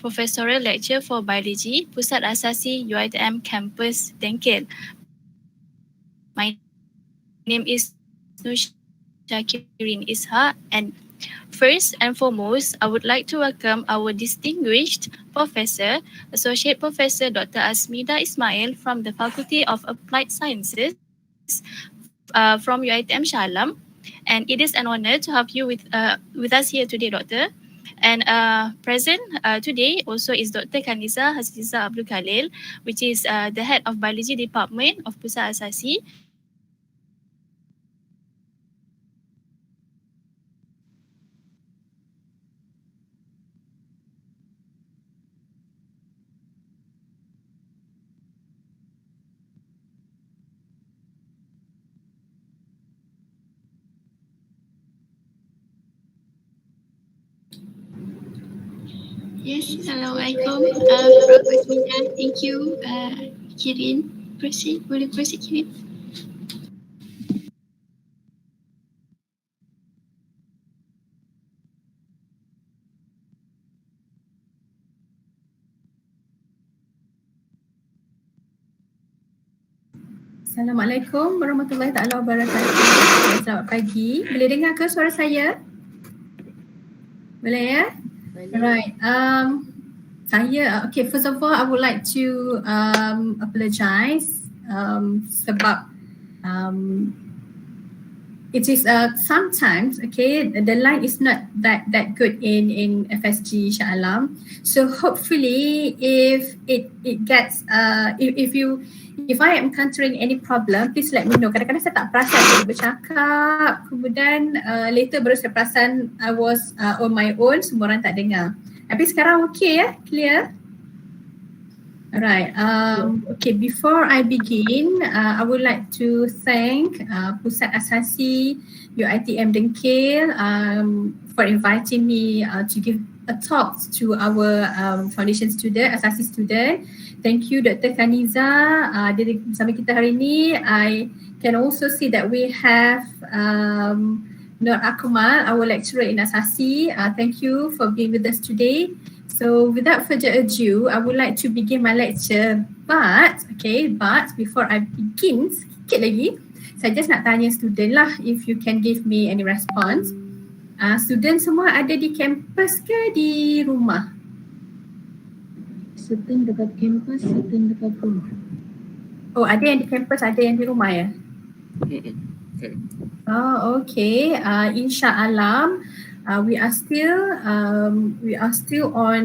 Profesor Lecture for Biology, Pusat Asasi UiTM Campus Dengkil. My name is Nur Syakirin Ishak, and first and foremost, I would like to welcome our distinguished Professor, Associate Professor Dr. Asmida Ismail from the Faculty of Applied Sciences from UiTM Shah Alam. And it is an honor to have you with us here today, Doctor. And present today also is Dr. Kaniza Haziza Abdul Khalil, which is the head of Biology Department of Pusat Asasi. Yes, Assalamualaikum, Prof. Asmida. Thank you, Kirin. Boleh proceed, Kirin? Assalamualaikum warahmatullahi taala wabarakatuh. Selamat pagi. Boleh dengar ke suara saya? Boleh ya? Alright. Okay, first of all, I would like to apologize sebab it is sometimes, okay, the line is not that good in FSG Shah Alam. So hopefully if it gets if I am encountering any problem, please let me know. Kadang-kadang saya tak perasan saya bercakap, kemudian later baru saya perasan I was on my own, semua orang tak dengar. Tapi sekarang okay ya, clear? Alright, okay, before I begin, I would like to thank Pusat Asasi UiTM Dengkil for inviting me to give a talk to our foundation student, Asasi student. Thank you Dr. Kaniza bersama kita hari ini. I can also see that we have Nur Akmal, our lecturer in Asasi. Thank you for being with us today. So without further ado, I would like to begin my lecture. But before I begin, sikit lagi, saya just nak tanya student lah if you can give me any response. Student semua ada di kampus ke di rumah? Certain dekat kampus, certain dekat rumah. Oh, ada yang di kampus, ada yang di rumah ya? Okay. Oh, okay. InsyaAllah. We are still on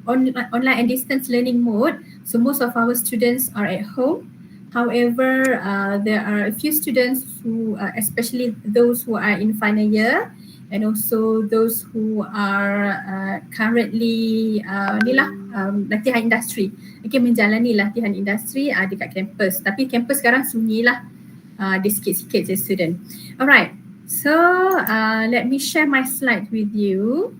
online and distance learning mode. So most of our students are at home. However, there are a few students who, especially those who are in final year, and also those who are currently latihan industri. Okay, menjalani latihan industri dekat kampus. Tapi kampus sekarang sunyi lah, ada sikit-sikit je student. Alright. So let me share my slide with you.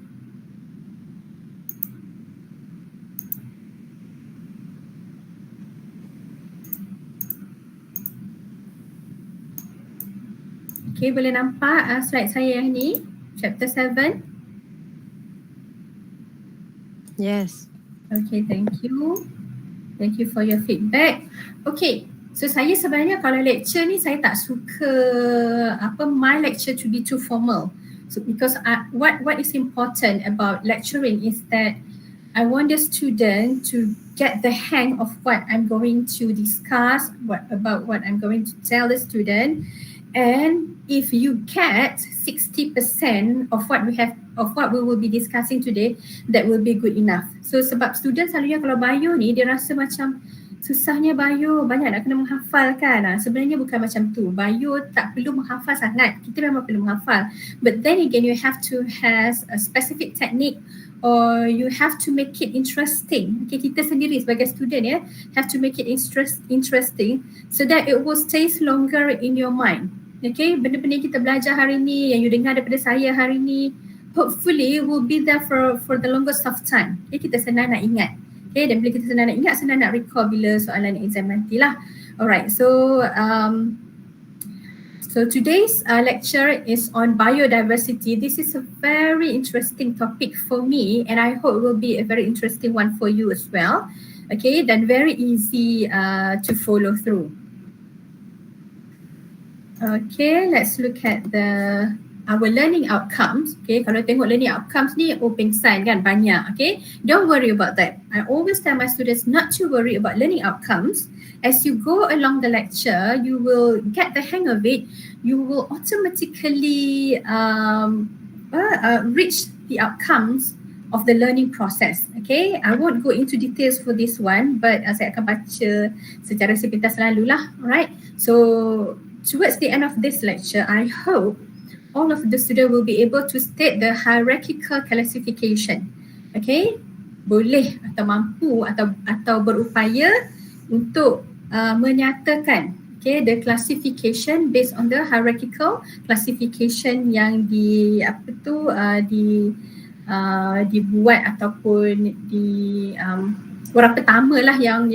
Okay, boleh nampak slide saya yang ni, chapter 7? Yes. Okay, thank you. Thank you for your feedback. Okay. So saya sebenarnya kalau lecture ni saya tak suka my lecture to be too formal. So because what is important about lecturing is that I want the student to get the hang of what I'm going to discuss, what I'm going to tell the student. And if you get 60% of what we will be discussing today, that will be good enough. So sebab student selalunya kalau bio ni dia rasa macam susahnya bio, banyak nak kena menghafal kan. Sebenarnya bukan macam tu. Bio tak perlu menghafal sangat. Kita memang perlu menghafal. But then again, you have to have a specific technique or you have to make it interesting. Okay, kita sendiri sebagai student ya, have to make it interesting so that it will stay longer in your mind. Okay, benda-benda yang kita belajar hari ni, yang you dengar daripada saya hari ni, hopefully will be there for the longest of time. Okay, kita senang nak ingat. Okay, dan bila kita senang nak ingat, senang nak recall bila soalan exam nanti lah. Alright, so So today's lecture is on biodiversity. This is a very interesting topic for me, and I hope it will be a very interesting one for you as well. Okay, then very easy to follow through. Okay, let's look at our learning outcomes. Okay, kalau tengok learning outcomes ni, pengsan kan banyak. Okay, don't worry about that. I always tell my students not to worry about learning outcomes. As you go along the lecture, you will get the hang of it. You will automatically reach the outcomes of the learning process. Okay, I won't go into details for this one, but saya akan baca secara sepintas lalu lah. Alright, so towards the end of this lecture, I hope all of the students will be able to state the hierarchical classification. Okay, boleh atau mampu atau berupaya untuk menyatakan the classification based on the hierarchical classification yang dibuat ataupun orang pertama lah yang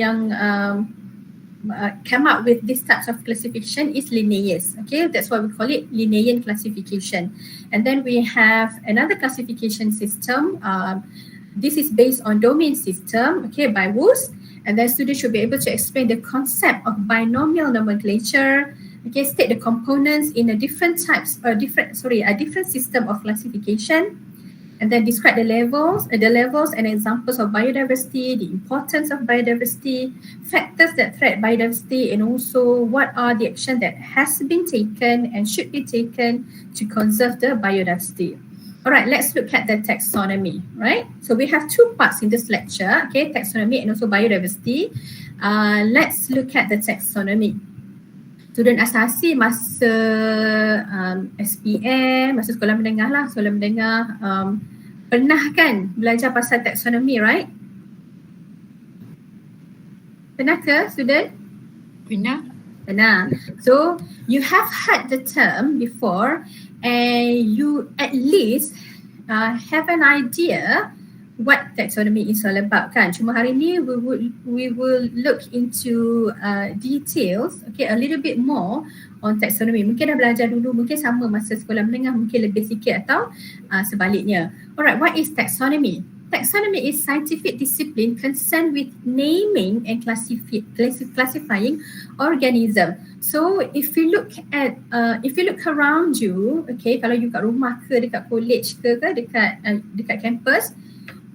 came up with this types of classification is Linnaeus. Okay, that's why we call it Linnaean classification. And then we have another classification system. This is based on domain system, okay, by Woos. And then students should be able to explain the concept of binomial nomenclature, okay, state the components in a different system of classification, and then describe the levels and examples of biodiversity, the importance of biodiversity, factors that threat biodiversity, and also what are the actions that has been taken and should be taken to conserve the biodiversity. Alright, let's look at the taxonomy, right? So we have two parts in this lecture, okay, taxonomy and also biodiversity. Let's look at the taxonomy. Student asasi masa SPM, masa sekolah menengah lah, pernah kan belajar pasal taxonomy, right? Pernah ke student? Pernah. So you have heard the term before, and you at least have an idea what taxonomy is all about kan. Cuma hari ni we will look into details, okay, a little bit more on taxonomy. Mungkin dah belajar dulu, mungkin sama masa sekolah menengah, mungkin lebih sikit atau sebaliknya. Alright, what is taxonomy? Taxonomy is scientific discipline concerned with naming and classifying organism. So if you look around you, okay, kalau you kat rumah ke, dekat college ke dekat campus,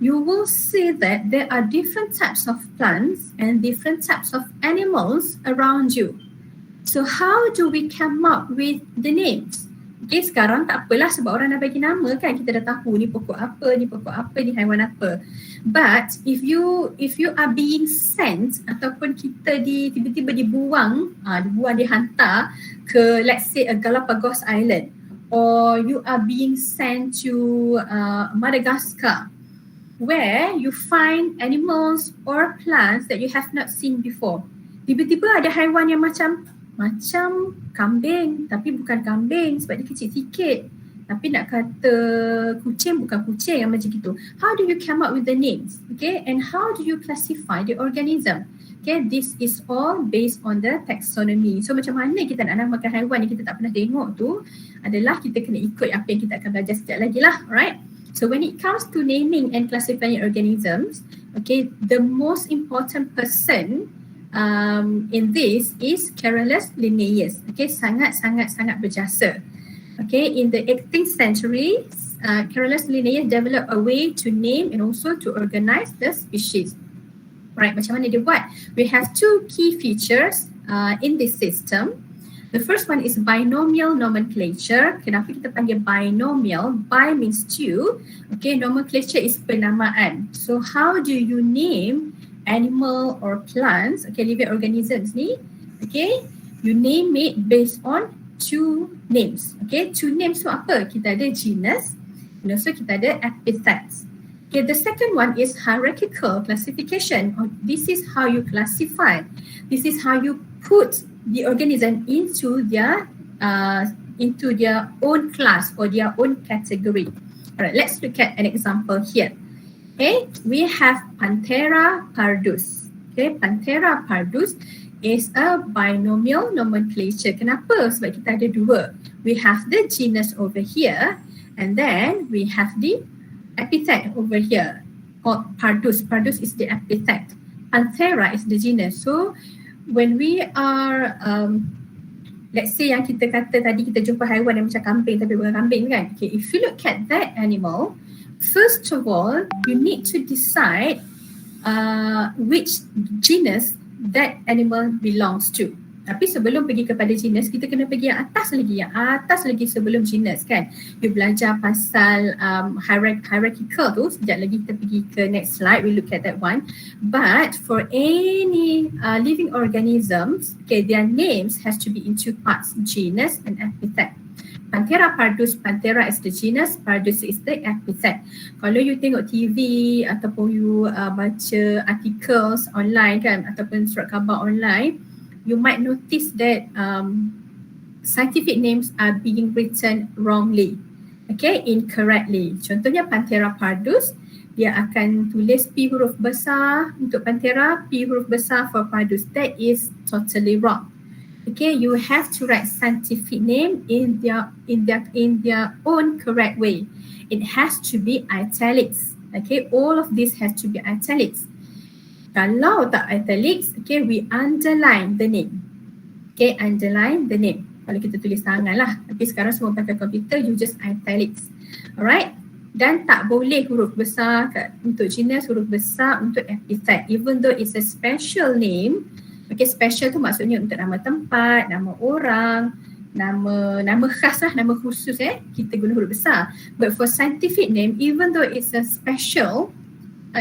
you will see that there are different types of plants and different types of animals around you. So how do we come up with the names? Okay, sekarang tak apalah sebab orang dah bagi nama kan, kita dah tahu ni pokok apa, ni haiwan apa. But if you are being sent ataupun kita tiba-tiba dibuang dihantar ke, let's say, a Galapagos Island, or you are being sent to Madagascar, where you find animals or plants that you have not seen before. Tiba-tiba ada haiwan yang macam kambing, tapi bukan kambing sebab dia kecil sikit. Tapi nak kata kucing, bukan kucing yang macam gitu. How do you come up with the names? Okay, and how do you classify the organism? Okay, this is all based on the taxonomy. So macam mana kita nak namakan haiwan yang kita tak pernah tengok tu, adalah kita kena ikut apa yang kita akan belajar sekejap lagi lah, right? So when it comes to naming and classifying organisms, okay, the most important person in this is Carolus Linnaeus. Okay, sangat berjasa. Okay, in the 18th century, Carolus Linnaeus developed a way to name and also to organize the species. Right, macam mana dia buat? We have two key features in this system. The first one is binomial nomenclature. Kenapa kita panggil binomial? Bi means two. Okay, nomenclature is penamaan. So how do you name animal or plants, okay, living organisms ni, okay, you name it based on two names. Okay, two names tu apa? Kita ada genus and also kita ada epithets. Okay, the second one is hierarchical classification. This is how you classify. This is how you put the organism into their own class or their own category. Alright, let's look at an example here. Okay, we have Panthera pardus. Okay, Panthera pardus is a binomial nomenclature. Kenapa? Sebab kita ada dua. We have the genus over here and then we have the epithet over here called Pardus. Pardus is the epithet. Panthera is the genus. So when we are let's say yang kita kata tadi kita jumpa haiwan yang macam kambing tapi bukan kambing kan. Okay, if you look at that animal, first of all you need to decide which genus that animal belongs to. Tapi sebelum pergi kepada genus, kita kena pergi yang atas lagi sebelum genus kan. You belajar pasal hierarchical tu, sekejap lagi kita pergi ke next slide, we look at that one. But for any living organisms, okay, their names has to be in two parts, genus and epithet. Panthera pardus, Panthera is the genus, Pardus is the epithet. Kalau you tengok TV ataupun you baca articles online kan, ataupun surat khabar online, you might notice that scientific names are being written wrongly, okay, incorrectly. Contohnya Panthera pardus, dia akan tulis P huruf besar untuk Panthera, P huruf besar for Pardus. That is totally wrong. Okay, you have to write scientific name in their own correct way. It has to be italics. Okay, all of this has to be italics. Kalau tak italics, okay, we underline the name. Okay, underline the name. Kalau kita tulis tangan lah. Tapi sekarang semua pakai komputer, you just italics. Alright. Dan tak boleh huruf besar untuk genus, huruf besar untuk epithet. Even though it's a special name. Okay, special tu maksudnya untuk nama tempat, nama orang, nama khas lah, nama khusus kita guna huruf besar. But for scientific name, even though it's a special,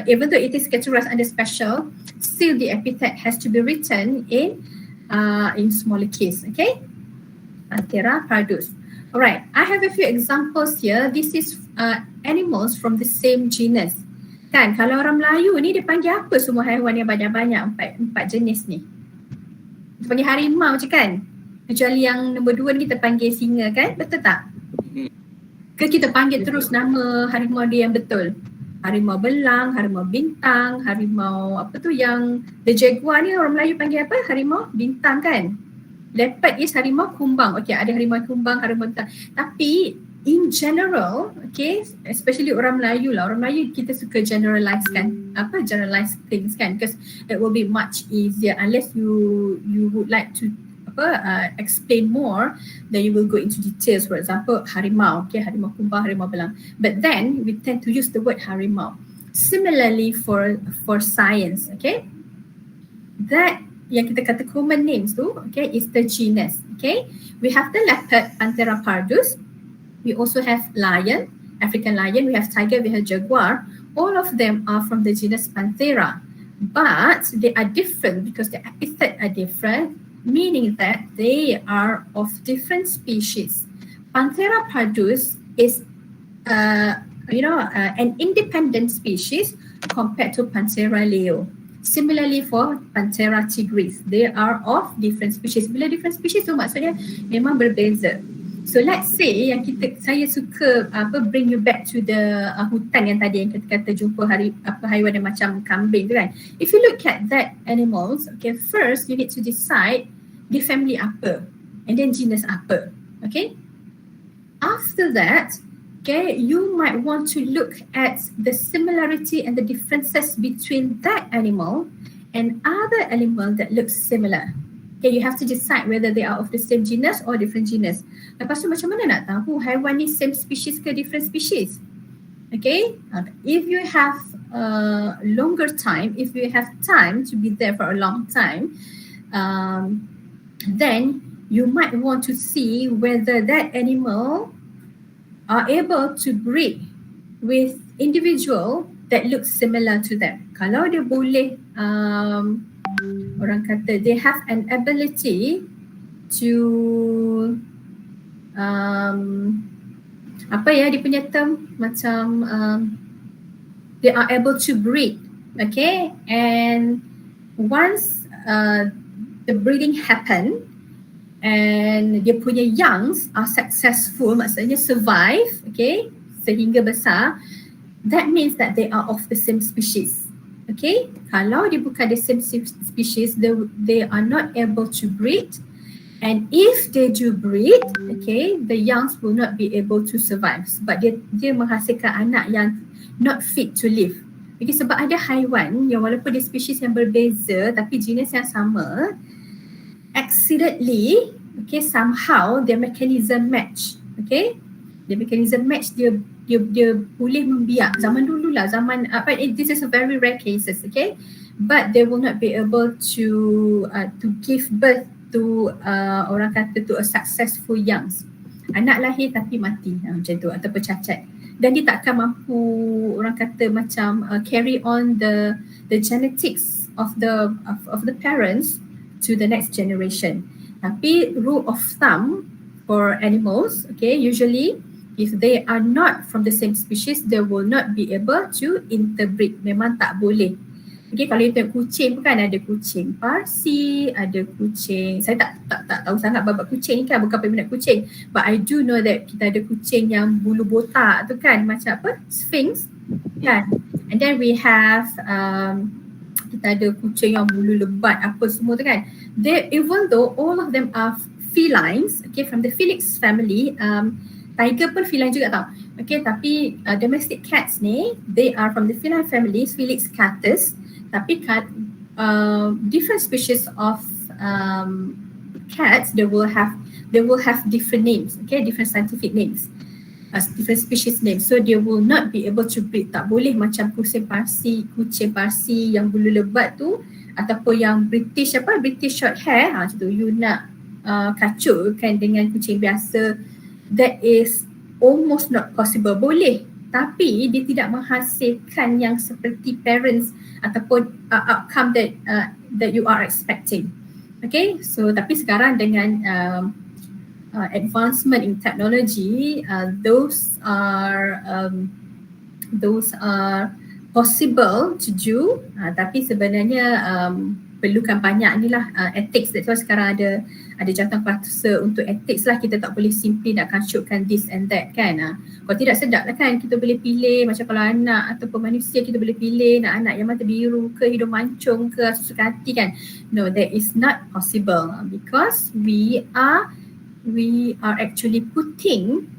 even though it is categorized under special, still the epithet has to be written in smaller case, okay? Panthera pardus. Alright, I have a few examples here. This is animals from the same genus. Kan, kalau orang Melayu ni dia panggil apa semua haiwan yang banyak-banyak, empat jenis ni? Kita panggil harimau je kan? Kecuali yang nombor 2 ni kita panggil singa kan? Betul tak? Ke kita panggil terus nama harimau dia yang betul? Harimau belang, harimau bintang, harimau apa tu yang the jaguar ni orang Melayu panggil apa? Harimau bintang kan? Leopard is harimau kumbang. Okay, ada harimau kumbang, harimau bintang. Tapi in general, okay, especially orang Melayu lah. Orang Melayu kita suka generalize kan, generalize things kan, because it will be much easier unless you would like to explain more, then you will go into details. For example, harimau, okay, harimau kumbang, harimau belang. But then we tend to use the word harimau. Similarly for science, okay, that yang kita kata common names tu, okay, is the genus. Okay, we have the leopard, Panthera pardus. We also have lion, African lion, we have tiger, we have jaguar. All of them are from the genus Panthera. But they are different because the epithet are different, meaning that they are of different species. Panthera pardus is an independent species compared to Panthera leo. Similarly for Panthera tigris, they are of different species. Bila different species tu maksudnya memang berbeza. So let's say yang saya suka bring you back to the hutan yang tadi yang kita kata jumpa haiwan yang macam kambing tu kan. If you look at that animals, okay, first you need to decide the family apa and then genus apa, okay. After that, okay, you might want to look at the similarity and the differences between that animal and other animal that looks similar. Okay, you have to decide whether they are of the same genus or different genus. Lepas tu macam mana nak tahu haiwan ni same species ke different species? Okay, if you have longer time, if you have time to be there for a long time, then you might want to see whether that animal are able to breed with individual that looks similar to them. Kalau dia boleh orang kata they have an ability to dia punya term macam they are able to breed, okay, and once the breeding happen and dia punya youngs are successful, maksudnya survive, okay, sehingga besar, that means that they are of the same species. Okay, kalau dia bukan the same species, they are not able to breed. And if they do breed, okay, the youngs will not be able to survive sebab dia menghasilkan anak yang not fit to live. Okay, sebab ada haiwan yang walaupun dia spesies yang berbeza tapi jenis yang sama, accidentally, okay, somehow their mechanism match. Okay, the mechanism match dia boleh membiak. Zaman dulu lah, this is a very rare cases, okay, but they will not be able to give birth to orang kata to a successful youngs. Anak lahir tapi mati macam tu ataupun cacat, dan dia takkan mampu orang kata macam carry on the genetics of the parents to the next generation. Tapi rule of thumb for animals, okay, usually if they are not from the same species, they will not be able to interbreed. Memang tak boleh. Okay, kalau you tengok kucing pun kan ada kucing Parsi, ada kucing, saya tak tahu sangat babak kucing ni kan, bukan peminat kucing, but I do know that kita ada kucing yang bulu botak tu kan, macam apa, Sphinx kan, and then we have kita ada kucing yang bulu lebat apa semua tu kan. They, even though all of them are felines, okay, from the Felix family, tiger pun feline juga tau. Okay, tapi domestic cats ni, they are from the feline families, Felix catus. Tapi different species of cats, they will have different names, okay, different scientific names, different species names. So they will not be able to breed. Tak boleh macam kucing Parsi yang bulu lebat tu, ataupun yang British short hair, macam tu you nak kacaukan dengan kucing biasa, that is almost not possible. Boleh, tapi dia tidak menghasilkan yang seperti parents ataupun outcome that you are expecting. Okay, so tapi sekarang dengan advancement in technology, those are possible to do, tapi sebenarnya perlukan banyak ni lah ethics. That's why sekarang ada jawatan kuasa untuk ethics lah. Kita tak boleh simply nak kacukkan this and that kan. Kalau tidak sedap lah kan, kita boleh pilih macam kalau anak ataupun manusia, kita boleh pilih nak anak yang mata biru ke, hidung mancung ke, suka hati kan. No, that is not possible because we are actually putting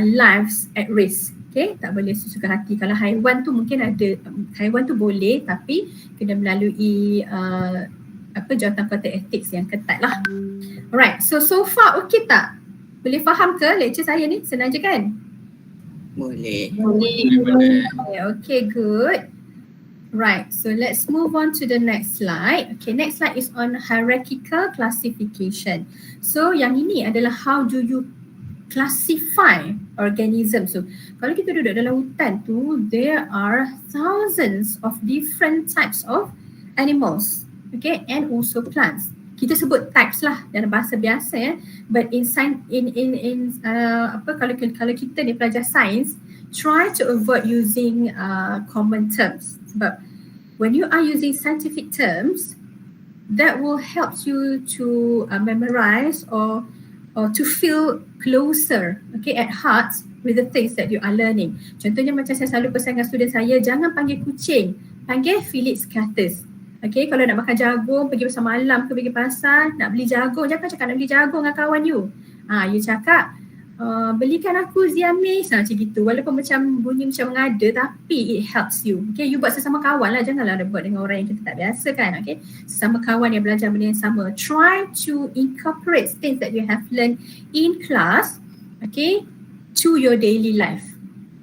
lives at risk. Okay, tak boleh sesuka hati. Kalau haiwan tu mungkin ada, haiwan tu boleh tapi kena melalui jawatan kuasa ethics yang ketat lah. Alright, so far okay tak? Boleh faham ke lecture saya ni? Senang je kan? Boleh. Okay, good. Right, so let's move on to the next slide. Okay, next slide is on hierarchical classification. So yang ini adalah how do you classify organisms. So kalau kita duduk dalam hutan tu, there are thousands of different types of animals, okay, and also plants. Kita sebut types lah dalam bahasa biasa ya, but kalau kita ni pelajar sains, try to avoid using common terms. Sebab when you are using scientific terms, that will help you to memorize or to feel closer, okay, at heart with the things that you are learning. Contohnya macam saya selalu pesan dengan student saya, jangan panggil kucing, panggil Felix catus. Okay, kalau nak makan jagung, pergi pasar malam ke pergi pasar, nak beli jagung, jangan cakap nak beli jagung dengan kawan you. You cakap, belikan aku ziamis, macam gitu. Walaupun macam bunyi macam mengada, tapi it helps you. Okay, you buat sesama kawan lah, janganlah buat dengan orang yang kita tak biasa kan. Okay, sesama kawan yang belajar benda yang sama. Try to incorporate things that you have learned in class, okay, to your daily life.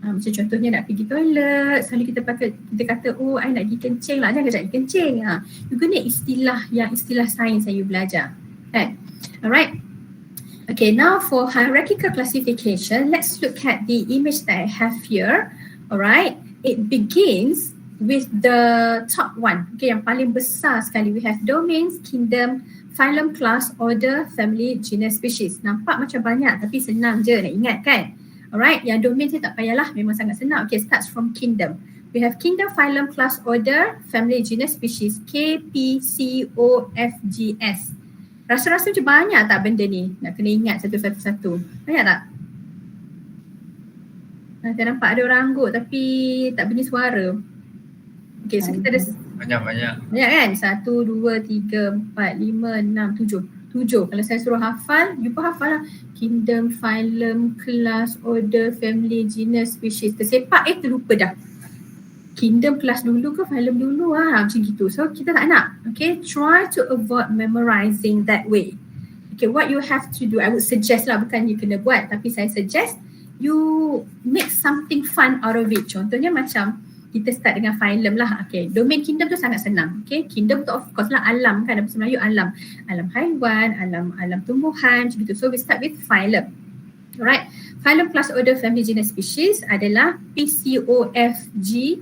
Macam contohnya nak pergi toilet, selalu kita kata, oh I nak pergi kencing lah, jangan pergi kencing. You guna istilah sains yang you belajar kan. Alright. Okay, now for hierarchical classification, let's look at the image that I have here. Alright, it begins with the top one. Okay, yang paling besar sekali. We have domains, kingdom, phylum, class, order, family, genus, species. Nampak macam banyak tapi senang je nak ingat kan. Alright, yang domain saya tak payahlah, memang sangat senang. Okay, starts from kingdom. We have kingdom, phylum, class, order, family, genus, species, K, P, C, O, F, G, S. Rasa-rasa macam banyak tak benda ni? Nak kena ingat satu-satu. Banyak tak? Saya nampak ada orang angguk tapi tak bunyi suara. Okay, so kita ada Banyak-banyak. banyak kan? 1, 2, 3, 4, 5, 6, 7. 7. Kalau saya suruh hafal, you pun hafal lah. Kingdom, phylum, class, order, family, genus, species. Tersepak terlupa dah. Kingdom class dulu ke phylum dulu macam gitu. So kita tak nak. Okay, try to avoid memorizing that way. Okay, what you have to do, I would suggest lah, bukan you kena buat, tapi saya suggest you make something fun out of it. Contohnya macam kita start dengan phylum lah. Okay, domain kingdom tu sangat senang. Okay, kingdom tu of course lah alam kan, bahasa Melayu alam. Alam haiwan, alam tumbuhan macam gitu. So we start with phylum. Alright, phylum, class, order, family, genus, species adalah PCOFGS.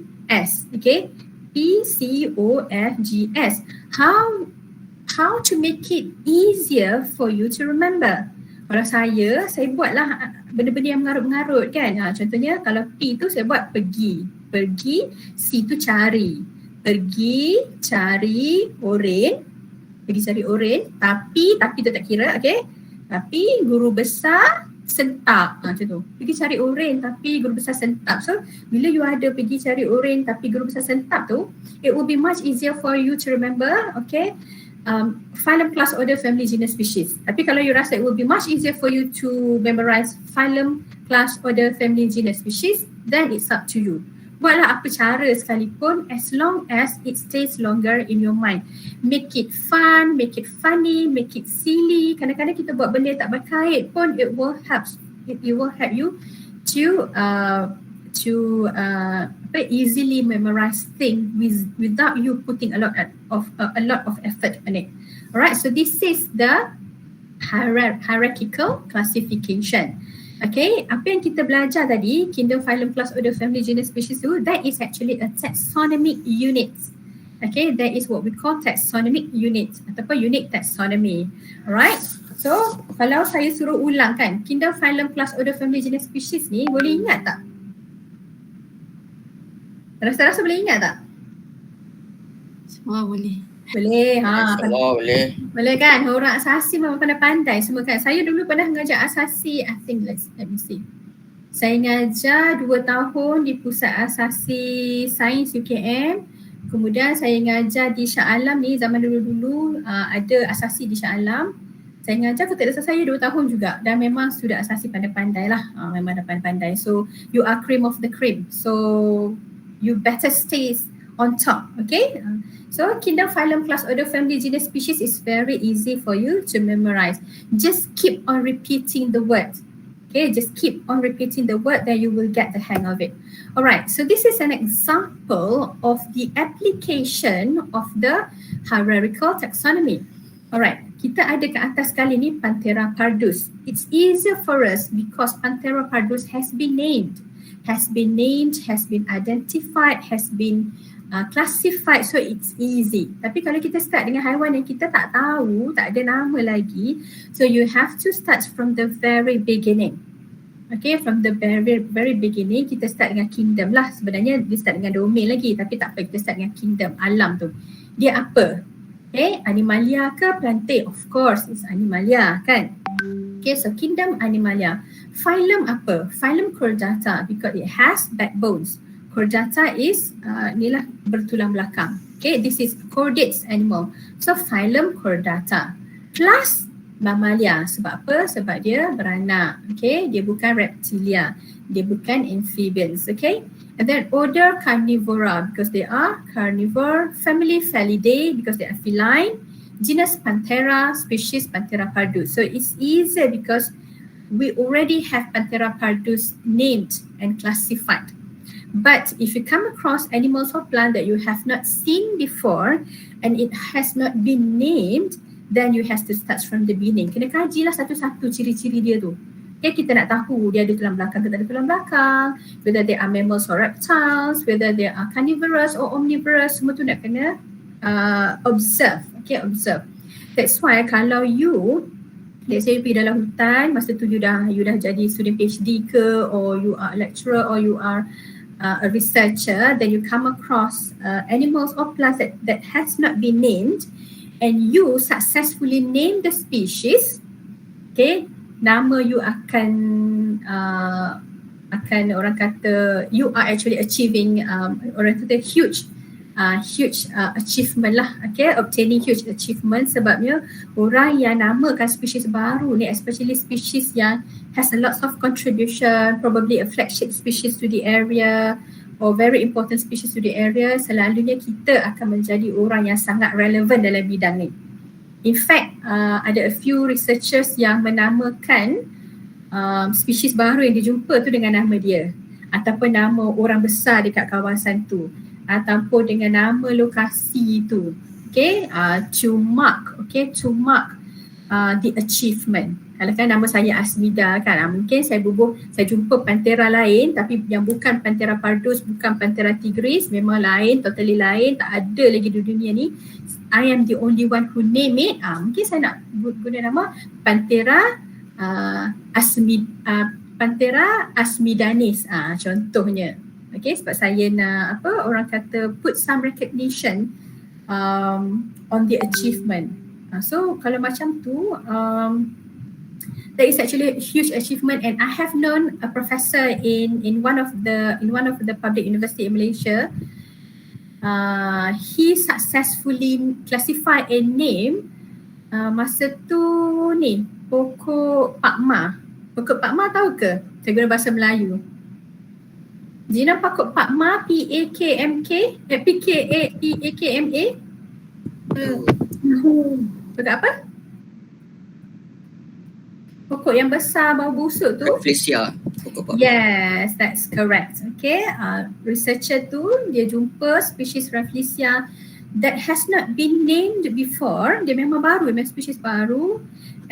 Okay, PCOFGS. How to make it easier for you to remember? Kalau saya buatlah benda-benda yang mengarut-mengarut kan. Contohnya kalau P tu saya buat pergi, C tu cari, pergi cari oren, tapi tu tak kira, okay. Tapi guru besar sentap, macam tu. Pergi cari oren tapi guru besar sentap. So bila you ada pergi cari oren tapi guru besar sentap tu, it will be much easier for you to remember, okay. Phylum, class, order, family, genus, species. Tapi kalau you rasa it will be much easier for you to memorize phylum, class, order, family, genus, species, then it's up to you. Buatlah apa cara sekalipun, as long as it stays longer in your mind. Make it fun, make it funny, make it silly. Kadang-kadang kita buat benda tak berkait pun, it will help you to easily memorize things without you putting a lot of effort on it. Alright, so this is the hierarchical classification. Okay, apa yang kita belajar tadi, kingdom, phylum, class, order, family, genus, species tu, that is actually a taxonomic unit. Okay, that is what we call taxonomic unit ataupun unit taxonomy. Alright, so kalau saya suruh ulang kan, kingdom, phylum, class, order, family, genus, species ni boleh ingat tak? Rasa-rasa boleh ingat tak? Semua boleh. Boleh. Boleh. Boleh kan? Orang asasi memang pandai-pandai semua kan. Saya dulu pernah mengajar asasi, I think let me see. Saya mengajar 2 tahun di Pusat Asasi Sains UKM. Kemudian saya mengajar di Shah Alam ni, zaman dulu-dulu ada asasi di Shah Alam. Saya mengajar ketika saya 2 tahun juga dan memang sudah asasi pandai-pandai lah. Memang dah pandai-pandai. So you are cream of the cream. So you better stay on top, okay? So kingdom, phylum, class, order, family, genus, species is very easy for you to memorize. Just keep on repeating the word. Okay, just keep on repeating the word, then you will get the hang of it. Alright, so this is an example of the application of the hierarchical taxonomy. Alright, kita ada ke atas kali ni Panthera pardus. It's easier for us because Panthera pardus has been named, has been identified, has been classified, so it's easy. Tapi kalau kita start dengan haiwan yang kita tak tahu, tak ada nama lagi, so you have to start from the very beginning. Okay, from the very beginning, kita start dengan kingdom lah. Sebenarnya dia start dengan domain lagi, tapi tak apa, kita start dengan kingdom, alam tu. Dia apa? Okay, animalia ke plantae? Of course, it's animalia kan? Okay, so kingdom animalia. Phylum apa? Phylum chordata because it has backbones. Chordata is inilah bertulang belakang. Okay, this is chordates animal. So phylum chordata. Class mammalia. Sebab apa? Sebab dia beranak. Okay, dia bukan reptilia. Dia bukan amphibians. Okay, and then order carnivora because they are carnivore. Family Felidae because they are feline. Genus Panthera, species Panthera pardus. So it's easier because we already have Panthera pardus named and classified. But if you come across animals or plant that you have not seen before and it has not been named, then you have to start from the beginning. Kena kajilah satu-satu ciri-ciri dia tu. Okay, kita nak tahu dia ada tulang belakang ke tak ada tulang belakang, whether they are mammals or reptiles, whether they are carnivorous or omnivorous, semua tu nak kena observe. Okay, observe. That's why kalau you, let's say you pergi dalam hutan, masa tu you dah jadi student PhD ke, or you are a lecturer, or you are a researcher, then you come across animals or plants that has not been named and you successfully name the species, okay, nama you akan orang kata you are actually achieving orang kata huge huge achievement lah, okay, obtaining huge achievement sebabnya orang yang namakan spesies baru ni, especially species yang has a lot of contribution, probably a flagship species to the area or very important species to the area, selalunya kita akan menjadi orang yang sangat relevan dalam bidang ni. In fact, ada a few researchers yang menamakan spesies baru yang dijumpa tu dengan nama dia ataupun nama orang besar dekat kawasan tu ataupun dengan nama lokasi tu, okay, to mark the achievement. Kalau kan nama saya Asmida kan, mungkin saya jumpa pantera lain tapi yang bukan pantera pardus, bukan pantera tigris, memang lain, totally lain, tak ada lagi di dunia ni. I am the only one who name it. Mungkin saya nak guna nama pantera Pantera asmidanis, contohnya. Okay, sebab saya nak orang kata put some recognition on the achievement. So kalau macam tu, that is actually a huge achievement, and I have known a professor in one of the public university in Malaysia. He successfully classified a name masa tu ni pokok pakma. Pokok pakma tahu ke? Saya guna bahasa Melayu. Do you know pokok pakma? P-A-K-M-K? P-K-A-M-A? Pokok apa? Pokok yang besar bau busuk tu? Rafflesia. Yes, that's correct. Okay, researcher tu dia jumpa spesies Rafflesia that has not been named before. Dia memang baru, memang spesies baru.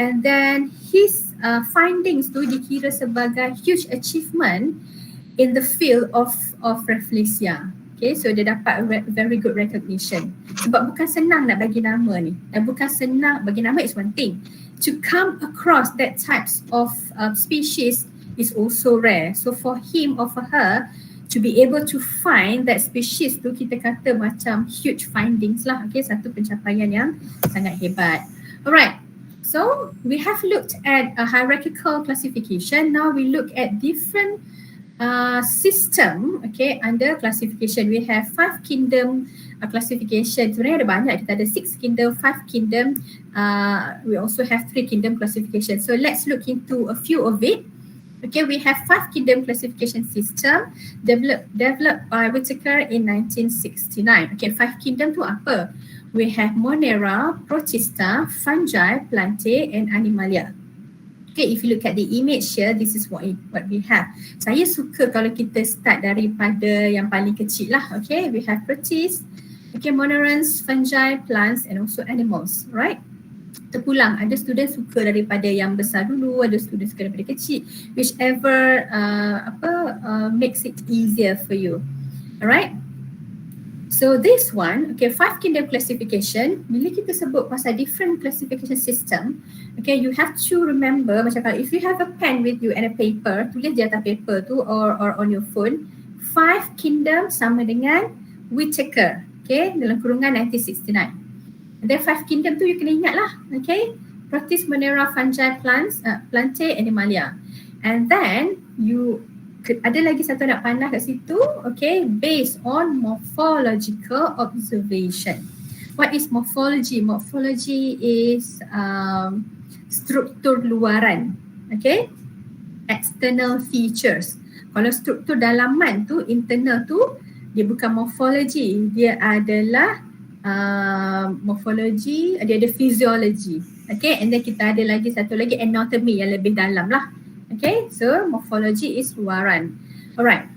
And then his findings tu dikira sebagai huge achievement in the field of Rafflesia. Okay, so dia dapat very good recognition. Sebab bukan senang nak bagi nama ni. Dan bukan senang, bagi nama is one thing. To come across that types of species is also rare. So for him or for her to be able to find that species tu, kita kata macam huge findings lah. Okay, satu pencapaian yang sangat hebat. Alright, so we have looked at a hierarchical classification. Now we look at different system, okay, under classification. We have 5 kingdom classification. Sebenarnya ada banyak, kita ada 6 kingdom, 5 kingdom, we also have 3 kingdom classification. So let's look into a few of it. Okay, we have 5 kingdom classification system developed by Whittaker in 1969. Okay, 5 kingdom tu apa? We have Monera, Protista, Fungi, Plantae and Animalia. Okay, if you look at the image here, this is what we have. Saya suka kalau kita start daripada yang paling kecil lah. Okay, we have protists, okay, monerans, fungi, plants and also animals, right? Terpulang, ada student suka daripada yang besar dulu, ada student suka daripada kecil, whichever makes it easier for you. Alright, so this one, okay, 5 kingdom classification. Bila kita sebut pasal different classification system, okay, you have to remember, macam kalau if you have a pen with you and a paper, tulis di atas paper tu or on your phone, 5 kingdom sama dengan Whittaker, okay, dalam kurungan 1969. And then 5 kingdom tu you kena ingat lah, okay, Protists, Monera, Fungi, Plants, Plantae, Animalia. And then you ada lagi satu nak panah kat situ, okay, based on morphological observation. What is morphology? Morphology is struktur luaran, okay, external features. Kalau struktur dalaman tu, internal tu, dia bukan morphology, dia adalah morphology, dia ada physiology, okay, and then kita ada lagi satu lagi anatomy yang lebih dalam lah. Okay, so morphology is luaran. Alright,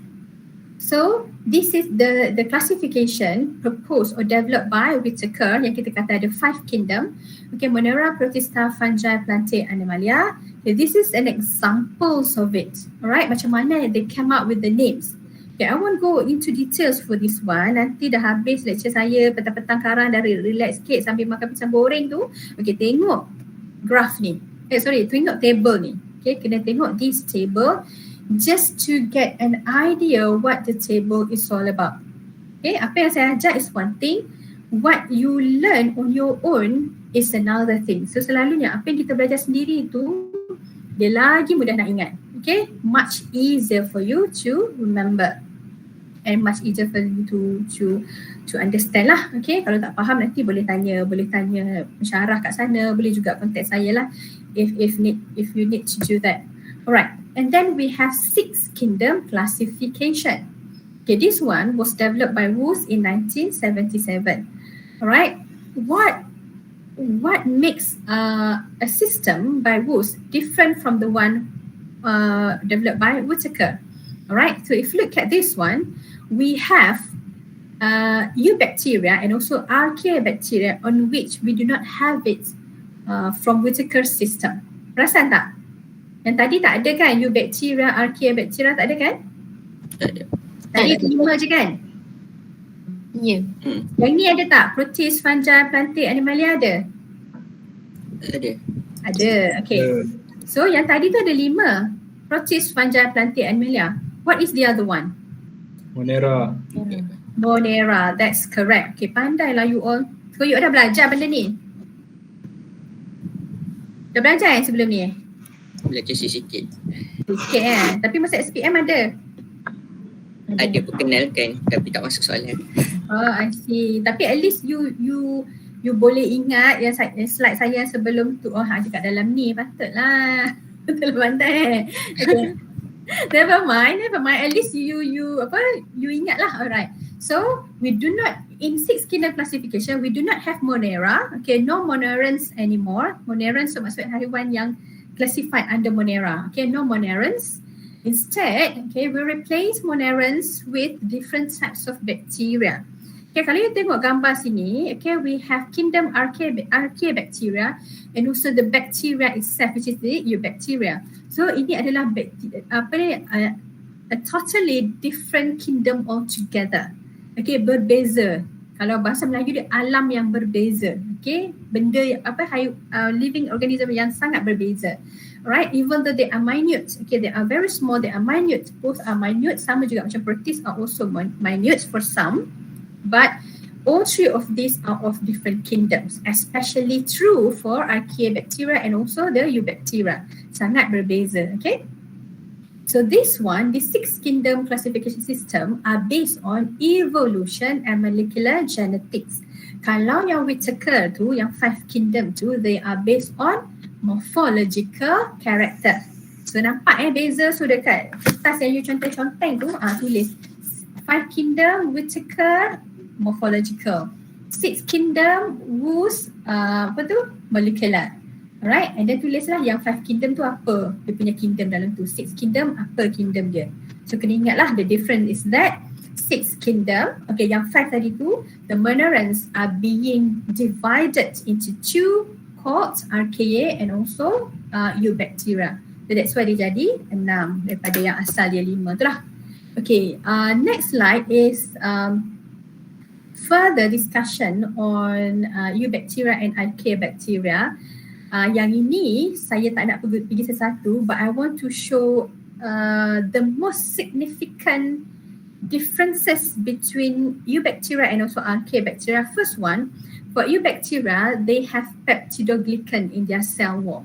so this is the classification proposed or developed by Whittaker yang kita kata ada 5 kingdom. Okay, Monera, Protista, Fungi, Plantae, Animalia. Okay, this is an examples of it. Alright, macam mana they came up with the names. Okay, I won't go into details for this one. Nanti dah habis lecture saya petang-petang karang dari relax sikit sambil makan pisang goreng tu. Okay, tengok graph ni. Tengok table ni. Okay, kena tengok this table just to get an idea what the table is all about. Okay, apa yang saya ajar is one thing. What you learn on your own is another thing. So selalunya apa yang kita belajar sendiri tu, dia lagi mudah nak ingat. Okay, much easier for you to remember. and much easier for you to understand lah. Okay, kalau tak faham nanti boleh tanya pensyarah kat sana, boleh juga contact saya lah if you need to do that. Alright, and then we have 6 kingdom classification. Okay, this one was developed by Woos in 1977. Alright, what makes a system by Woos different from the one developed by Whittaker? Alright, so if you look at this one, we have eubacteria and also archaeobacteria on which we do not have it from Whittaker's system. Perasan tak? Yang tadi tak ada kan, eubacteria, archaeobacteria tak ada kan? Tak ada. Tadi 5 je kan? Ya. Yang ni ada tak? Protists, fungi, plantae, animalia ada? Ada. Ada, okay. So yang tadi tu ada 5. Protists, fungi, plantae, animalia. What is the other one? Monera. Monera, that's correct. Okay, pandailah you all. So you dah belajar benda ni? Dah belajar sebelum ni? Belajar sikit. Sikit tapi masa SPM ada? Ada perkenalkan tapi tak masuk soalan. Oh, I see. Tapi at least you boleh ingat yang slide saya sebelum tu. Oh, ada kat dalam ni. Patutlah. Betul pandai. Okay. Never mind. At least you ingat lah. Alright. So we do not, in 6 kingdom classification, we do not have Monera. Okay, no Monerans anymore. Monerans so maksud haiwan yang classified under Monera. Okay, no Monerans. Instead, okay, we replace Monerans with different types of bacteria. Okay, kalau you tengok gambar sini, okay, we have kingdom archaeobacteria and also the bacteria itself, which is the eubacteria. So ini adalah a totally different kingdom altogether. Okay, berbeza. Kalau bahasa Melayu dia alam yang berbeza. Okay, benda living organism yang sangat berbeza. Right, even though they are minute, okay, they are very small, they are minute, both are minute, sama juga macam protists are also minute for some, but all 3 of these are of different kingdoms, especially true for archaeobacteria and also the eubacteria, sangat berbeza, okay. So this 6 kingdom classification system are based on evolution and molecular genetics. Kalau yang Whittaker tu, yang 5 kingdom tu, they are based on morphological character. So nampak beza. So dekat kertas yang you conteng-conteng tu tulis 5 kingdom Whittaker morphological, 6 kingdom Woos molecular. Alright, and then tulislah yang 5 kingdom tu apa dia punya kingdom dalam tu, 6 kingdom apa kingdom dia. So kena ingatlah the difference is that 6 kingdom, okay, yang 5 tadi tu, the Monerans are being divided into 2 called archaea and also eubacteria. So that's why dia jadi 6 daripada yang asal dia 5 tu lah. Okay, next slide is further discussion on eubacteria and archaeobacteria. Yang ini saya tak nak pergi satu-satu, but I want to show the most significant differences between eubacteria and also archaeobacteria. First one, for eubacteria, they have peptidoglycan in their cell wall.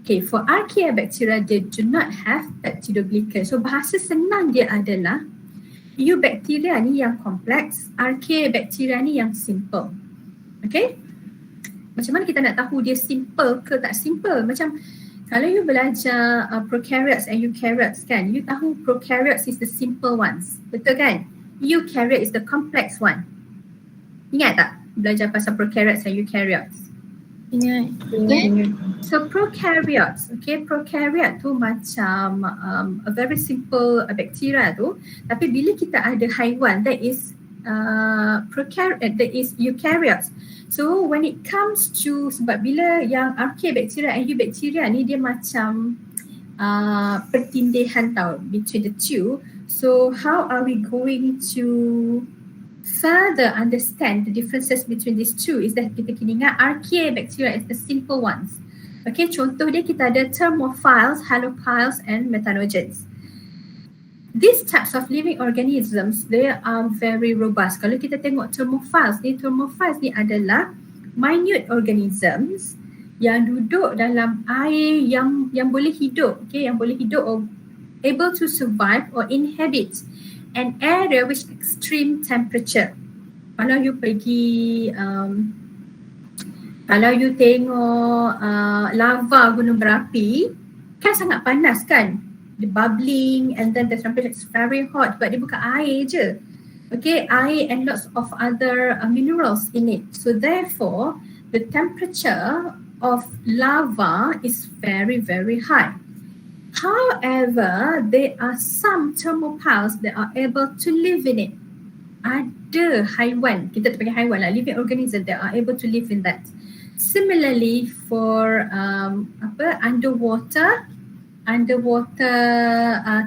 Okay, for archaeobacteria, they do not have peptidoglycan. So bahasa senang dia adalah eubacteria ni yang kompleks, archaeobacteria ni yang simple. Okay? Macam mana kita nak tahu dia simple ke tak simple? Macam kalau you belajar prokaryotes and eukaryotes kan, you tahu prokaryotes is the simple ones. Betul kan? Eukaryote is the complex one. Ingat tak belajar pasal prokaryotes and eukaryotes? Ingat. So prokaryotes, okay, prokaryote tu macam a very simple bacteria tu, tapi bila kita ada haiwan that is that is eukaryotes. So when it comes to, sebab bila yang archaeobacteria and eubacteria ni dia macam pertindihan tau between the two. So how are we going to further understand the differences between these two is that kita kena ingat archaeobacteria is the simple ones. Okay, contoh dia kita ada thermophiles, halophiles and methanogens. These types of living organisms, they are very robust. Kalau kita tengok thermophiles ni adalah minute organisms yang duduk dalam air yang boleh hidup, okay, yang boleh hidup or able to survive or inhabit an area with extreme temperature. Kalau you pergi, kalau you tengok lava gunung berapi, kan sangat panas kan? The bubbling and then the temperature is very hot sebab dia bukan air je. Okay, air and lots of other minerals in it. So therefore, the temperature of lava is very, very high. However, there are some thermopiles that are able to live in it. Ada haiwan, kita tak panggil haiwan lah, living organism that are able to live in that. Similarly for underwater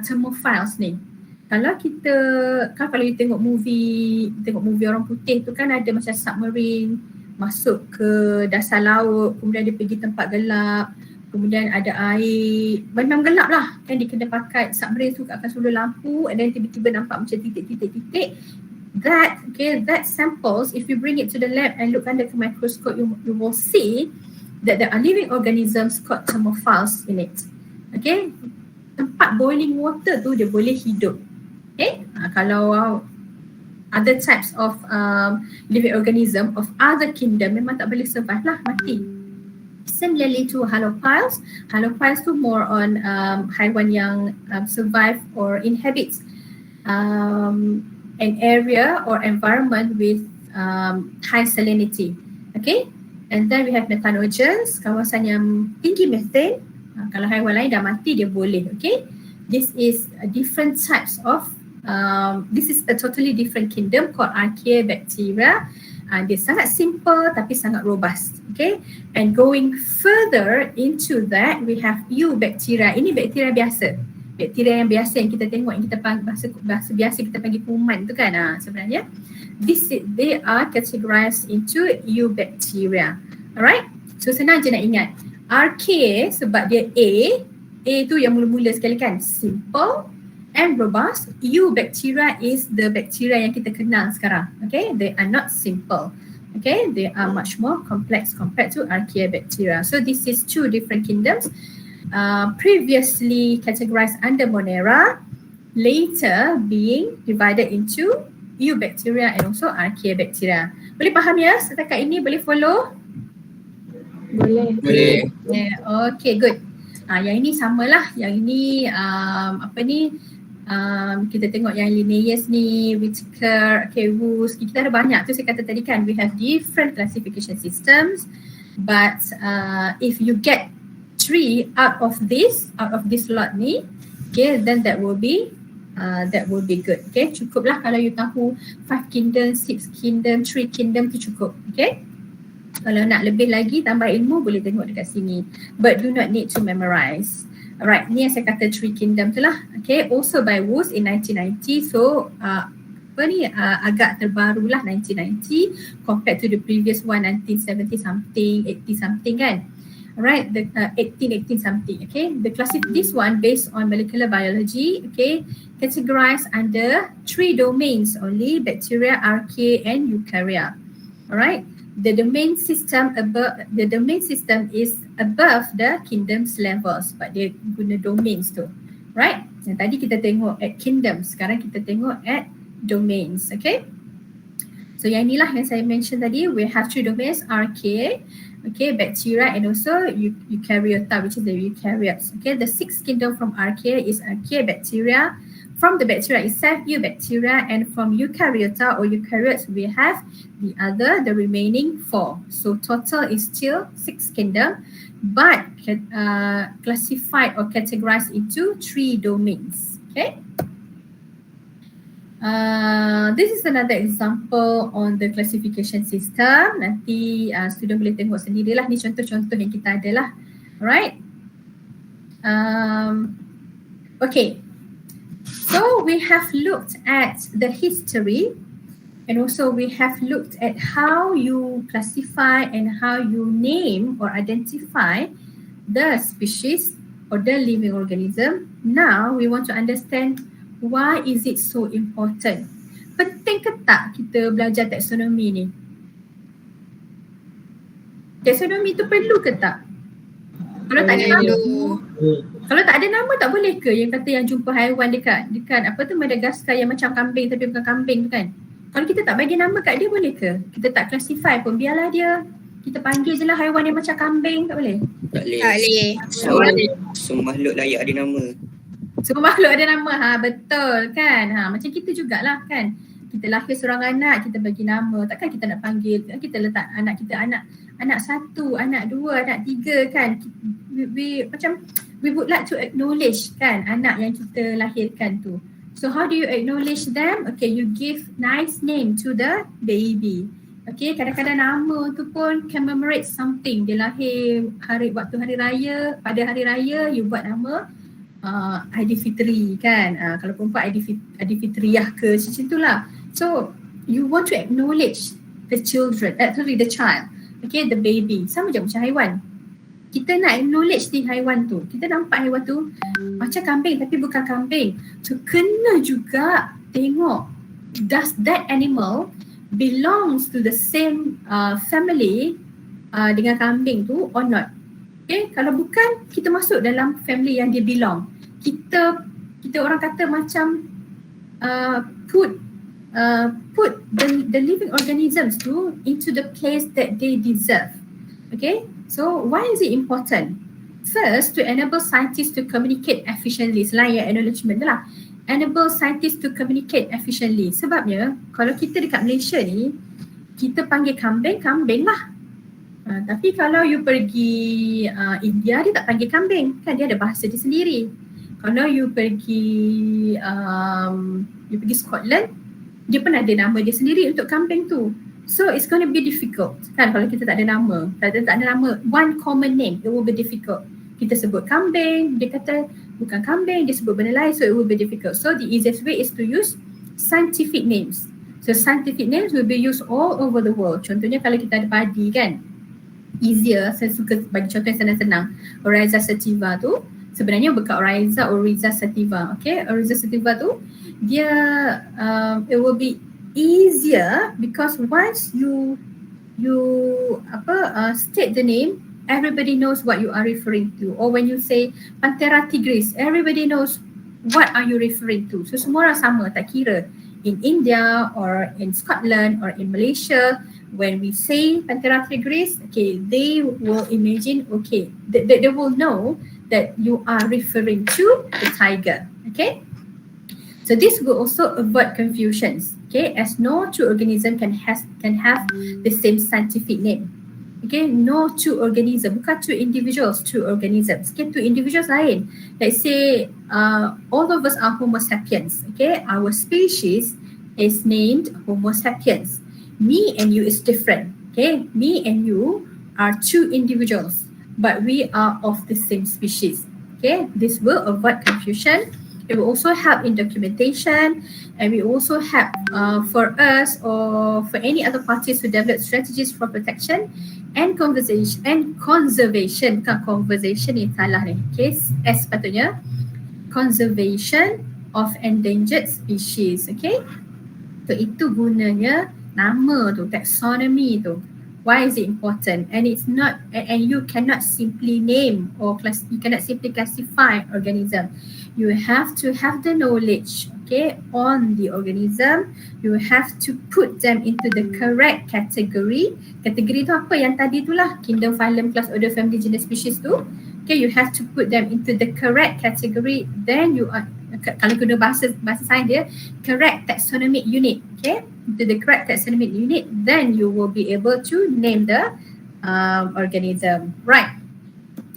thermophiles ni. Kalau kita, kalau you tengok movie orang putih tu kan ada macam submarine masuk ke dasar laut, kemudian dia pergi tempat gelap, kemudian ada air, memang gelap lah kan, dia kena pakai submarine tu akan suluh lampu and then tiba-tiba nampak macam titik-titik. That samples, if you bring it to the lab and look under the microscope, you will see that there are living organisms called thermophiles in it. Okay, tempat boiling water tu dia boleh hidup. Okay, kalau other types of living organism of other kingdom memang tak boleh survive lah, mati. Similarly to halophiles tu more on haiwan yang survive or inhabits an area or environment with high salinity. Okay, and then we have methanogens, kawasan yang tinggi methane. Kalau haiwan lain dah mati dia boleh. Okay, this is a different types of this is a totally different kingdom called Archaeobacteria. Dia sangat simple tapi sangat robust. Okay, and going further into that, we have Eubacteria. Ini bakteria biasa, bakteria yang biasa yang kita tengok, yang kita panggil bahasa biasa kita panggil kuman tu kan. Sebenarnya they are categorized into Eubacteria. Alright, so senang je nak ingat. Archaea sebab dia A tu yang mula-mula sekali kan, simple and robust. Eubacteria is the bacteria yang kita kenal sekarang. Okay, they are not simple. Okay, they are much more complex compared to Archaeobacteria. So this is two different kingdoms. Previously categorized under Monera, later being divided into Eubacteria and also Archaeobacteria. Boleh faham ya setakat ini? Boleh follow? Boleh. Yeah, okay, good. Yang ini samalah. Yang ini kita tengok yang Linnaeus ni, Whitaker, okay, Woos, kita ada banyak tu saya kata tadi kan, we have different classification systems, but if you get 3 out of this lot ni, okay, then that will be good. Okay, cukuplah kalau you tahu 5 kingdom, 6 kingdom, 3 kingdom tu cukup. Okay, kalau nak lebih lagi tambah ilmu boleh tengok dekat sini, but do not need to memorize. Alright, ni yang saya kata 3 kingdom tu lah. Okay, also by Woos in 1990. So agak terbaru lah 1990 compared to the previous one 1970 something, 80 something kan. Alright, the 18 something. Okay, this one based on molecular biology. Okay, categorized under 3 domains only: bacteria, archaea and eukarya. Alright, the domain system is above the kingdoms levels, but dia guna domains tu. Right, yang tadi kita tengok at kingdoms, sekarang kita tengok at domains. Okay, so yang inilah yang saya mention tadi. We have 3 domains: archaea, okay, bacteria and also eukaryota, which is the eukaryotes. Okay, the 6th kingdom from archaea is Archaeobacteria. From the bacteria itself, Eubacteria, and from eukaryota or eukaryotes we have the remaining 4. So total is still 6 kingdom, but classified or categorized into 3 domains. Okay. This is another example on the classification system. Nanti student boleh tengok sendirilah. Ni contoh-contoh yang kita ada lah. Alright. Okay. So we have looked at the history, and also we have looked at how you classify and how you name or identify the species or the living organism. Now we want to understand why is it so important. Penting ke tak kita belajar taksonomi ni? Taksonomi tu perlu ke tak? Kalau Kalau tak ada nama tak boleh ke yang kata yang jumpa haiwan dekat apa tu Madagascar yang macam kambing tapi bukan kambing tu kan? Kalau kita tak bagi nama kat dia boleh ke? Kita tak classify pun, biarlah dia. Kita panggil je lah haiwan yang macam kambing, tak boleh? Tak boleh. Tak boleh. Semua makhluk layak ada nama. Semua makhluk ada nama, betul kan? Macam kita jugalah kan. Kita lahir seorang anak, kita bagi nama. Takkan kita nak panggil, kita letak anak kita anak satu, anak dua, anak tiga kan. We would like to acknowledge kan anak yang kita lahirkan tu. So how do you acknowledge them? Okay, you give nice name to the baby. Okay, kadang-kadang nama tu pun commemorate something. Dia lahir waktu hari raya, pada hari raya you buat nama Aidilfitri kan. Kalau perempuan Aidilfitriah ke macam tu lah. So you want to acknowledge the children, the child. Okay, the baby. Sama je macam haiwan. Kita nak acknowledge di haiwan tu. Kita nampak haiwan tu macam kambing tapi bukan kambing. So kena juga tengok, does that animal belongs to the same family dengan kambing tu or not. Okay, kalau bukan, kita masuk dalam family yang dia belong. Kita orang kata macam put the living organisms tu into the place that they deserve. Okay, so why is it important? First, to enable scientists to communicate efficiently. Selain yang acknowledgement tu lah, enable scientists to communicate efficiently. Sebabnya kalau kita dekat Malaysia ni, kita panggil kambing, kambing lah. Tapi kalau you pergi India, dia tak panggil kambing. Kan dia ada bahasa dia sendiri. Kalau you pergi Scotland, dia pun ada nama dia sendiri untuk kambing tu. So it's going to be difficult kan kalau kita tak ada nama. Tak ada nama, one common name, it will be difficult. Kita sebut kambing, dia kata bukan kambing, dia sebut benda lain, so it will be difficult. So the easiest way is to use scientific names. So scientific names will be used all over the world. Contohnya kalau kita ada padi kan, easier, saya suka bagi contoh yang senang-senang. Oryza sativa tu sebenarnya bukan Oryza sativa. Okay, Oryza sativa tu dia it will be easier because once you state the name, everybody knows what you are referring to. Or when you say Panthera tigris, everybody knows what are you referring to. So semua orang sama, tak kira in India or in Scotland or in Malaysia. When we say Panthera tigris, okay, they will imagine, okay, they will know that you are referring to the tiger. Okay, so this will also avoid confusions. Okay, as no two organism can have the same scientific name. Okay, no two organism, bukan two individuals, two organisms. Okay, two individuals lain. Let's say all of us are Homo sapiens. Okay, our species is named Homo sapiens. Me and you is different. Okay, me and you are two individuals, but we are of the same species. Okay, this will avoid confusion. It will also help in documentation, and we also help for us or for any other parties to develop strategies for protection and conservation. Bukan conversation ni, salah ni. Okay, S patutnya. Conservation of endangered species. Okay, so itu gunanya nama tu, taxonomy tu. Why is it important? And it's not, and you cannot simply name or you cannot simply classify organism. You have to have the knowledge, okay, on the organism. You have to put them into the correct category. Kategori tu apa? Yang tadi tu lah, kingdom, phylum, class, order, family, genus, species tu. Okay, you have to put them into the correct category. Then you are, kalau guna bahasa sains dia, correct taxonomic unit. Okay, into the correct taxonomic unit, then you will be able to name the organism. Right.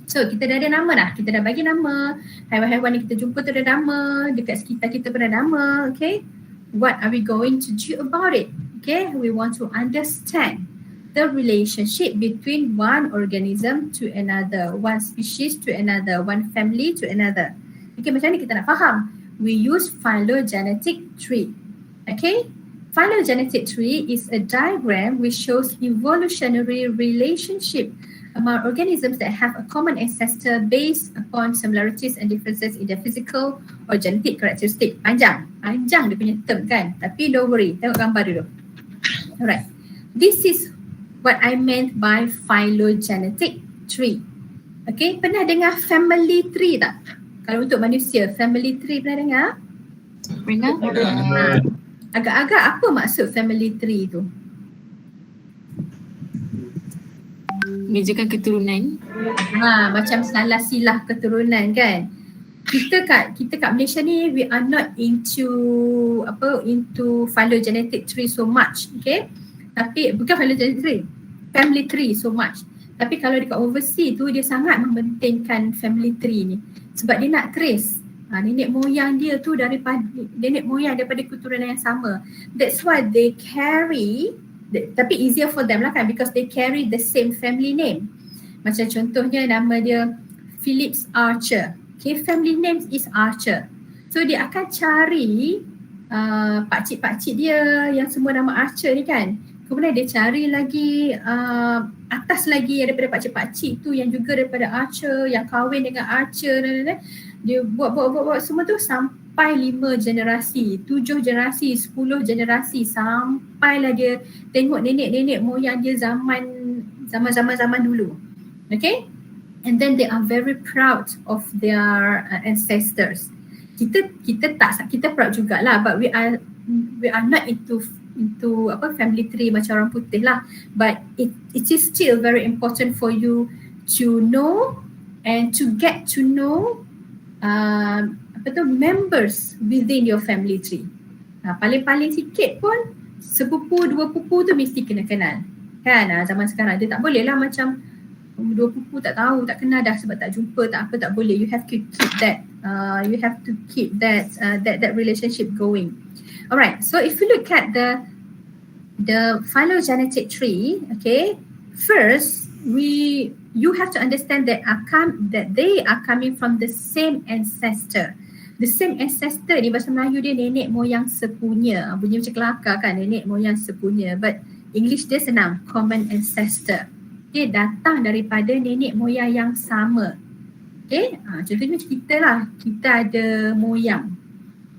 So kita dah ada nama dah, kita dah bagi nama, haiwan-haiwan yang kita jumpa tu ada nama, dekat sekitar kita pun ada nama. Okay, what are we going to do about it? Okay, we want to understand the relationship between one organism to another, one species to another, one family to another. Okay, macam ni kita nak faham. We use phylogenetic tree. Okay, phylogenetic tree is a diagram which shows evolutionary relationship among organisms that have a common ancestor based upon similarities and differences in their physical or genetic characteristic. Panjang dia punya term kan, tapi don't worry, tengok gambar dulu. Alright, this is what I meant by phylogenetic tree. Okay, pernah dengar family tree tak? Kalau untuk manusia, family tree pernah dengar? Pernah? Agak-agak apa maksud family tree tu? Mejakan keturunan. Macam salah silah keturunan kan. Kita kat Malaysia ni, we are not into phylogenetic tree so much, okay? Tapi bukan phylogenetic tree, family tree so much. Tapi kalau dekat overseas tu, dia sangat mempentingkan family tree ni sebab dia nak trace nenek moyang dia tu daripada keturunan yang sama. That's why they carry, tapi easier for them lah kan, because they carry the same family name. Macam contohnya nama dia Phillips Archer. Okay, family name is Archer. So dia akan cari pakcik-pakcik dia yang semua nama Archer ni kan. Kemudian dia cari lagi atas lagi daripada pakcik-pakcik tu yang juga daripada Archer, yang kahwin dengan Archer. Dia buat semua tu sampai 5 generasi, 7 generasi, 10 generasi, sampailah dia tengok nenek-nenek moyang dia zaman dulu. Okay? And then they are very proud of their ancestors. Kita proud jugalah, but we are not into family tree macam orang putih lah. But it is still very important for you to know and to get to know members within your family tree. Paling-paling sikit pun sepupu, dua pupu tu mesti kena kenal. Kan zaman sekarang dia tak boleh lah macam dua pupu tak tahu, tak kenal dah sebab tak jumpa, tak boleh. You have to keep that relationship going. Alright, so if you look at the phylogenetic tree, okay, first you have to understand that they are coming from the same ancestor. The same ancestor ni bahasa Melayu dia nenek moyang sepunya. Bunyi macam kelakar kan, nenek moyang sepunya. But English dia senang, common ancestor. Okay, datang daripada nenek moyang yang sama. Okay, contohnya macam kita lah. Kita ada moyang.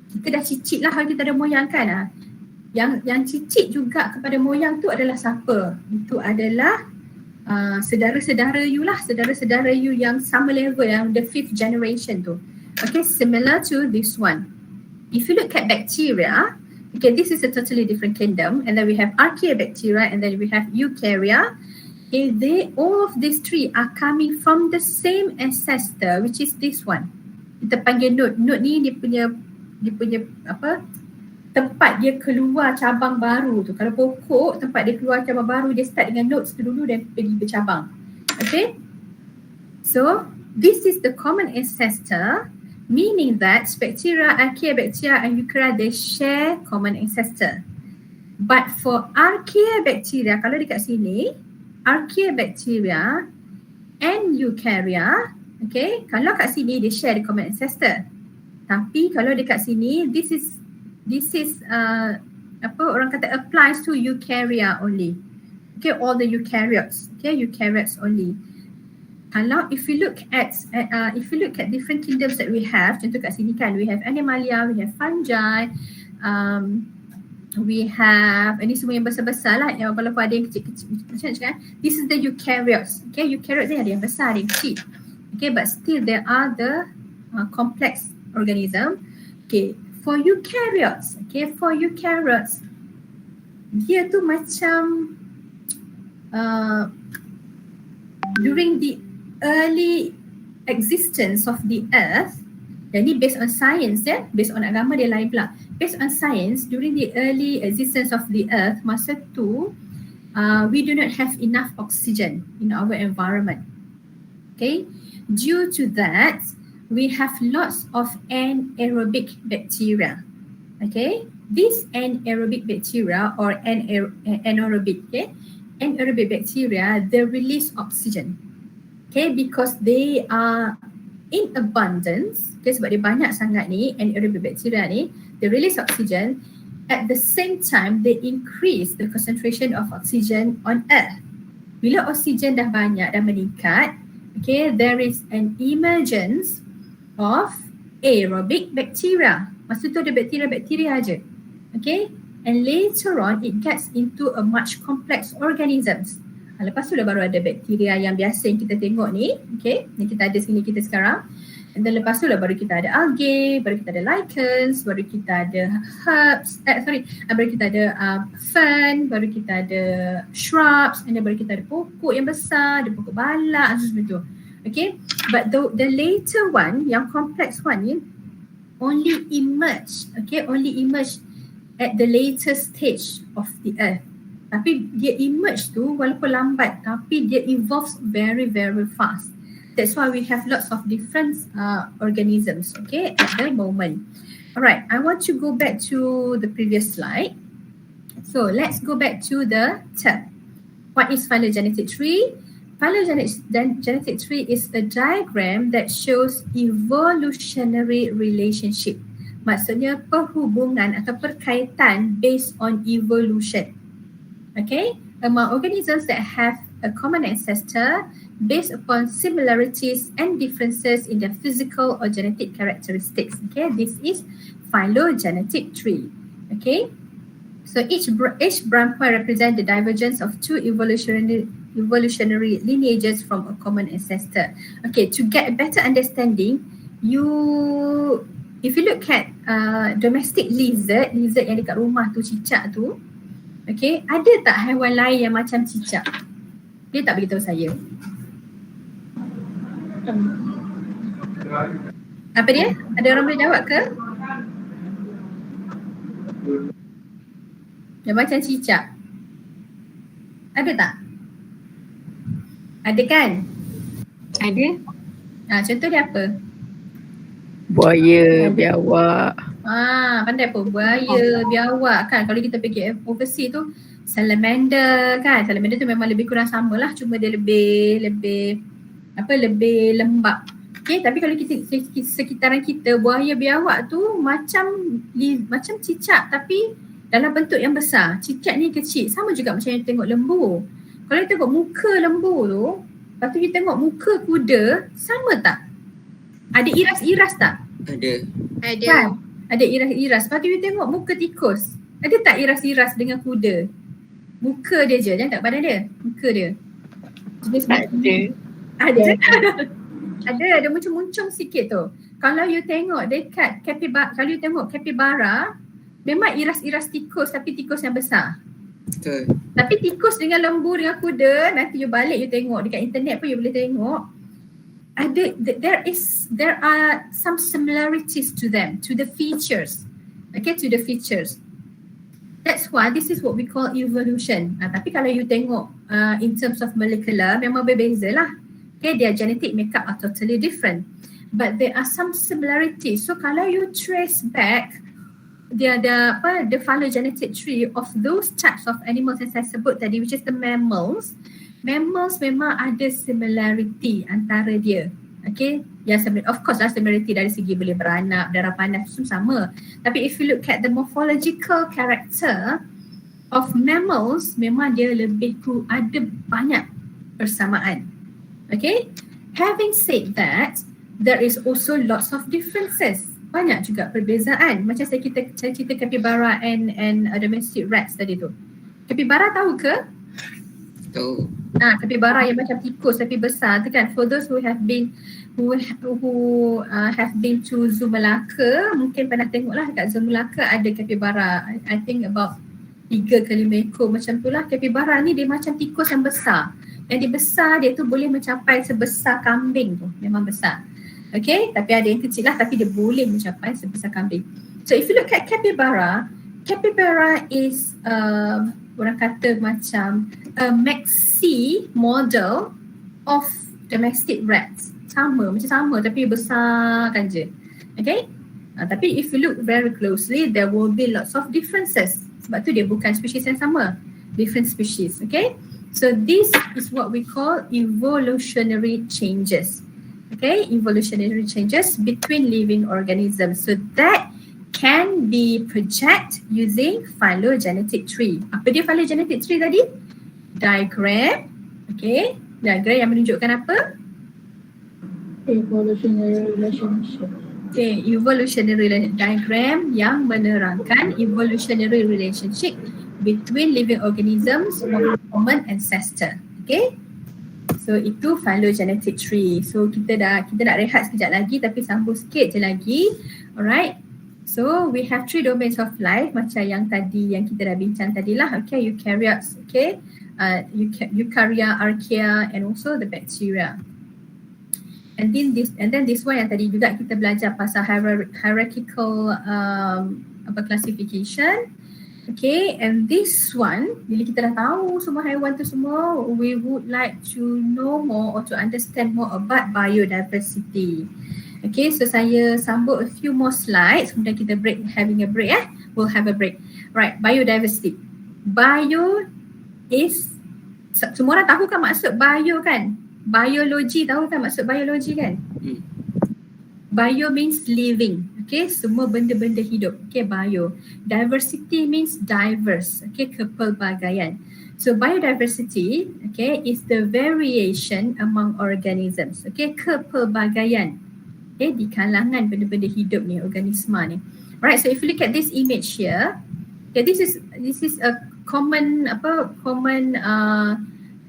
Kita dah cicit lah kalau kita ada moyang kan. Yang cicit juga kepada moyang tu adalah siapa? Itu adalah saudara-saudara you lah, saudara-saudara you yang sama level, yang the 5th generation tu. Okay, similar to this one. If you look at bacteria, okay, this is a totally different kingdom, and then we have archaeobacteria, and then we have eukarya. Okay, all of these three are coming from the same ancestor, which is this one. Kita panggil node. Node ni dia punya tempat dia keluar cabang baru tu. Kalau pokok, tempat dia keluar cabang baru, dia start dengan nodes tu dulu dan pergi bercabang. Okay? So, this is the common ancestor, meaning that bacteria, archaeobacteria and eukarya, they share common ancestor. But for archaeobacteria, kalau dekat sini, archaeobacteria and eukarya, okay, kalau kat sini dia share the common ancestor. Tapi kalau dekat sini, this is orang kata applies to eukarya only. Okay, all the eukaryotes. Okay, eukaryotes only. Kalau if you look at different kingdoms that we have, contoh kat sini kan, we have animalia, we have fungi, we have, ini semua yang besar-besar lah, yang walaupun ada yang kecil-kecil macam kan. This is the eukaryotes. Okay, eukaryotes ni ada yang besar, ada yang kecil. Okay, but still there are the complex organism. Okay, for eukaryotes, dia tu macam during the early existence of the earth, dan ni based on science based on agama dia lain pula. Based on science, during the early existence of the earth, masa tu we do not have enough oxygen in our environment. Okay, due to that, we have lots of anaerobic bacteria. Okay, these anaerobic bacteria or anaerobic, okay, anaerobic bacteria, they release oxygen. Okay, because they are in abundance. Okay, sebab dia banyak sangat ni, anaerobic bacteria ni, they release oxygen. At the same time, they increase the concentration of oxygen on earth. Bila oksigen dah banyak, dah meningkat, okay, there is an emergence of aerobic bacteria. Maksud tu ada bakteria-bakteria aja. Okay, and later on it gets into a much complex organisms. Lepas tu baru ada bakteria yang biasa yang kita tengok ni, okay, yang kita ada sini kita sekarang. dan lepas tu lah baru kita ada algae, baru kita ada lichens, baru kita ada herbs, baru kita ada fern, baru kita ada shrubs, and then baru kita ada pokok yang besar, ada pokok balak, seperti itu. Okay, but the later one, yang complex one ni, only emerge at the later stage of the earth. Tapi dia emerge tu walaupun lambat, tapi dia evolves very very fast. That's why we have lots of different organisms, okay, at the moment. Alright, I want to go back to the previous slide. So let's go back to the tab. What is phylogenetic tree? Phylogenetic tree is a diagram that shows evolutionary relationship. Maksudnya perhubungan atau perkaitan based on evolution. Okay, among organisms that have a common ancestor based upon similarities and differences in their physical or genetic characteristics. Okay, this is phylogenetic tree. Okay, so each branch point represents the divergence of two evolutionary lineages from a common ancestor. Okay, to get a better understanding, if you look at domestic lizard yang dekat rumah tu, cicak tu, okay, ada tak haiwan lain yang macam cicak? Dia tak beritahu saya. Apa dia? Ada orang boleh jawab ke? Yang macam cicak. Ada tak? Ada kan? Ada. Contoh dia apa? Buaya, biawak. Pandai apa? Buaya, biawak kan. Kalau kita pergi overseas tu, salamander kan. Salamander tu memang lebih kurang sama lah. Cuma dia lebih lembab. Okay, tapi kalau kita sekitaran kita, buaya biawak tu macam cicak tapi dalam bentuk yang besar. Cicak ni kecil. Sama juga macam yang tengok lembu. Kalau kita tengok muka lembu tu, lepas tu kita tengok muka kuda, sama tak? Ada iras-iras tak? Ada. Kan? Ada iras-iras. Lepas tu kita tengok muka tikus. Ada tak iras-iras dengan kuda? Muka dia je, jangan tak badan dia. Muka dia. Jenis ada. Ada muncung-muncung sikit tu. Kalau you tengok dekat kalau you tengok capybara, memang iras-iras tikus tapi tikus yang besar. Betul. Tapi tikus dengan lembu dengan kuda, nanti you balik you tengok dekat internet pun you boleh tengok. There are some similarities to them, to the features. Okay, to the features. That's why this is what we call evolution. Tapi kalau you tengok in terms of molecular, memang berbeza lah. Okay, their genetic makeup are totally different. But there are some similarities. So kalau you trace back the phylogenetic tree of those types of animals yang saya sebut tadi, which is the mammals memang ada similarity antara dia. Okay, of course lah similarity dari segi boleh beranak, darah panas semua sama. Tapi if you look at the morphological character of mammals, memang dia ada banyak persamaan. Okay, having said that, there is also lots of differences. Banyak juga perbezaan. Macam saya cerita capybara and domestic rats tadi tu. Capybara tahu ke? Tahu. Capybara yang macam tikus tapi besar tu kan. For those who have been to Zoo Melaka, mungkin pernah tengok lah dekat Zoo Melaka ada capybara. I think about 3 ke 5 ekor macam tu lah. Capybara ni dia macam tikus yang besar. Yang dia besar, dia tu boleh mencapai sebesar kambing tu. Memang besar. Okay, tapi ada yang kecil lah tapi dia boleh mencapai sebesar kambing. So if you look at capybara is orang kata macam a maxi model of domestic rats. Macam sama tapi besarkan je. Okay, tapi if you look very closely, there will be lots of differences. Sebab tu dia bukan spesies yang sama. Different species, okay. So this is what we call evolutionary changes. Okay, evolutionary changes between living organisms. So that can be projected using phylogenetic tree. Apa dia phylogenetic tree tadi? Diagram. Okay, diagram yang menunjukkan apa? Evolutionary relationship. Okay, evolutionary diagram yang menerangkan evolutionary relationship between living organisms of common ancestor. Okay, So itu phylogenetic tree. So kita nak rehat sekejap lagi tapi sambung sikit je lagi. Alright. So we have 3 domains of life macam yang tadi yang kita dah bincang tadilah. Okay, eukaryotes, okay. Eukarya, archaea and also the bacteria. And then this one yang tadi juga kita belajar pasal hierarchical classification. Okay, and this one, bila kita dah tahu semua haiwan tu semua, we would like to know more or to understand more about biodiversity. Okay, so saya sambung a few more slides, kemudian kita having a break. We'll have a break. Right, biodiversity. Bio is, semua orang tahu kan maksud bio kan? Biologi, tahu kan maksud biologi kan? Bio means living, okay, semua benda-benda hidup, okay, bio. Diversity means diverse, okay, kepelbagaian. So biodiversity, okay, is the variation among organisms, okay, kepelbagaian, okay, di kalangan benda-benda hidup ni, organisma ni. Alright, so if you look at this image here, okay, this is a common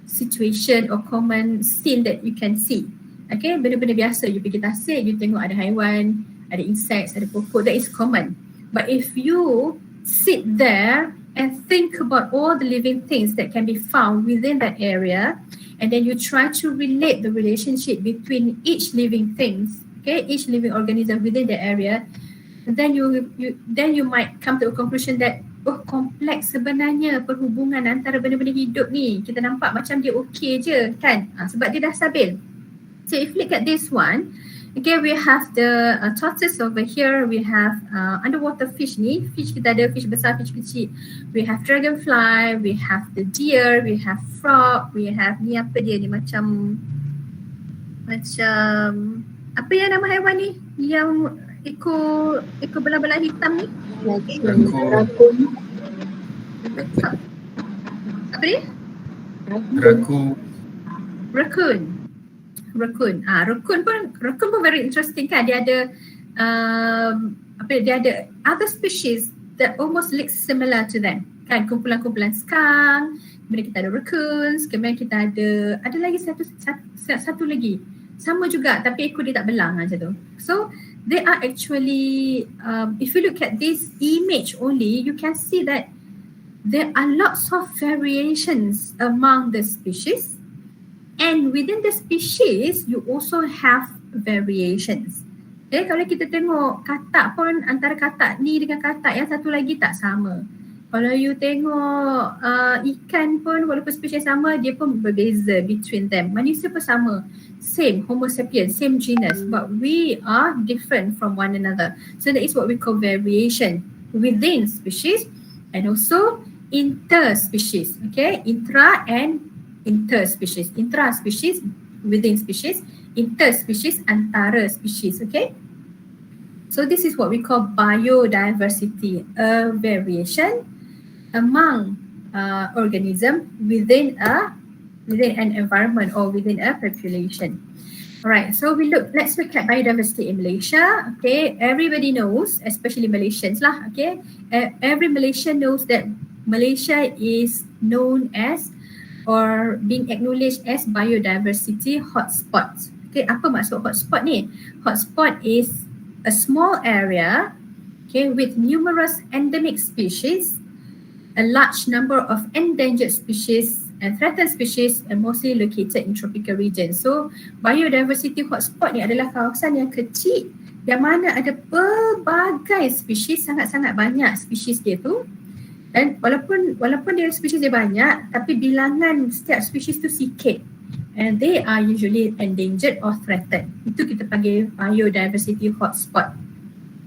situation or common scene that you can see. Okay, benda-benda biasa, you pergi tasik, you tengok ada haiwan, ada insects, ada pokok, that is common. But if you sit there and think about all the living things that can be found within that area, and then you try to relate the relationship between each living things, okay, each living organism within the area, then you might come to a conclusion that kompleks sebenarnya perhubungan antara benda-benda hidup ni. Kita nampak macam dia okey je kan, sebab dia dah stabil. So if you look at this one, okay, we have the tortoise over here, we have underwater fish ni, fish kita ada fish besar, fish kecil. We have dragonfly, we have the deer, we have frog, we have ni apa dia ni macam apa yang nama haiwan ni? Yang ekor belah-belah hitam ni? Rakun. Apa dia? Raccoon. Raccoon pun very interesting kan. Dia ada dia ada other species that almost look similar to them. Kan, kumpulan-kumpulan skunk, kemudian kita ada raccoons, kemudian kita ada lagi satu lagi. Sama juga tapi ekor dia tak belang macam tu. So they are actually if you look at this image only, you can see that there are lots of variations among the species. And within the species, you also have variations. Okay, kalau kita tengok katak pun antara katak ni dengan katak yang satu lagi tak sama. Kalau you tengok ikan pun walaupun spesies sama, dia pun berbeza between them. Manusia pun sama. Same, Homo sapiens, same genus. But we are different from one another. So that is what we call variation within species and also interspecies. Okay, intra and interspecies. Intraspecies within species, interspecies antara species, okay? So this is what we call biodiversity, a variation among organism within an environment or within a population. Alright, so let's look at biodiversity in Malaysia. Okay, everybody knows, especially Malaysians lah, okay? Every Malaysian knows that Malaysia is known as or being acknowledged as biodiversity hotspot. Okay, apa maksud hotspot ni? Hotspot is a small area, okay, with numerous endemic species, a large number of endangered species and threatened species, and mostly located in tropical regions. So, biodiversity hotspot ni adalah kawasan yang kecil yang mana ada pelbagai spesies, sangat-sangat banyak spesies dia tu. Dan walaupun dia spesies dia banyak, tapi bilangan setiap spesies tu sikit. And they are usually endangered or threatened. Itu kita panggil biodiversity hotspot.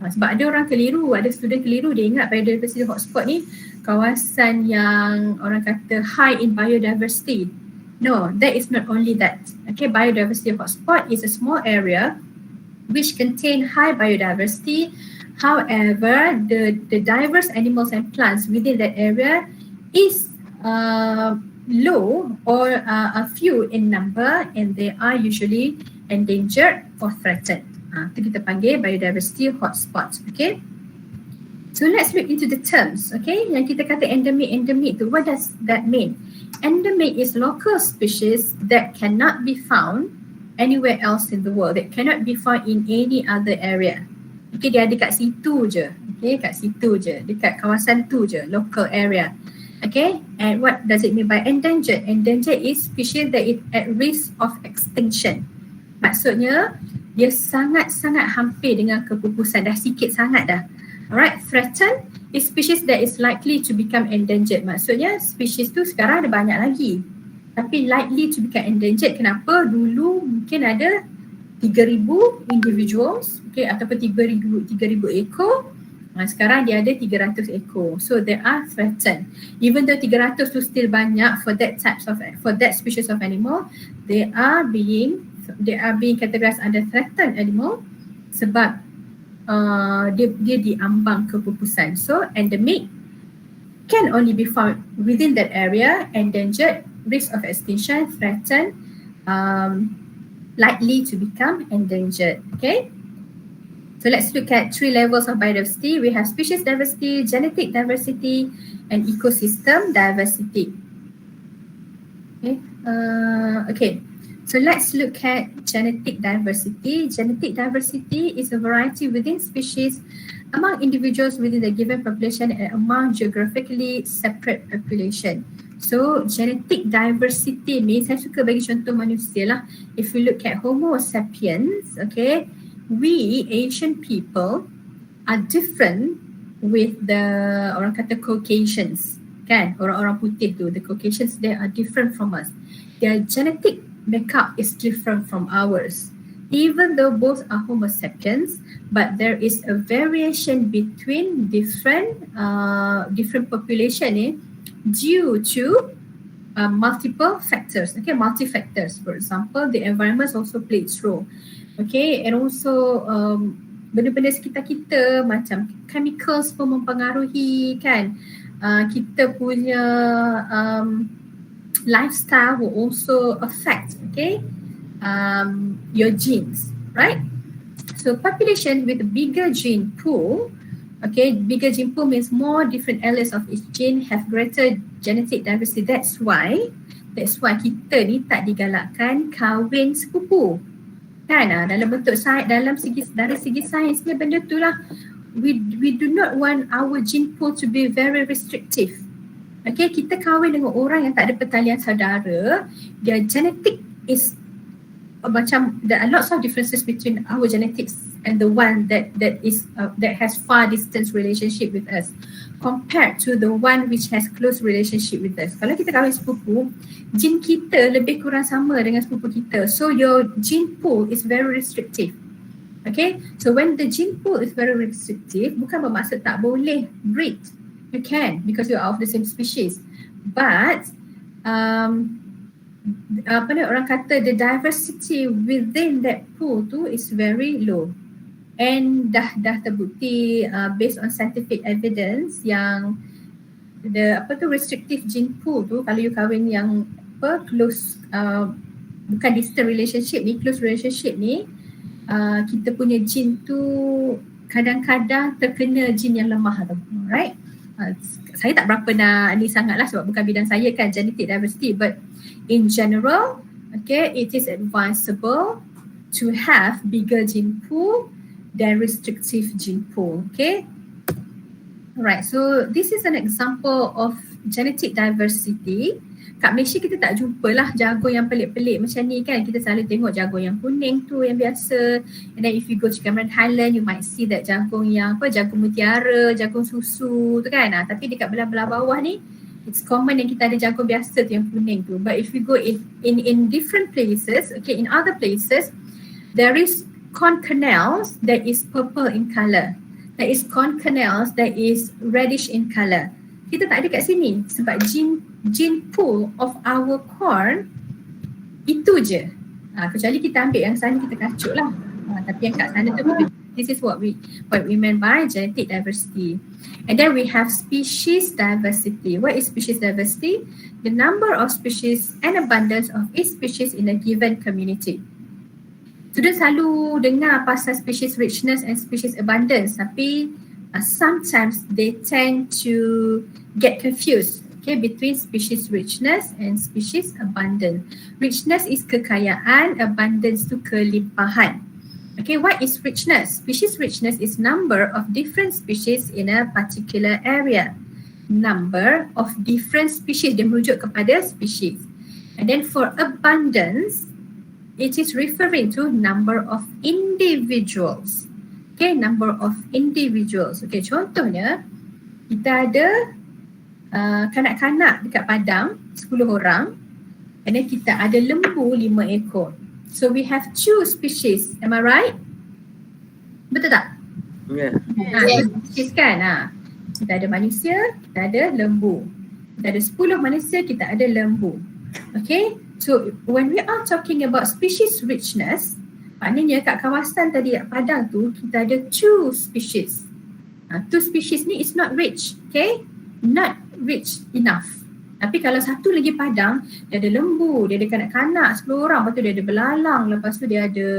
Sebab ada orang keliru, ada student keliru, dia ingat biodiversity hotspot ni kawasan yang orang kata high in biodiversity. No, that is not only that. Okay, biodiversity hotspot is a small area which contain high biodiversity. However, the diverse animals and plants within that area is low or a few in number, and they are usually endangered or threatened. Itu kita panggil biodiversity hotspots. Okay. So let's look into the terms. Okay, yang kita kata endemic tu, what does that mean? Endemic is local species that cannot be found anywhere else in the world, that cannot be found in any other area. Okay, dia ada kat situ je. Okay, kat situ je, dekat kawasan tu je, local area. Okay, and what does it mean by endangered? Endangered is species that is at risk of extinction. Maksudnya, dia sangat-sangat hampir dengan kepupusan, dah sikit sangat dah. Alright, threatened is species that is likely to become endangered. Maksudnya, species tu sekarang ada banyak lagi. Tapi likely to become endangered, kenapa? Dulu mungkin ada 3,000 individuals, okay, ataupun 3,000 ekor. Sekarang dia ada 300 ekor. So they are threatened. Even though 300 tu still banyak for that species of animal, they are being categorized under threatened animal sebab dia diambang kepupusan. So endemic can only be found within that area, endangered, risk of extinction, threatened, likely to become endangered. Okay. So let's look at 3 levels of biodiversity. We have species diversity, genetic diversity, and ecosystem diversity. Okay. So let's look at genetic diversity. Genetic diversity is a variety within species, among individuals within the given population, and among geographically separate population. So genetic diversity ni, saya suka bagi contoh manusia lah. If we look at Homo sapiens, okay, we Asian people are different with the orang kata Caucasians, kan? Orang-orang putih tu, the Caucasians, they are different from us. Their genetic makeup is different from ours. Even though both are Homo sapiens, but there is a variation between different population due to multiple factors. Okay, multi-factors. For example, the environment also plays role. Okay, and also benda-benda sekitar kita macam chemicals pun mempengaruhi, kan. Kita punya lifestyle will also affect, okay, your genes, right? So population with a bigger gene pool, okay, bigger gene pool means more different alleles of each gene have greater genetic diversity. That's why kita ni tak digalakkan kahwin sepupu. Kan, dalam bentuk dari segi sains ni benda tu lah, we do not want our gene pool to be very restrictive. Okay, kita kahwin dengan orang yang tak ada pertalian saudara, their genetic is macam, there are lots of differences between our genetics and the one that has far distance relationship with us compared to the one which has close relationship with us. Kalau kita kahwin sepupu, gene kita lebih kurang sama dengan sepupu kita. So your gene pool is very restrictive. Okay, so when the gene pool is very restrictive, bukan bermaksud tak boleh breed. You can, because you are of the same species. But orang kata the diversity within that pool tu is very low. And dah terbukti based on scientific evidence yang the restrictive gene pool tu, kalau you kahwin yang close, bukan distant relationship ni, close relationship ni, kita punya gene tu kadang-kadang terkena gene yang lemah tu, right? Saya tak berapa nak ni sangat lah sebab bukan bidang saya kan, genetic diversity, but in general, okay, it is advisable to have bigger gene pool than restrictive gene pool, okay? Alright, so this is an example of genetic diversity. Kat Malaysia kita tak jumpa lah jagung yang pelik-pelik macam ni kan. Kita selalu tengok jagung yang kuning tu yang biasa. And then if you go to Cameron Highland, you might see that jagung yang jagung mutiara, jagung susu tu kan. Tapi dekat belah-belah bawah ni, it's common yang kita ada jagung biasa tu yang kuning tu. But if you go in different places, okay, in other places, there is corn kernels that is purple in colour. There is corn kernels that is reddish in colour. Kita tak ada kat sini sebab gene pool of our corn itu je. Kecuali kita ambil yang sana kita kacuk lah. Tapi yang kat sana tu, this is what we meant by genetic diversity. And then we have species diversity. What is species diversity? The number of species and abundance of each species in a given community. Student selalu dengar pasal species richness and species abundance, tapi sometimes they tend to get confused Okay, between species richness and species abundance. Richness is kekayaan, abundance tu kelimpahan. Okay, what is richness? Species richness is number of different species in a particular area. Number of different species, dia merujuk kepada species. And then for abundance, it is referring to number of individuals. Okay, number of individuals. Okay, contohnya kita ada kanak-kanak dekat padang 10 orang, and then kita ada lembu 5 ekor. So we have 2 species, am I right? Betul tak? Ya. Species kan? Kita ada manusia, kita ada lembu. Kita ada 10 manusia, kita ada lembu. Okay, so when we are talking about species richness, maknanya kat kawasan tadi kat padang tu kita ada 2 species. 2 species ni is not rich, okay? Not rich enough. Tapi kalau satu lagi padang, dia ada lembu, dia ada kanak-kanak 10 orang, lepas tu dia ada belalang, lepas tu dia ada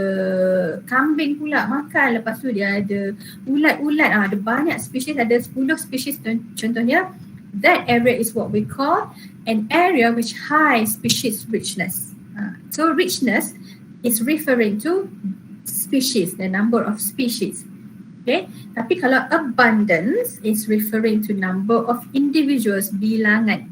kambing pula makan, lepas tu dia ada ulat-ulat, ada banyak spesies, ada 10 spesies contohnya. That area is what we call an area which high species richness. So richness is referring to species, the number of species. Okay, tapi kalau abundance is referring to number of individuals, bilangan.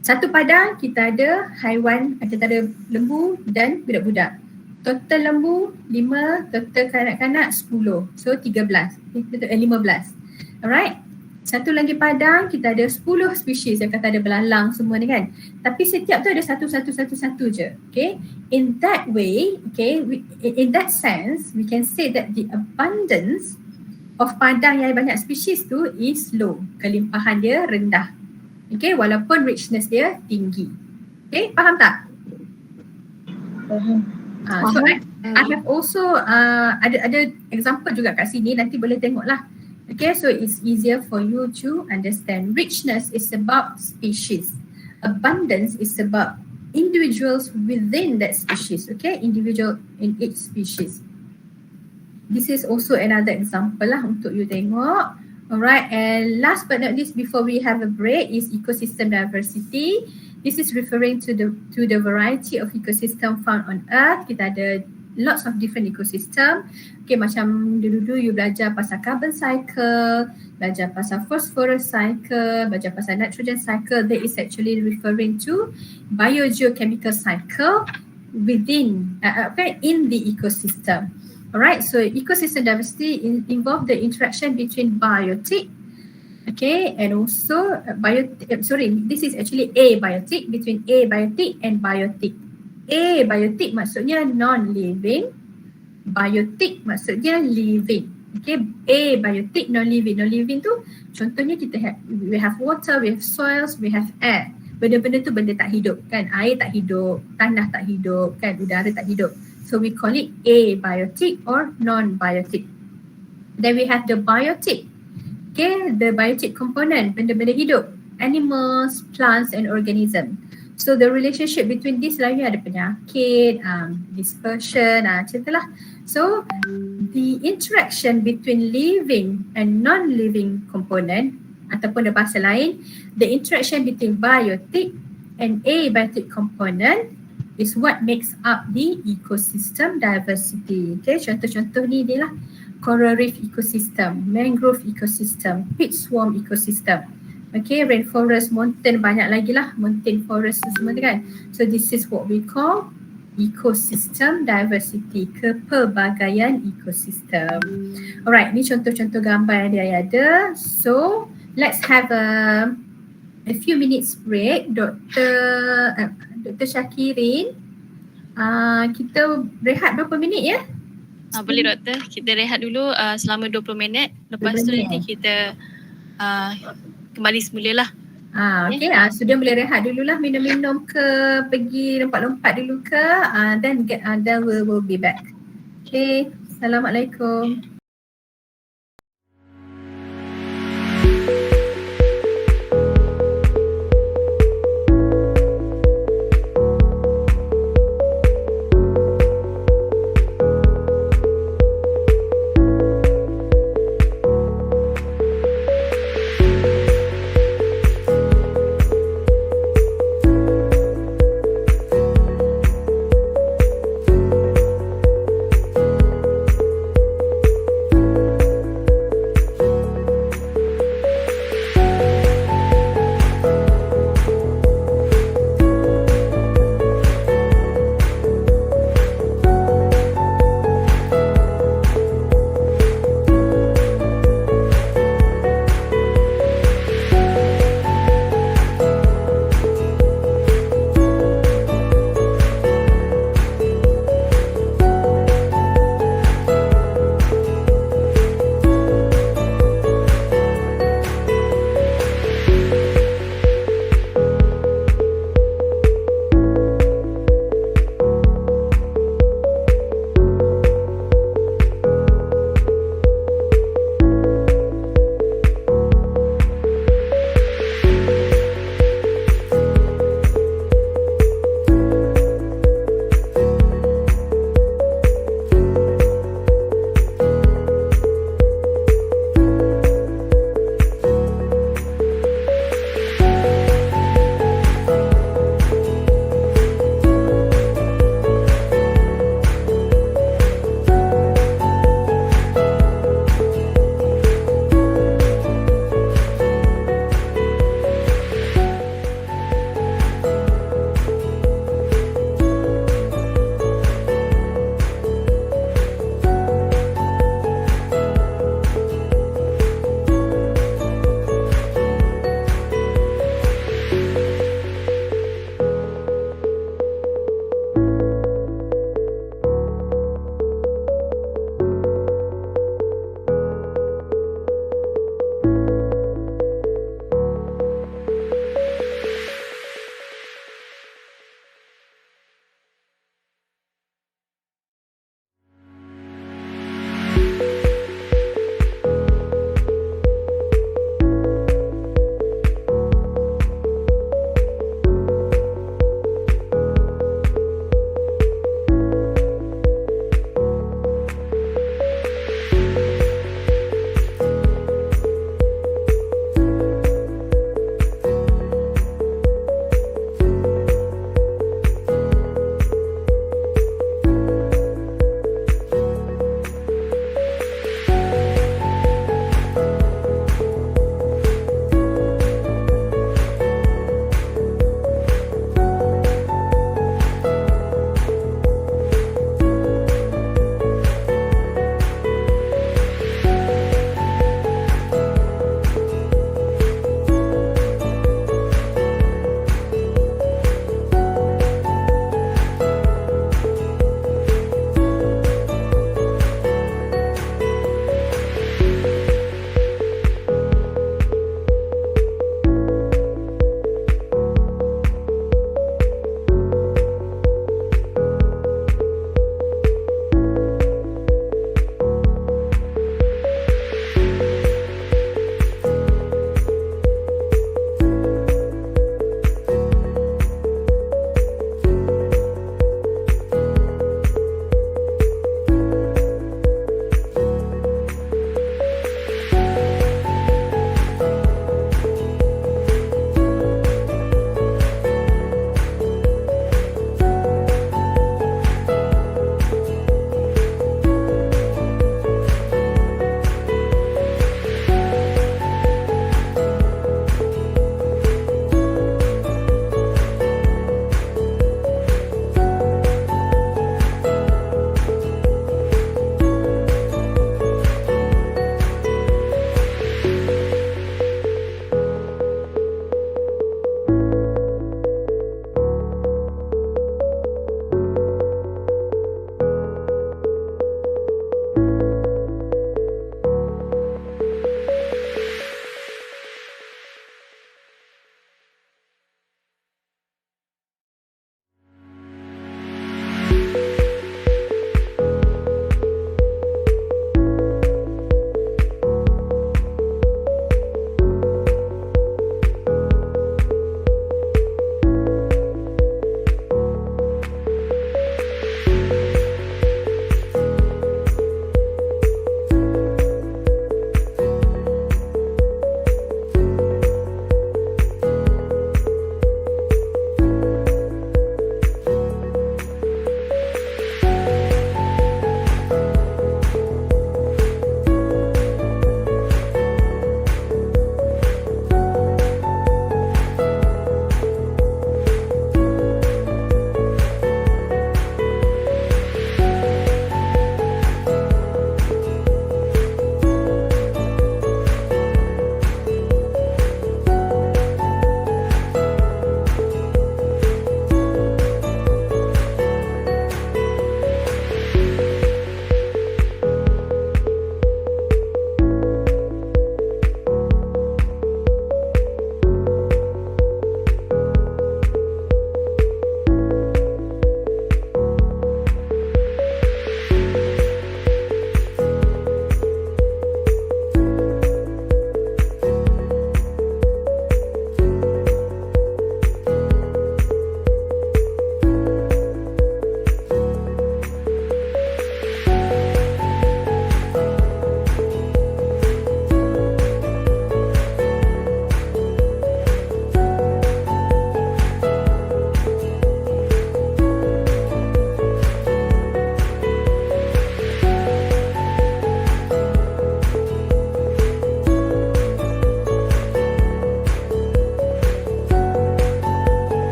Satu padang kita ada haiwan, kita ada lembu dan budak-budak. Total lembu 5, total kanak-kanak 10. So 13, 15. Alright. Satu lagi padang kita ada 10 spesies yang kata ada belalang semua ni kan. Tapi setiap tu ada satu je. Okay. In that way, okay, in that sense, we can say that the abundance of padang yang banyak spesies tu is low. Kelimpahan dia rendah. Okay, walaupun richness dia tinggi. Okay, faham tak? Faham. So I have also ada example juga kat sini, nanti boleh tengok lah. Okay, so it's easier for you to understand. Richness is about species. Abundance is about individuals within that species. Okay, individual in each species. This is also another example lah untuk you tengok. Alright, and last but not least before we have a break is ecosystem diversity. This is referring to the variety of ecosystem found on Earth. Kita ada lots of different ecosystem. Okay, macam dulu you belajar pasal carbon cycle, belajar pasal phosphorus cycle, belajar pasal nitrogen cycle. That is actually referring to biogeochemical cycle within, in the ecosystem. Alright, so ecosystem diversity involve the interaction between biotic, okay, and also this is actually abiotic, between abiotic and biotic. Abiotic maksudnya non-living, biotic maksudnya living. Okay, abiotic, non-living. Non-living tu contohnya we have water, we have soils, we have air. Benda-benda tu benda tak hidup kan, air tak hidup, tanah tak hidup kan, udara tak hidup. So we call it abiotic or non-biotic. Then we have the biotic. Okay, the biotic component, benda-benda hidup, animals, plants and organism. So the relationship between these lain ada penyakit, dispersion, macam itulah. So the interaction between living and non-living component ataupun dalam bahasa lain, the interaction between biotic and abiotic component is what makes up the ecosystem diversity. Okay, contoh-contoh ni dia lah. Coral reef ecosystem, mangrove ecosystem, peat swarm ecosystem. Okay, rainforest, mountain, banyak lagi lah. Mountain forest tu semua tu kan. So this is what we call ecosystem diversity, kepelbagaian ekosistem. Alright, ni contoh-contoh gambar yang dia ada. So let's have a few minutes break. Dr. Syakirin, kita rehat berapa minit ya? Boleh doktor, kita rehat dulu selama 20 minit. Lepas tu nanti kita kembali semula lah. Okay, sudah boleh rehat dululah, minum-minum ke, pergi lompat-lompat dulu ke, then we'll be back. Okay, Assalamualaikum.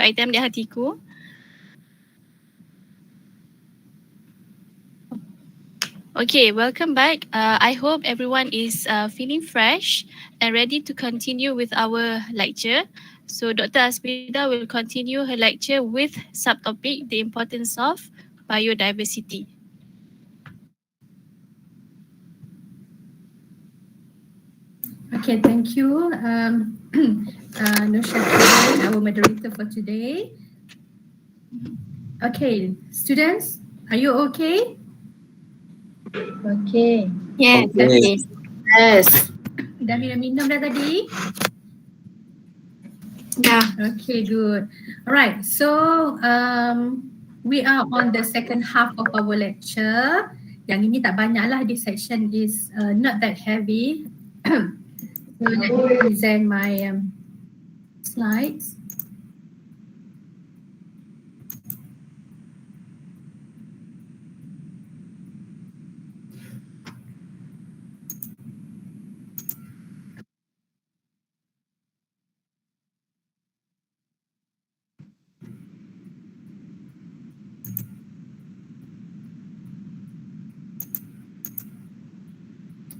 UiTM di hatiku. Okay, welcome back. I hope everyone is feeling fresh and ready to continue with our lecture. So Dr. Asmida will continue her lecture with subtopic the importance of biodiversity. Okay, thank you, Nur Syakirin, our moderator for today. Okay, students, are you okay? Okay. Yes. Okay. Yes. Dah minum dah tadi? Dah. Okay, good. Alright, so we are on the second half of our lecture. Yang ini tak banyak lah, this section is not that heavy. So let me present my slides.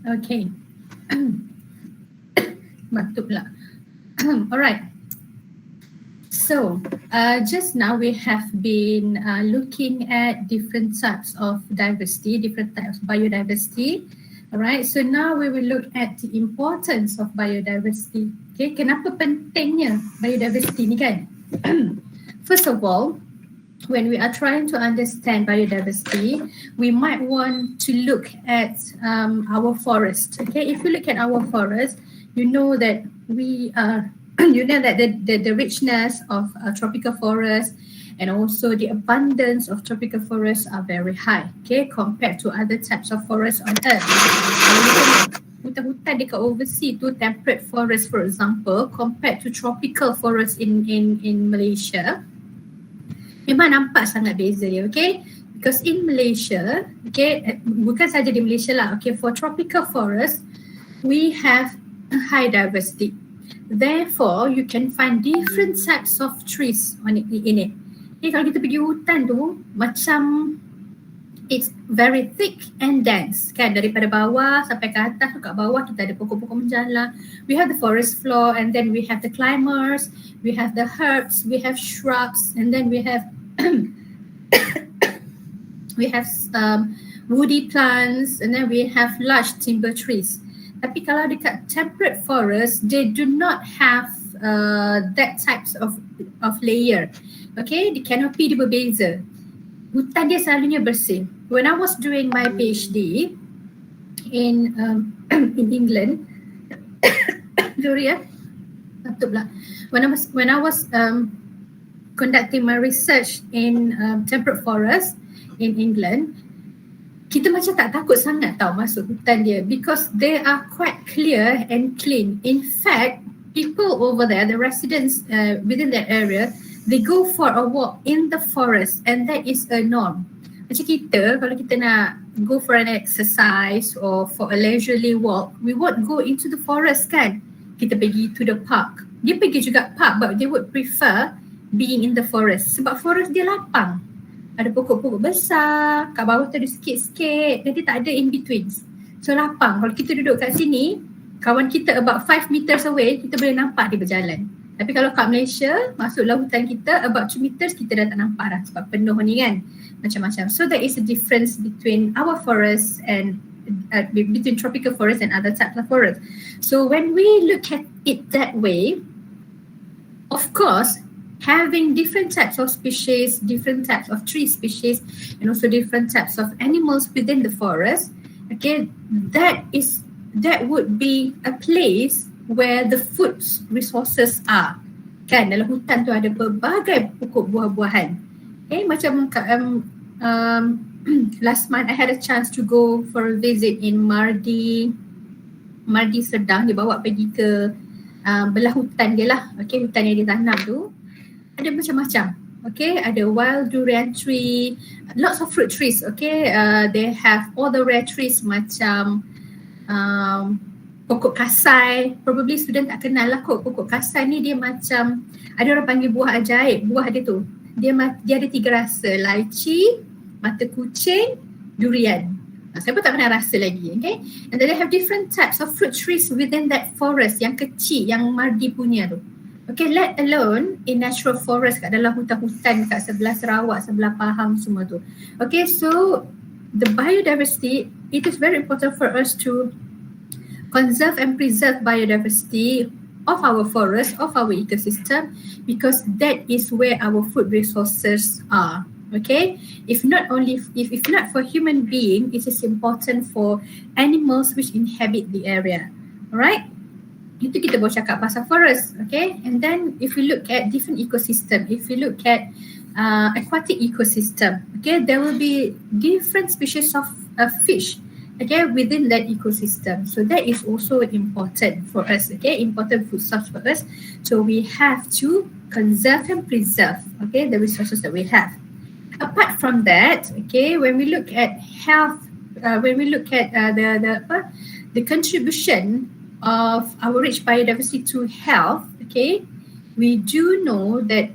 Okay. Batuk pula. Alright. So, just now we have been looking at different types of diversity, different types of biodiversity. Alright, so now we will look at the importance of biodiversity. Okay, kenapa pentingnya biodiversity ni kan? First of all, when we are trying to understand biodiversity, we might want to look at our forest. Okay, if you look at our forest, you know that we are you know that the richness of tropical forest and also the abundance of tropical forests are very high, okay, compared to other types of forests on earth. Hutan-hutan dekat overseas tu, temperate forest for example, compared to tropical forest in Malaysia, memang nampak sangat beza dia, okay? Because in Malaysia, okay, bukan saja di Malaysia lah, okay, for tropical forest, we have a high diversity. Therefore, you can find different types of trees in it. Okay, kalau kita pergi hutan tu, macam it's very thick and dense, kan? Daripada bawah sampai ke atas, kat bawah kita ada pokok-pokok menjala. We have the forest floor, and then we have the climbers, we have the herbs, we have shrubs, and then we have we have woody plants, and then we have large timber trees. Tapi kalau dekat temperate forest, they do not have that types of layer. Okay, the canopy dia berbeza. Hutan dia selalunya bersih. When I was doing my PhD in England, sorry ya, batuk pula. When I was conducting my research in temperate forest in England, kita macam tak takut sangat tau masuk hutan dia because they are quite clear and clean. In fact, people over there, the residents within that area, they go for a walk in the forest and that is a norm. Macam kita, kalau kita nak go for an exercise or for a leisurely walk, we won't go into the forest kan. Kita pergi to the park. Dia pergi juga park but they would prefer being in the forest sebab forest dia lapang. Ada pokok-pokok besar, kat bawah tu ada sikit-sikit, jadi tak ada in between. So lapang. Kalau kita duduk kat sini, kawan kita about 5 meters away, kita boleh nampak dia berjalan. Tapi kalau kat Malaysia, masuklah hutan kita about 2 meters, kita dah tak nampak dah sebab penuh ni kan. Macam-macam. So there is a difference between our forest and between tropical forest and other types of forest. So when we look at it that way, of course, having different types of species, different types of tree species, and also different types of animals within the forest, okay, that would be a place where the food resources are. Kan, dalam hutan tu ada berbagai pokok buah-buahan. Okay, macam last month I had a chance to go for a visit in Mardi Sedang. Dia bawa pergi ke belah hutan dia lah, okay, hutan yang dia tanam tu. Ada macam-macam, okay, ada wild durian tree, lots of fruit trees, okay, they have all the rare trees macam pokok kasai, probably student tak kenal lah kot. Pokok kasai ni dia macam, ada orang panggil buah ajaib, buah dia tu. Dia ada 3 rasa, lychee, mata kucing, durian. Saya pun tak pernah rasa lagi, okay. And then they have different types of fruit trees within that forest yang kecil, yang Mardi punya tu. Okay, let alone in natural forest kat dalam hutan-hutan kat sebelah Sarawak, sebelah Pahang semua tu. Okay, so the biodiversity, it is very important for us to conserve and preserve biodiversity of our forest, of our ecosystem, because that is where our food resources are. Okay, if not for human being, it is important for animals which inhabit the area. Alright, itu kita baru cakap pasal forest. Okay, and then if we look at different ecosystem, if we look at aquatic ecosystem, okay, there will be different species of fish, okay, within that ecosystem. So that is also important for us, okay, important food source for us. So we have to conserve and preserve, okay, the resources that we have. Apart from that, okay, when we look at health, when we look at the contribution of our rich biodiversity to health, okay, we do know that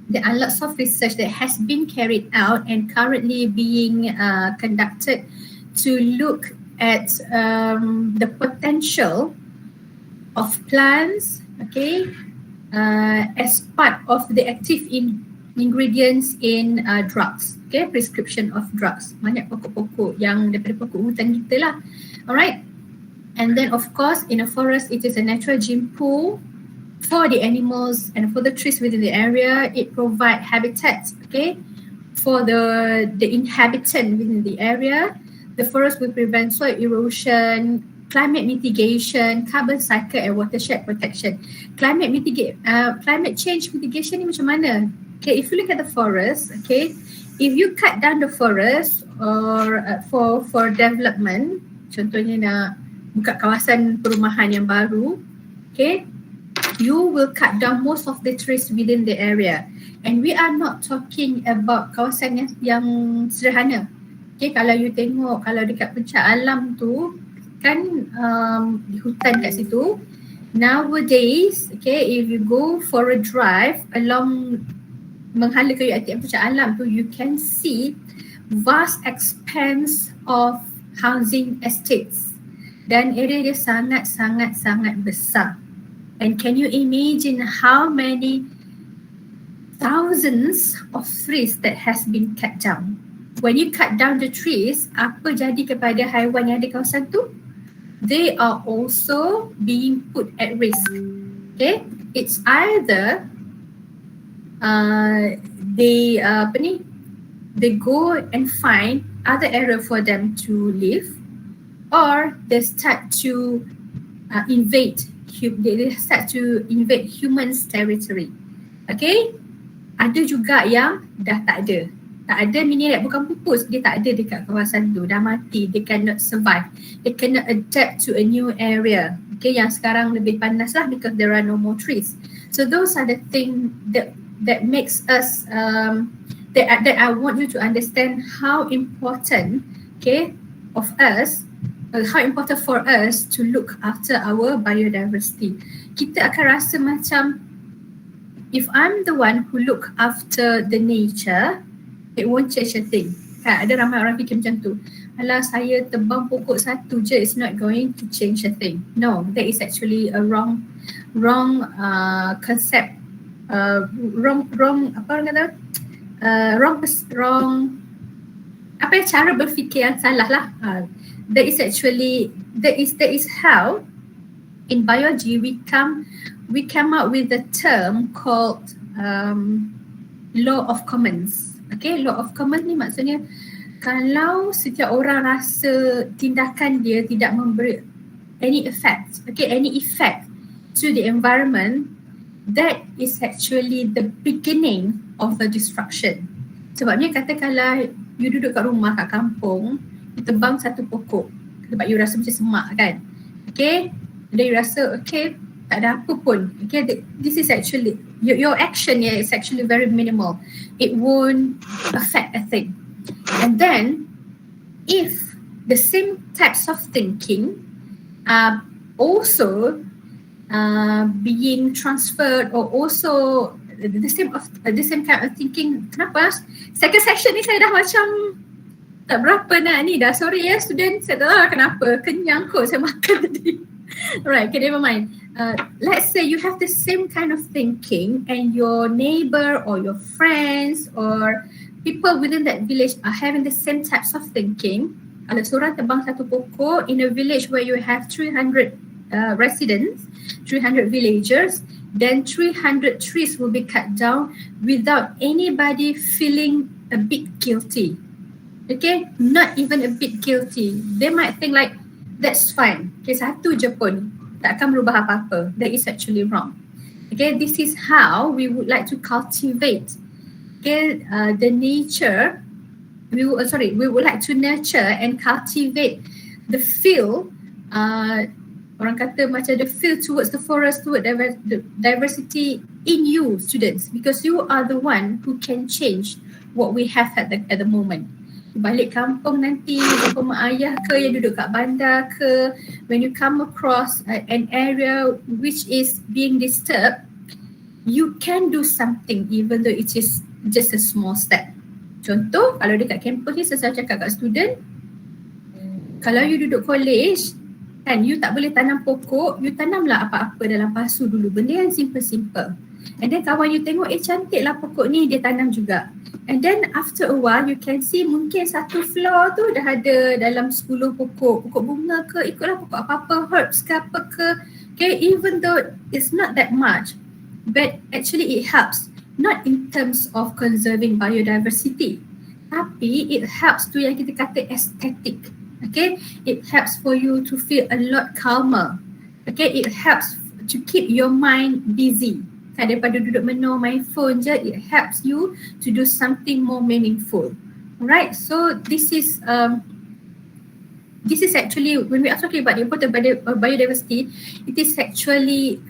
there are lots of research that has been carried out and currently being conducted to look at the potential of plants, okay, as part of the active ingredients in drugs, okay, prescription of drugs. Banyak pokok-pokok yang daripada pokok hutan kita lah. Alright, and then of course in a forest it is a natural gene pool for the animals and for the trees within the area. It provide habitats, okay, for the inhabitant within the area. The forest will prevent soil erosion, climate mitigation, carbon cycle and watershed protection. Climate change mitigation ni macam mana? Okay, if you look at the forest, okay, if you cut down the forest or for development, contohnya nak buka kawasan perumahan yang baru, okay, you will cut down most of the trees within the area. And we are not talking about kawasan yang sederhana. Okay, kalau you tengok, kalau dekat pencak alam tu, kan di hutan kat situ, nowadays, okay, if you go for a drive along menghala kayu atik pencak alam tu, you can see vast expanse of housing estates dan area dia sangat besar. And can you imagine how many thousands of trees that has been cut down? When you cut down the trees, apa jadi kepada haiwan yang ada kawasan tu? They are also being put at risk. Okay, it's either they go and find other area for them to live, or they start to invade humans' territory. Okay, ada juga yang dah tak ada minyak, bukan pupus, dia tak ada dekat kawasan tu, dah mati, they cannot survive, they cannot adapt to a new area. Okay, yang sekarang lebih panas lah because there are no more trees. So those are the things that makes us that I want you to understand how important, okay, of us, how important for us to look after our biodiversity. Kita akan rasa macam, if I'm the one who look after the nature, it won't change a thing. Kan, ada ramai orang fikir macam tu. Alah, saya tebang pokok satu je, it's not going to change a thing. No, that is actually a wrong concept. Cara berfikir yang salah lah. That is how in biology we come up with the term called law of commons. Okay, law of commons ni maksudnya kalau setiap orang rasa tindakan dia tidak memberi any effect to the environment, that is actually the beginning of the destruction. Sebabnya katakanlah you duduk kat rumah kat kampung, you tebang satu pokok sebab you rasa macam semak kan. Okay, then you rasa okay, tak ada apa pun. Okay, this is actually your action here is actually very minimal. It won't affect a thing. And then if the same types of thinking are also being transferred, or also the same kind of thinking. Kenapa? Second section ni saya dah macam tak berapa nak ni dah. Sorry ya student, saya tak tahu kenapa. Kenyang kot saya makan tadi. Alright, okay, never mind. Let's say you have the same kind of thinking and your neighbor or your friends or people within that village are having the same types of thinking. Kalau seorang tebang satu pokok in a village where you have 300 residents, 300 villagers, then 300 trees will be cut down without anybody feeling a bit guilty. Okay, not even a bit guilty. They might think like, that's fine. Okay, satu je pun tak akan berubah apa-apa. That is actually wrong. Okay, this is how we would like to cultivate the nature. We would like to nurture and cultivate the feel. Orang kata macam the feel towards the forest, towards the diversity in you students, because you are the one who can change what we have at the moment. Balik kampung nanti, jumpa mak ayah ke yang duduk kat bandar ke, when you come across an area which is being disturbed, you can do something even though it is just a small step. Contoh, kalau dekat kampus ni saya cakap kat student, kalau you duduk college, kan you tak boleh tanam pokok, you tanamlah apa-apa dalam pasu dulu, benda yang simple-simple. And then kawan you tengok, cantik lah pokok ni, dia tanam juga. And then after a while, you can see mungkin satu floor tu dah ada dalam 10 pokok bunga ke, ikutlah pokok apa-apa, herbs ke apa ke. Okay, even though it's not that much, but actually it helps. Not in terms of conserving biodiversity, tapi it helps to yang kita kata aesthetic. Okay, it helps for you to feel a lot calmer. Okay, it helps to keep your mind busy. Daripada duduk menor main phone je, it helps you to do something more meaningful. Alright, so this is actually, when we are talking about the importance of biodiversity, it is actually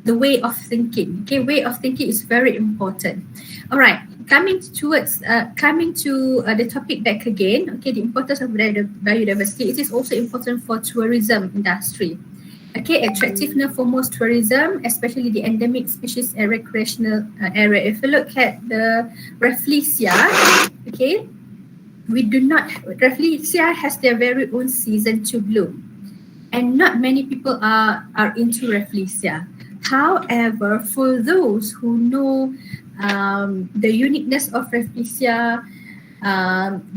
the way of thinking. Okay, way of thinking is very important. Alright, coming to the topic back again. Okay, the importance of biodiversity. It is also important for tourism industry. Okay, attractiveness for most tourism, especially the endemic species and recreational area. If you look at the Rafflesia, okay, Rafflesia has their very own season to bloom, and not many people are into Rafflesia. However, for those who know the uniqueness of Rafflesia,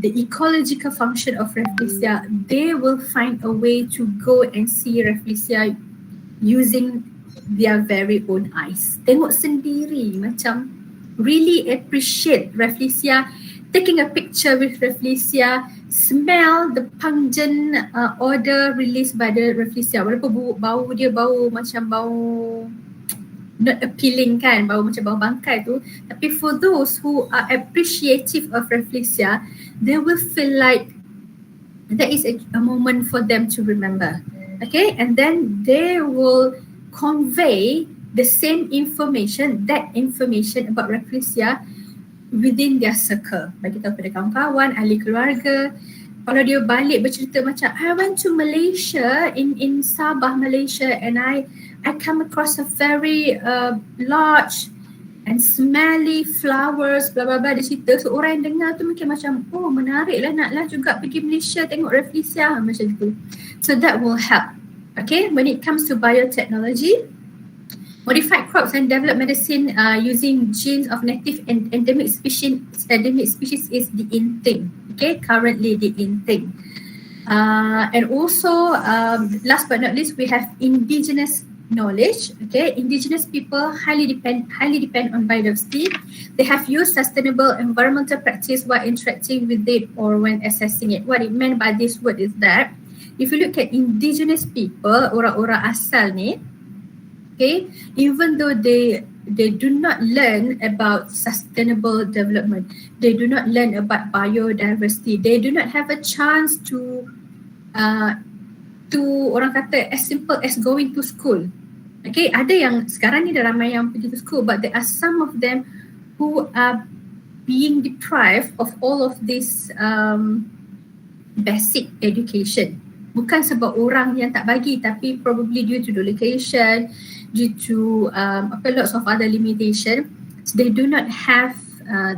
the ecological function of Rafflesia, they will find a way to go and see Rafflesia using their very own eyes. Tengok sendiri, macam really appreciate Rafflesia, taking a picture with Rafflesia, smell the pungent odor released by the Rafflesia. Walaupun bau dia macam bau not appealing kan, bau macam bau bangkai tu, tapi for those who are appreciative of Rafflesia, they will feel like that is a moment for them to remember. Okay, and then they will convey the same information, that information about Rafflesia within their circle. Bagi tahu pada kawan-kawan, ahli keluarga. Kalau dia balik bercerita macam, I went to Malaysia, in Sabah, Malaysia, and I come across a very large and smelly flowers, blah blah blah, dia cerita. So orang yang dengar tu mungkin macam, oh menarik lah, naklah juga pergi Malaysia tengok Rafflesia, macam tu. So that will help. Okay, when it comes to biotechnology, modified crops and developed medicine using genes of native and endemic species is the in thing. Okay, currently the in thing. And also, last but not least, we have indigenous knowledge. Okay, indigenous people highly depend on biodiversity. They have used sustainable environmental practice while interacting with it or when assessing it. What it meant by this word is that if you look at indigenous people, orang-orang asal ni, okay, even though they do not learn about sustainable development, they do not learn about biodiversity, they do not have a chance to orang kata as simple as going to school. Okay, ada yang sekarang ni dah ramai yang pergi to school, but there are some of them who are being deprived of all of this basic education. Bukan sebab orang yang tak bagi, tapi probably due to the location, due to lots of other limitation, they do not have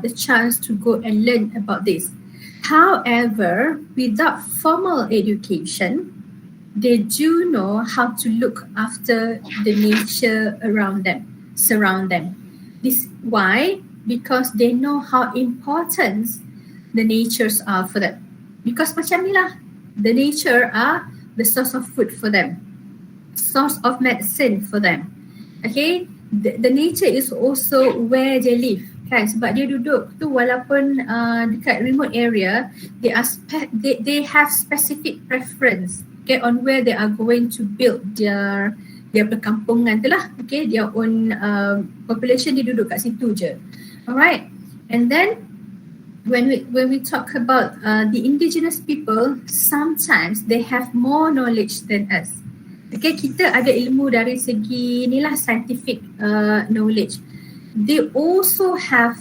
the chance to go and learn about this. However, without formal education, they do know how to look after the nature around them, surround them. This why? Because they know how important the natures are for them. Because macam ni lah, the nature are the source of food for them, source of medicine for them. Okay, the nature is also where they live. Kan, sebab dia duduk tu walaupun dekat remote area, they have specific preference, okay, on where they are going to build their perkampungan tu lah, okay, their own population, dia duduk kat situ je. Alright, and then when we talk about the indigenous people, sometimes they have more knowledge than us. Okay, kita ada ilmu dari segi inilah scientific knowledge. They also have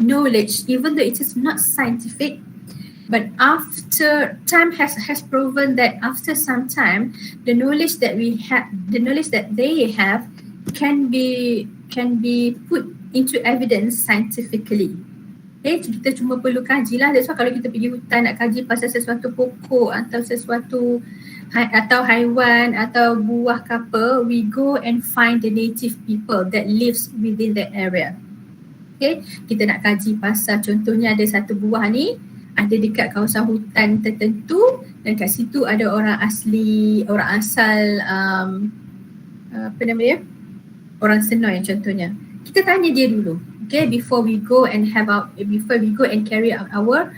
knowledge, even though it is not scientific, but after time has proven that after some time, the knowledge that they have can be put into evidence scientifically. Okay, kita cuma perlu kaji lah. That's why kalau kita pergi hutan nak kaji pasal sesuatu pokok atau sesuatu atau haiwan atau buah ke apa, we go and find the native people that lives within that area. Okay, kita nak kaji pasal contohnya ada satu buah ni ada dekat kawasan hutan tertentu dan kat situ ada orang asal apa nama dia, orang Senoi contohnya. Kita tanya dia dulu, okay, before we go and carry out our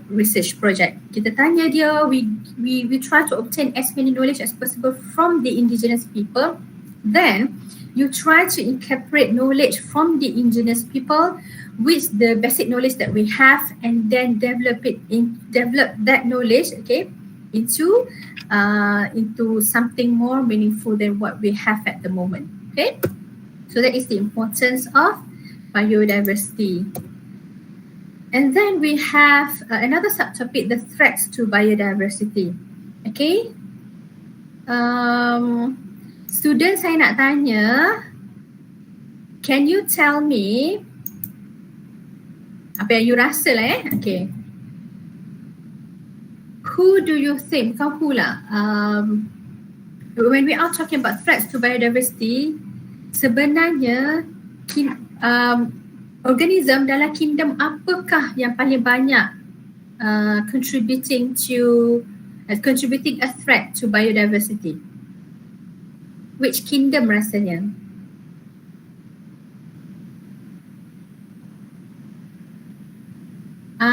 research project. Kita tanya dia, we try to obtain as many knowledge as possible from the indigenous people. Then you try to incorporate knowledge from the indigenous people with the basic knowledge that we have, and then develop that knowledge, okay, into something more meaningful than what we have at the moment. Okay, so that is the importance of biodiversity. And then we have another subtopic, the threats to biodiversity. Okay, student saya nak tanya, can you tell me apa yang you rasa lah okay, who do you think, bukan who lah, when we are talking about threats to biodiversity, sebenarnya organism dalam kingdom apakah yang paling banyak contributing a threat to biodiversity? Which kingdom rasanya?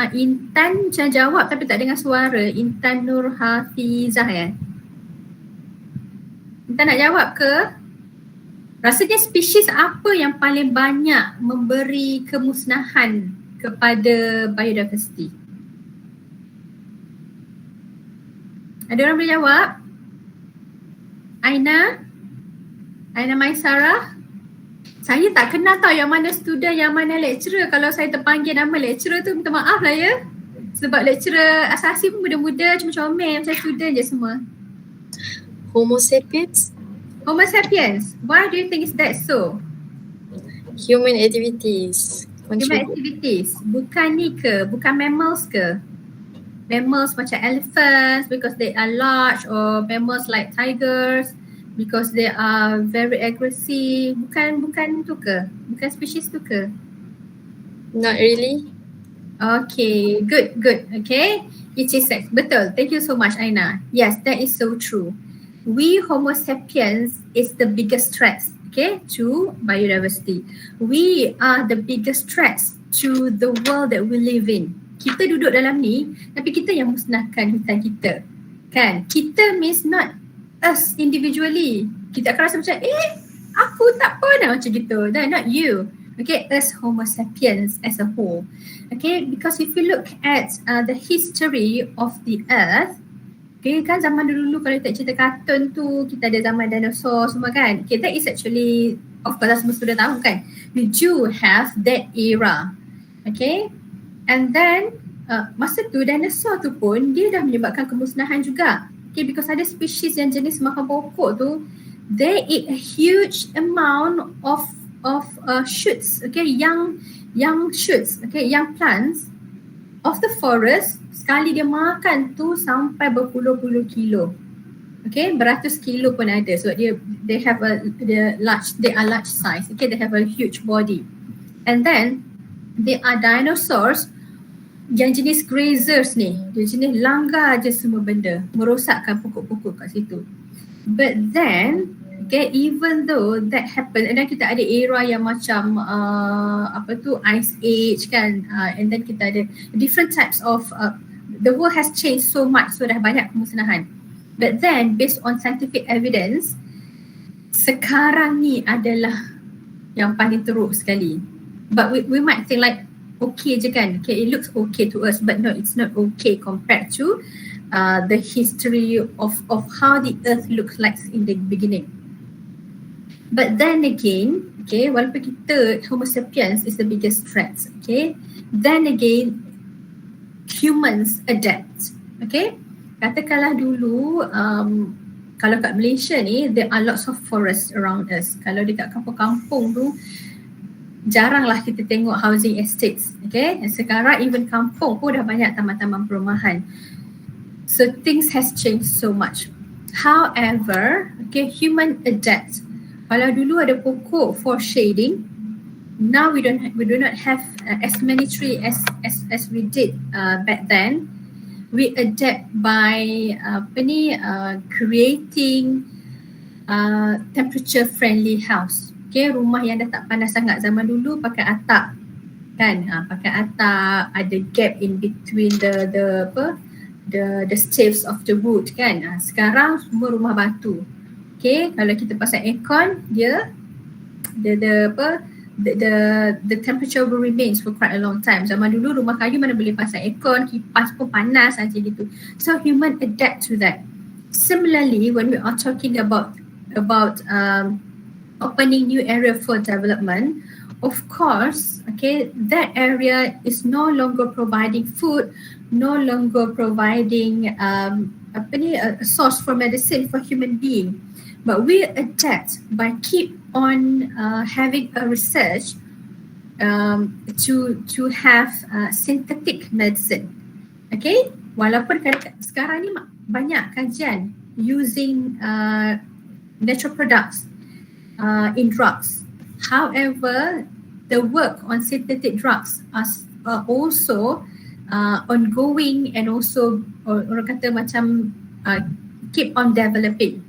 Intan macam jawab tapi tak dengar suara. Intan Nur Hafizah ya? Intan nak jawab ke? Rasanya spesies apa yang paling banyak memberi kemusnahan kepada biodiversity? Ada orang boleh jawab? Aina Maisarah? Saya tak kenal tahu yang mana student, yang mana lecturer. Kalau saya terpanggil nama lecturer tu, minta maaf lah ya. Sebab lecturer asasi pun muda-muda, cuma comel macam student je semua. Homo sapiens. Homo sapiens. Why do you think is that so? Human activities. Human activities. Bukan ni ke? Bukan mammals ke? Mammals macam elephants because they are large, or mammals like tigers because they are very aggressive. Bukan tu ke? Bukan spesies tu ke? Not really. Okay, good. Okay, it is sex. Betul. Thank you so much, Aina. Yes, that is so true. We Homo sapiens is the biggest threat, okay, to biodiversity. We are the biggest threat to the world that we live in. Kita duduk dalam ni, tapi kita yang musnahkan hutan kita. Kan? Kita means not us individually. Kita akan rasa macam, aku tak pernah macam gitu. No, not you. Okay, us Homo sapiens as a whole. Okay, because if you look at the history of the earth, okay, kan zaman dulu kalau kita cerita kartun tu, kita ada zaman dinosaur semua kan. Okay, that is actually, of course semua sudah tahu kan. We do have that era. Okay, and then masa tu dinosaur tu pun dia dah menyebabkan kemusnahan juga. Okay, because ada spesies yang jenis makan pokok tu, they eat a huge amount of shoots, okay, young shoots, okay, young plants of the forest. Sekali dia makan tu sampai berpuluh-puluh kilo. Okay, beratus kilo pun ada sebab they are large size. Okay, they have a huge body. And then they are dinosaurs yang jenis grazers ni. Dia jenis langgar je semua benda, merosakkan pokok-pokok kat situ. But then, okay, even though that happened, and then kita ada era yang macam Ice Age kan, and then kita ada different types of the world has changed so much, so dah banyak kemusnahan. But then based on scientific evidence, sekarang ni adalah yang paling teruk sekali. But we might think like okay je kan, okay, it looks okay to us, but no, it's not okay compared to the history of how the earth looks like in the beginning. But then again, okay, walaupun kita Homo sapiens is the biggest threat, okay, then again humans adapt, okay. Katakanlah dulu kalau kat Malaysia ni there are lots of forests around us. Kalau dekat kampung-kampung tu jaranglah kita tengok housing estates, okay. Dan sekarang even kampung pun dah banyak taman-taman perumahan. So things has changed so much. However, okay, human adapt. Kalau dulu ada pokok for shading, now we do not have as many trees as we did back then. We adapt by creating temperature friendly house. Okay, rumah yang dah tak panas sangat. Zaman dulu pakai atap kan, pakai atap, ada gap in between the staves of the wood kan. Sekarang semua rumah batu. Okay, kalau kita pasang aircon, the temperature will remains for quite a long time. Zaman dulu rumah kayu mana boleh pasang aircon, kipas pun panas saja gitu. So human adapt to that. Similarly, when we are talking about opening new area for development, of course, okay, that area is no longer providing food, no longer providing a source for medicine for human being. But we adapt by keep on having a research to have synthetic medicine. Okay, walaupun sekarang ni banyak kajian using natural products in drugs. However, the work on synthetic drugs are also ongoing and also orang kata macam keep on developing.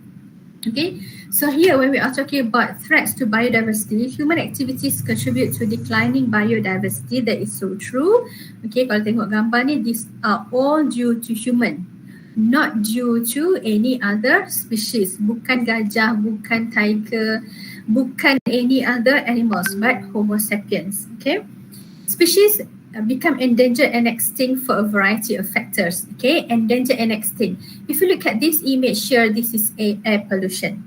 Okay, so here when we are talking about threats to biodiversity, human activities contribute to declining biodiversity. That is so true. Okay, kalau tengok gambar ni, these are all due to human, not due to any other species. Bukan gajah, bukan tiger, bukan any other animals, but Homo sapiens. Okay, species become endangered and extinct for a variety of factors. Okay, endangered and extinct. If you look at this image here, this is air pollution.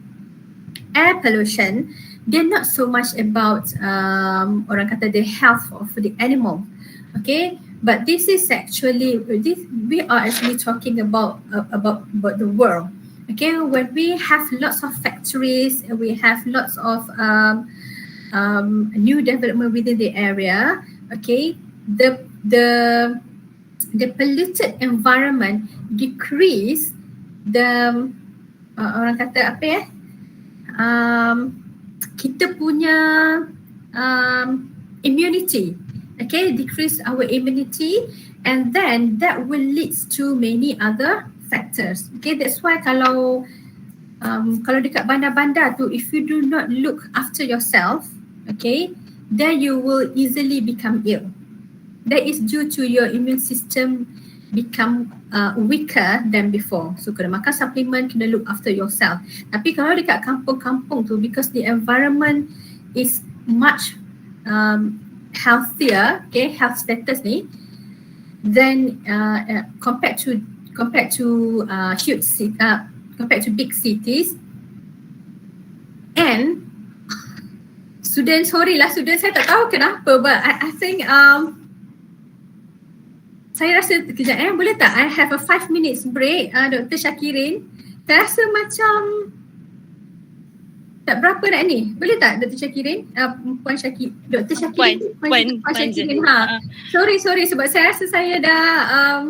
Air pollution, they're not so much about orang kata the health of the animal. Okay, but this is actually we are actually talking about the world. Okay, when we have lots of factories, we have lots of new development within the area. Okay, the polluted environment decrease the orang kata apa ya, kita punya immunity. Okay, decrease our immunity, and then that will lead to many other factors. Okay, that's why kalau dekat bandar-bandar tu, if you do not look after yourself, okay, then you will easily become ill. That is due to your immune system become weaker than before. So kena makan supplement, kena look after yourself. Tapi kalau dekat kampung-kampung tu, because the environment is much healthier, okay, health status ni, then compared to big cities. And students saya tak tahu kenapa, but I think saya rasa kejap boleh tak I have a 5 minutes break Dr. Syakirin. Saya rasa macam tak berapa nak ni. Boleh tak Dr. Syakirin? Puan Syakirin, Dr. Syakirin. Puan Syakirin. Sorry sebab saya rasa saya dah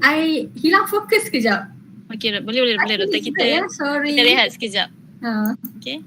I hilang fokus sekejap. Okey, boleh doktor kita. Ya, sorry. Kita rehat sekejap. Okey.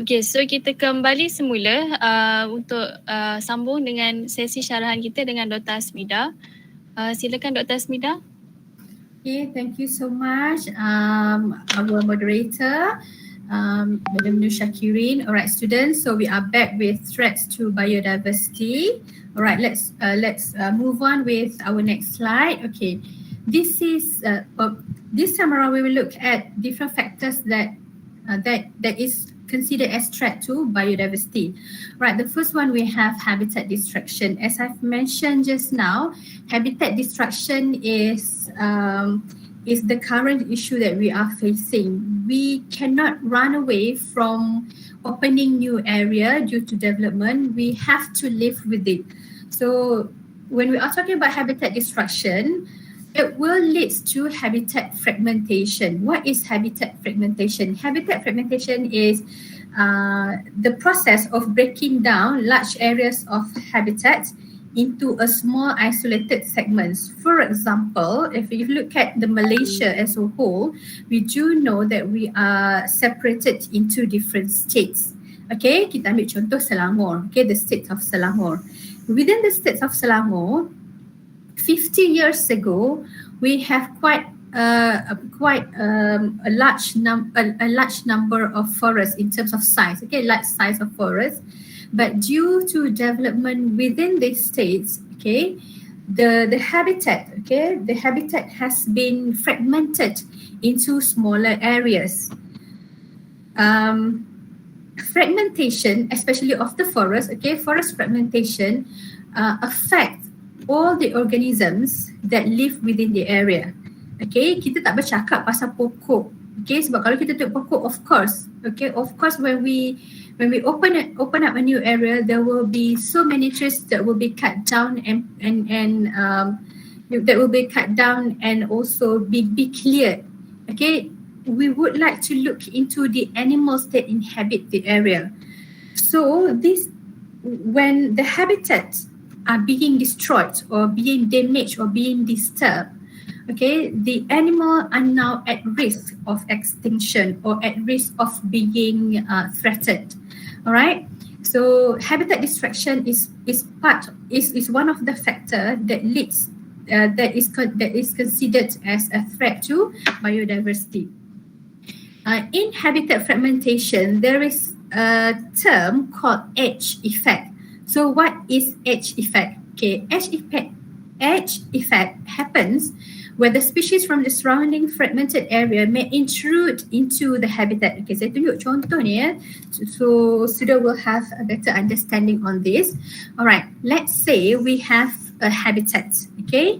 Okay, so kita kembali semula untuk sambung dengan sesi syarahan kita dengan Dr. Asmida. Silakan Dr. Asmida. Okay, thank you so much, our moderator, Madam Nur Syakirin. All right, students, so we are back with threats to biodiversity. All right, let's move on with our next slide. Okay, this time around we will look at different factors that is considered as threat to biodiversity. Right, the first one we have habitat destruction. As I've mentioned just now, habitat destruction is the current issue that we are facing. We cannot run away from opening new area due to development. We have to live with it. So when we are talking about habitat destruction, it will lead to habitat fragmentation. What is habitat fragmentation? Habitat fragmentation is the process of breaking down large areas of habitat into a small isolated segments. For example, if you look at the Malaysia as a whole, we do know that we are separated into different states. Okay, kita ambil contoh Selangor. Okay, the state of Selangor. Within the state of Selangor, 50 years ago, we have quite a large number of forests in terms of size. Okay, large size of forests, but due to development within these states, okay, the habitat has been fragmented into smaller areas. Fragmentation, especially of the forest, okay, forest fragmentation affects all the organisms that live within the area. Okay, kita tak bercakap pasal pokok. Okay, sebab kalau kita tengok pokok, of course, when we open up a new area, there will be so many trees that will be cut down and that will be cut down and also be cleared. Okay, we would like to look into the animals that inhabit the area. So when the habitats are being destroyed or being damaged or being disturbed, okay, the animal are now at risk of extinction or at risk of being threatened. All right. So habitat destruction is one of the factor that leads that is considered as a threat to biodiversity. In habitat fragmentation, there is a term called edge effect. So what is edge effect? Okay, edge effect happens where the species from the surrounding fragmented area may intrude into the habitat. Okay, saya tunjuk contoh ni ya. So student will have a better understanding on this. Alright, let's say we have a habitat. Okay,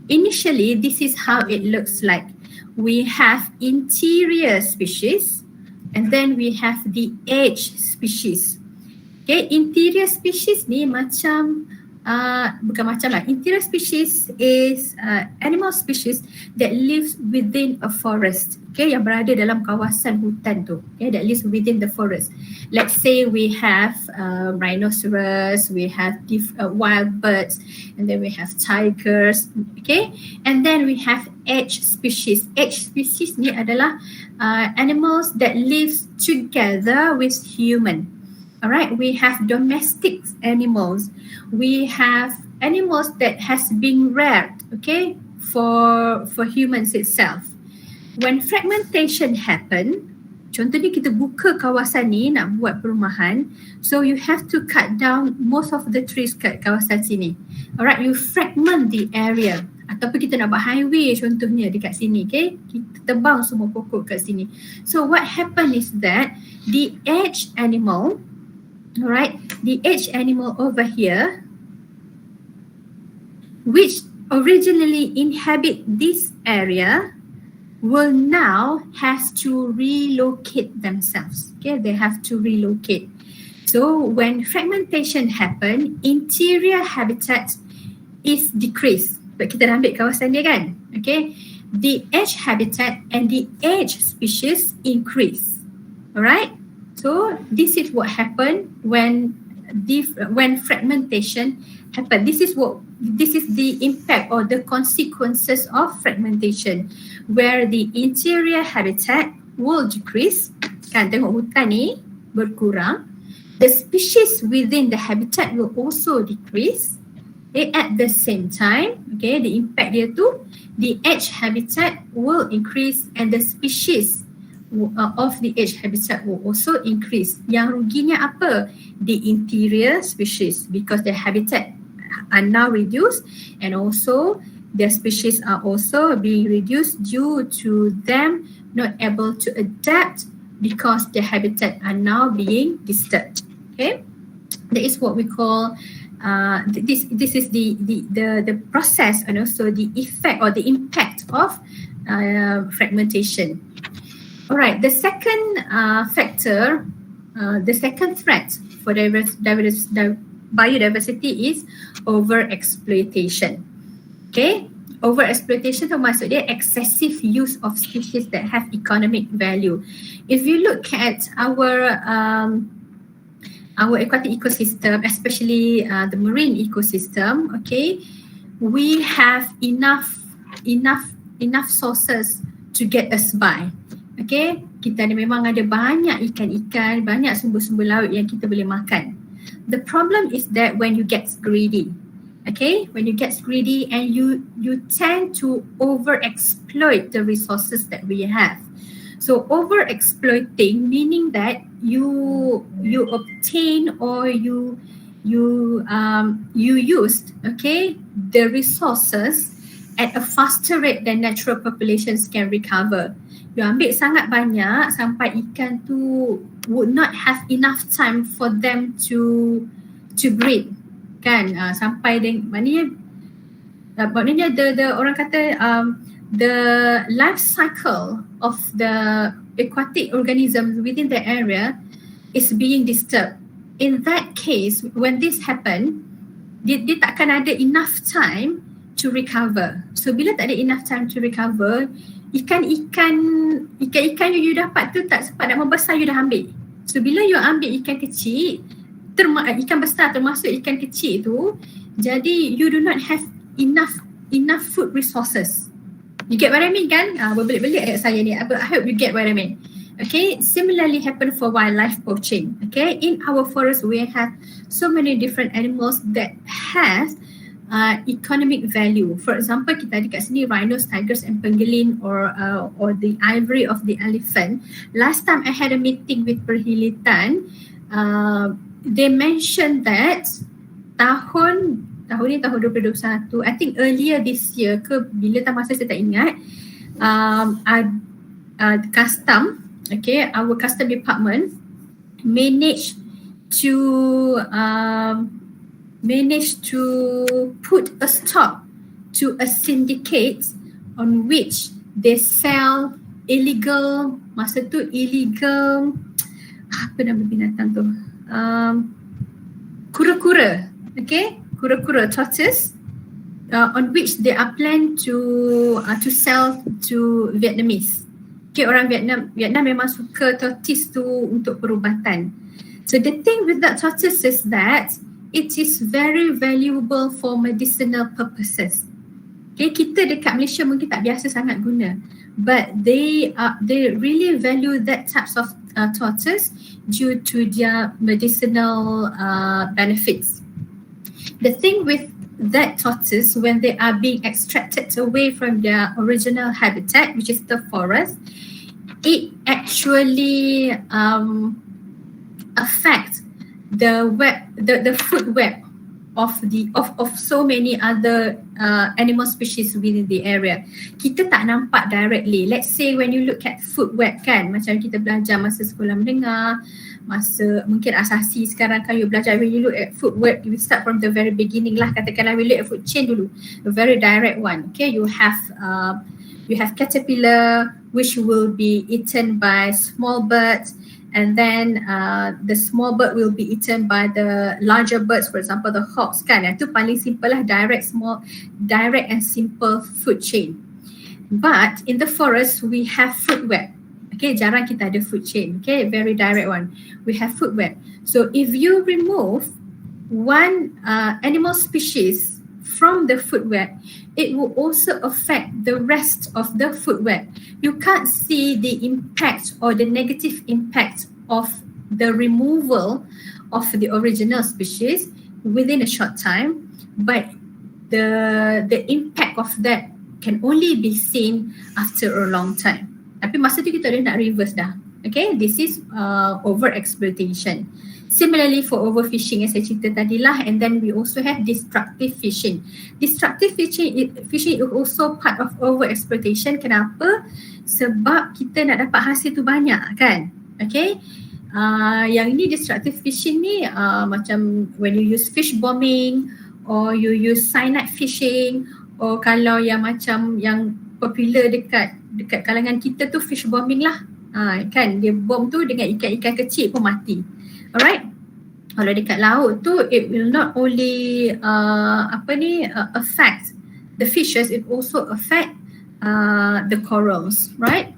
initially this is how it looks like. We have interior species and then we have the edge species. Okay, interior species ni macam bukan macam lah. Interior species is animal species that lives within a forest. Okay, yang berada dalam kawasan hutan tu. Okay, that lives within the forest. Let's say we have rhinoceros, we have wild birds, and then we have tigers. Okay, and then we have edge species. Edge species ni adalah animals that lives together with human. Alright, we have domestic animals. We have animals that has been reared, okay, for humans itself. When fragmentation happen, contohnya kita buka kawasan ni nak buat perumahan, so you have to cut down most of the trees kat kawasan sini. Alright, you fragment the area. Ataupun kita nak buat highway contohnya dekat sini, okay, kita tebang semua pokok kat sini. So what happen is that the edge animal, alright, the edge animal over here, which originally inhabit this area, will now has to relocate themselves. Okay, they have to relocate. So when fragmentation happen, interior habitat is decreased. But kita dah ambil kawasan dia kan? Okay, the edge habitat and the edge species increase. Alright. So this is what happened when fragmentation happened. This is the impact or the consequences of fragmentation, where the interior habitat will decrease. Kan tengok hutan ni, berkurang, the species within the habitat will also decrease. Okay, at the same time, okay, the impact dia tu, the edge habitat will increase and the species of the edge habitat will also increase. Yang ruginya apa? The interior species, because the habitat are now reduced and also their species are also being reduced due to them not able to adapt because their habitat are now being disturbed. Okay, that is what we call this is the process and also the effect or the impact of fragmentation. Alright, the second factor, the second threat for biodiversity is overexploitation. Okay, overexploitation tu maksud dia excessive use of species that have economic value. If you look at our aquatic ecosystem, especially the marine ecosystem, okay, we have enough sources to get us by. Okay, kita memang ada banyak ikan-ikan, banyak sumber-sumber laut yang kita boleh makan. The problem is that when you get greedy, okay, when you get greedy and you tend to overexploit the resources that we have. So overexploiting meaning that you obtain or you used, okay, the resources at a faster rate than natural populations can recover. You ambil sangat banyak sampai ikan tu would not have enough time for them to breed, kan? Sampai maknanya the orang kata the life cycle of the aquatic organisms within the area is being disturbed. In that case, when this happen, dia takkan ada enough time to recover. So bila tak ada enough time to recover, ikan-ikan yang you dapat tu tak sempat nak membesar, you dah ambil. So bila you ambil ikan kecil, ikan besar termasuk ikan kecil tu, jadi you do not have enough food resources. You get what I mean kan? Berbelit-belit ayat saya ni. I hope you get what I mean. Okay, similarly happen for wildlife poaching. Okay, in our forest we have so many different animals that has economic value. For example, kita ada kat sini rhinos, tigers and pangolin or the ivory of the elephant. Last time I had a meeting with Perhilitan, they mentioned that tahun ni tahun 2021, I think earlier this year ke bila masa saya tak ingat, custom, okay, our custom department managed to put a stop to a syndicate on which they sell illegal, masa tu illegal, apa nama binatang tu, kura-kura, okay, kura-kura tortoise, on which they are planned to sell to Vietnamese. Okay, orang Vietnam memang suka tortoise tu untuk perubatan. So the thing with that tortoise is that it is very valuable for medicinal purposes. Okay, kita dekat Malaysia mungkin tak biasa sangat guna, but they really value that types of tortoise due to their medicinal benefits. The thing with that tortoise, when they are being extracted away from their original habitat, which is the forest, it actually affects the food web of so many other animal species within the area. Kita tak nampak directly. Let's say when you look at food web kan, macam kita belajar masa sekolah menengah, masa mungkin asasi sekarang kan you belajar, when you look at food web, you start from the very beginning lah, katakanlah we look at food chain dulu, a very direct one. Okay, you have caterpillar which will be eaten by small birds, and then the small bird will be eaten by the larger birds, for example the hawks kan. Itu paling simple lah, direct and simple food chain. But in the forest we have food web. Okay, jarang kita ada food chain. Okay, very direct one. We have food web. So if you remove one animal species from the food web, it will also affect the rest of the food web. You can't see the impact or the negative impact of the removal of the original species within a short time, but the impact of that can only be seen after a long time. Tapi masa tu kita dah nak reverse dah. Okay, this is overexploitation. Similarly for overfishing yang saya cerita tadi lah, and then we also have destructive fishing. Destructive fishing is also part of overexploitation. Kenapa? Sebab kita nak dapat hasil tu banyak kan. Okay, yang ni destructive fishing ni macam when you use fish bombing or you use cyanide fishing, or kalau yang macam yang popular dekat kalangan kita tu fish bombing lah. Kan dia bom tu dengan ikan-ikan kecil pun mati. Alright. Kalau dekat laut tu, it will not only affect the fishes, it also affect the corals, right?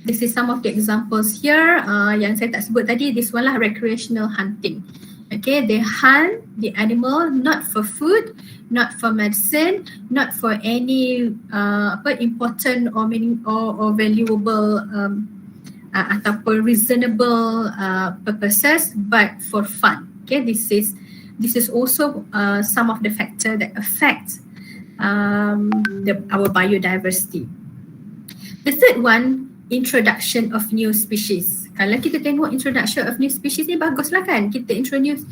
This is some of the examples here. Yang saya tak sebut tadi, this one lah recreational hunting. Okay, they hunt the animal not for food, not for medicine, not for any important or meaning or valuable ataupun reasonable purposes, but for fun. Okay, this is also some of the factor that affect our biodiversity. The third one, introduction of new species. Kalau kita tengok introduction of new species ni baguslah kan, kita introduce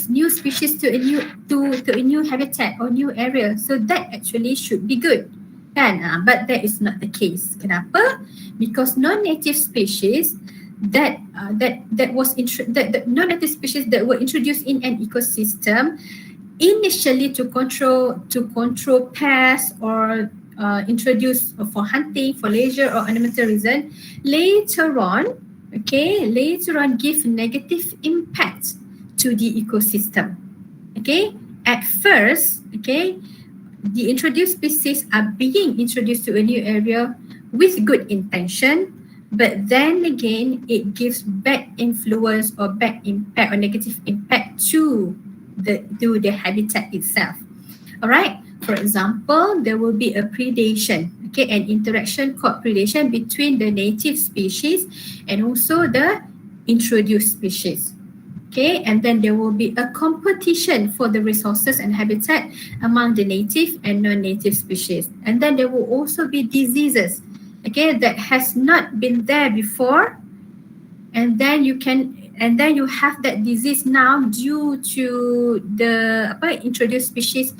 new species to a new habitat or new area, so that actually should be good kan, but that is not the case. Kenapa? Because non-native species that non-native species that were introduced in an ecosystem initially to control pests or introduced for hunting, for leisure or ornamental reason, later on give negative impact to the ecosystem. Okay, at first, the introduced species are being introduced to a new area with good intention, but then again it gives bad influence or bad impact or negative impact to the habitat itself. Alright, for example, there will be a predation, an interaction called predation between the native species and also the introduced species. Okay, and then there will be a competition for the resources and habitat among the native and non-native species. And then there will also be diseases, that has not been there before, and then you have that disease now due to the introduced species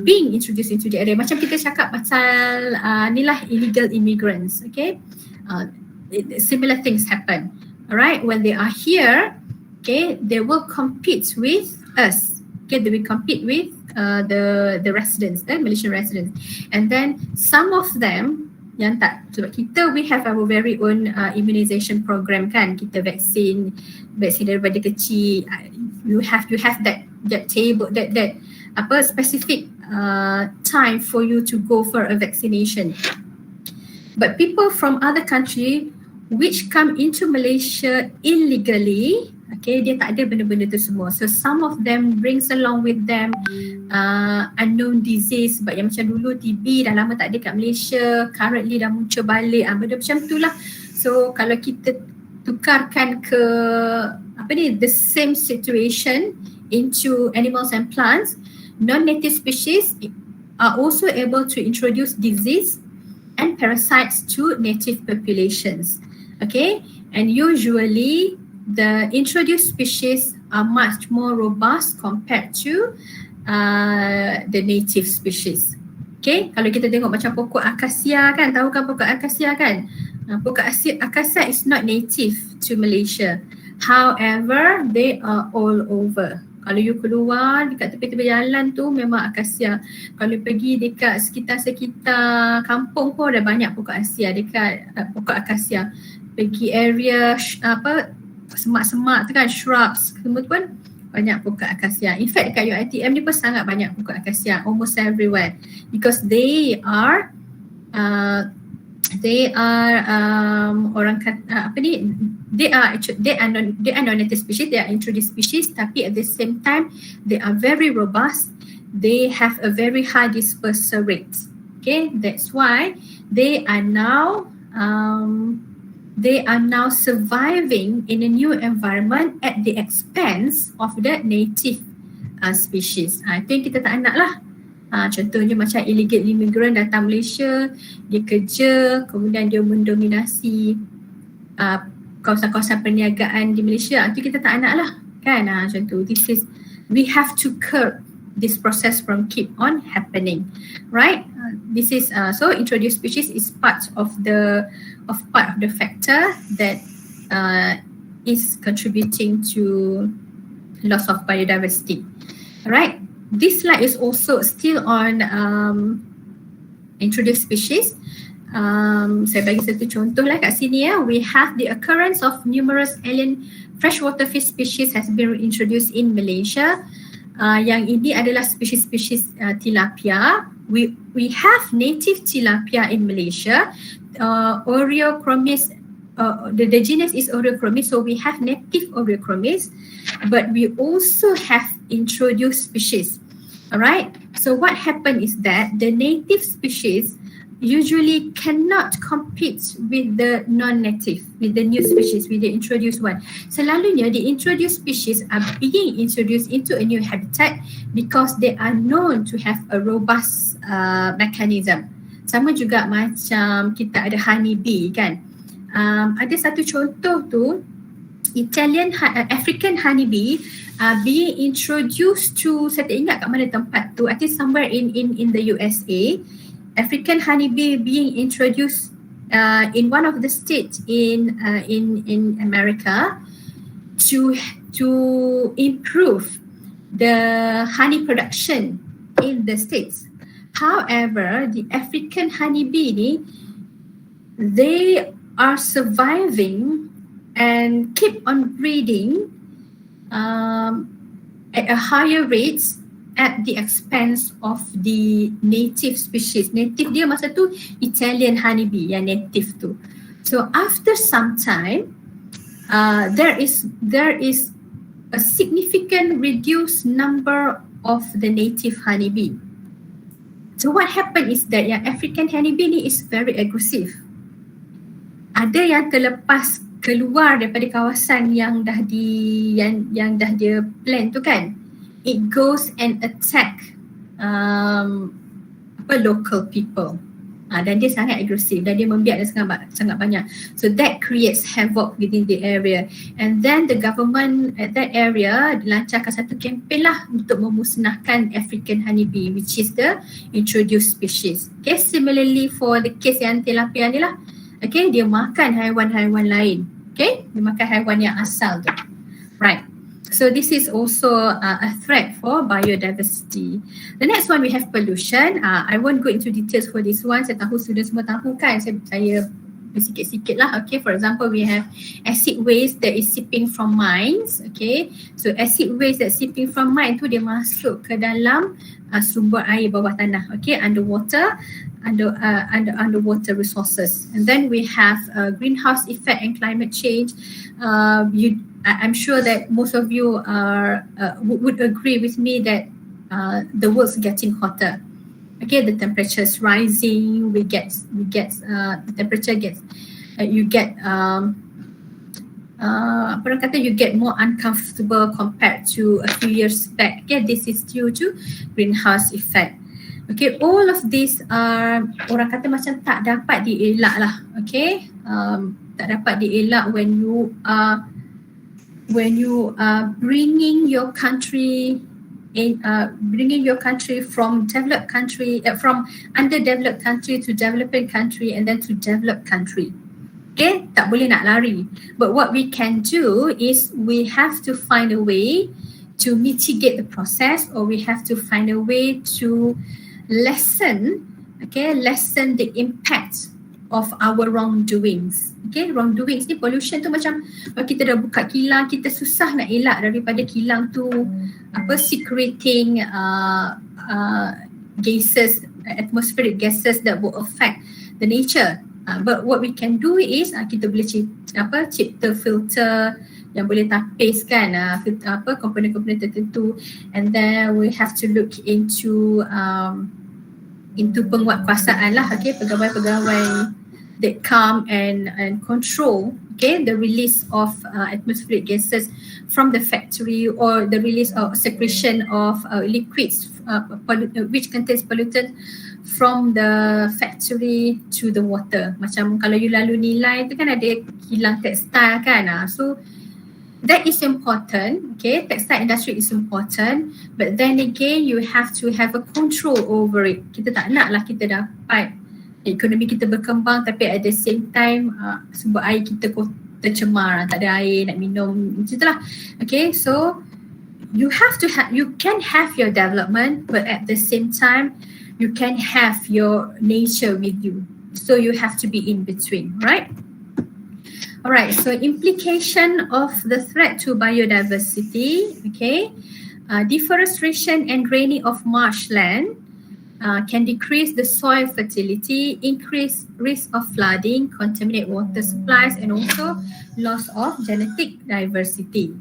being introduced into the area. Macam kita cakap pasal ni lah illegal immigrants. Similar things happen. Alright, when they are here, they will compete with us. They will compete with the residents, the Malaysian residents, and then some of them yang tak, sebab kita we have our very own immunization program kan, kita vaksin daripada kecil. You have that table that specific time for you to go for a vaccination. But people from other country which come into Malaysia illegally, dia tak ada benda-benda tu semua. So some of them brings along with them unknown disease, sebab yang macam dulu TB dah lama tak ada kat Malaysia, currently dah muncul balik, benda macam tu lah. So kalau kita tukarkan ke the same situation into animals and plants, non-native species are also able to introduce disease and parasites to native populations. And usually the introduced species are much more robust compared to the native species. Kalau kita tengok macam pokok akasia kan, tahu kan pokok akasia kan? Pokok akasia is not native to Malaysia. However, they are all over. Kalau you keluar dekat tepi-tepi jalan tu memang akasia. Kalau pergi dekat sekitar-sekitar kampung pun ada banyak pokok pokok akasia. Pergi area semak-semak tu kan, shrubs semua tu pun banyak pokok akasia. In fact dekat UiTM ni pun sangat banyak pokok akasia, almost everywhere, because they are orang kata they are non-native species, they are introduced species, tapi at the same time they are very robust, they have a very high dispersal rate. That's why they are now they are now surviving in a new environment at the expense of the native species. Itu yang kita tak nak lah. Contohnya macam illegal immigrant datang Malaysia, dia kerja, kemudian dia mendominasi kawasan-kawasan perniagaan di Malaysia. Itu kita tak nak lah, kan? Macam tu. We have to curb this process from keep on happening, right? This is so introduced species is part of the factor that is contributing to loss of biodiversity. Right? This slide is also still on introduced species. Saya bagi satu contoh lah kat sini ya. We have the occurrence of numerous alien freshwater fish species has been introduced in Malaysia. Yang ini adalah spesies-spesies tilapia. We have native tilapia in Malaysia. Oreochromis, the genus is Oreochromis, so we have native Oreochromis, but we also have introduced species. Alright, so what happened is that the native species usually cannot compete with the non-native, with the new species, with the introduced one. Selalunya the introduced species are being introduced into a new habitat because they are known to have a robust mechanism. Sama juga macam kita ada honeybee kan. Ada satu contoh tu, African honeybee being introduced to, saya tak ingat kat mana tempat tu, I think somewhere in the USA. African honeybee being introduced in one of the states in America to improve the honey production in the states. However, the African honeybee, they are surviving and keep on breeding at a higher rate at the expense of the native species. Native dia masa tu Italian honeybee yang native tu. So after some time, there is a significant reduced number of the native honeybee. So what happened is that yang African honeybee ni is very aggressive. Ada yang terlepas keluar daripada kawasan yang dah dia plan tu kan. It goes and attack local people. Dan dia sangat agresif dan dia membiak sangat banyak. So that creates havoc within the area. And then the government at that area lancarkan satu kempen lah untuk memusnahkan African honeybee, which is the introduced species. Okay, similarly for the case yang tilapia ni lah. Okay, dia makan haiwan-haiwan lain. Okay, dia makan haiwan yang asal tu. Right. So this is also a threat for biodiversity. The next one we have pollution. I won't go into details for this one. Saya tahu student semua tahu kan. Saya sikit-sikit lah. Okay, for example, we have acid waste that is seeping from mines. Okay, so acid waste that seeping from mine tu dia masuk ke dalam sumber air bawah tanah. Okay, underwater resources. And then we have greenhouse effect and climate change. I'm sure that most of you would agree with me that the world's getting hotter. Okay, the temperature is rising. The temperature gets you get you get more uncomfortable compared to a few years back. Okay, this is due to greenhouse effect. Okay, all of these are orang kata macam tak dapat dielak lah. Okay, tak dapat dielak when you are bringing your country from developed country, from underdeveloped country to developing country and then to developed country. Okay, tak boleh nak lari. But what we can do is we have to find a way to mitigate the process, or we have to find a way to lessen the impact of our wrongdoings. Okay, wrongdoings ni, pollution tu macam kalau kita dah buka kilang, kita susah nak elak daripada kilang tu secreting gases, atmospheric gases that will affect the nature. But what we can do is kita boleh cipta filter yang boleh tapis kan komponen-komponen tertentu, and then we have to look into penguatkuasaan lah, okay, pegawai-pegawai that calm and control, okay, the release of atmospheric gases from the factory, or the release of secretion of liquids which contains pollutants from the factory to the water. Macam kalau you lalu nilai tu kan ada kilang tekstil kan, so that is important, okay, textile industry is important, but then again you have to have a control over it. Kita tak nak lah kita dapat ekonomi kita berkembang tapi at the same time sumber air kita tercemar, tak ada air nak minum, macam itulah. Okay, so you can have your development, but at the same time you can have your nature with you, so you have to be in between, right? Alright, so implication of the threat to biodiversity, okay, deforestation and draining of marshland can decrease the soil fertility, increase risk of flooding, contaminate water supplies, and also loss of genetic diversity.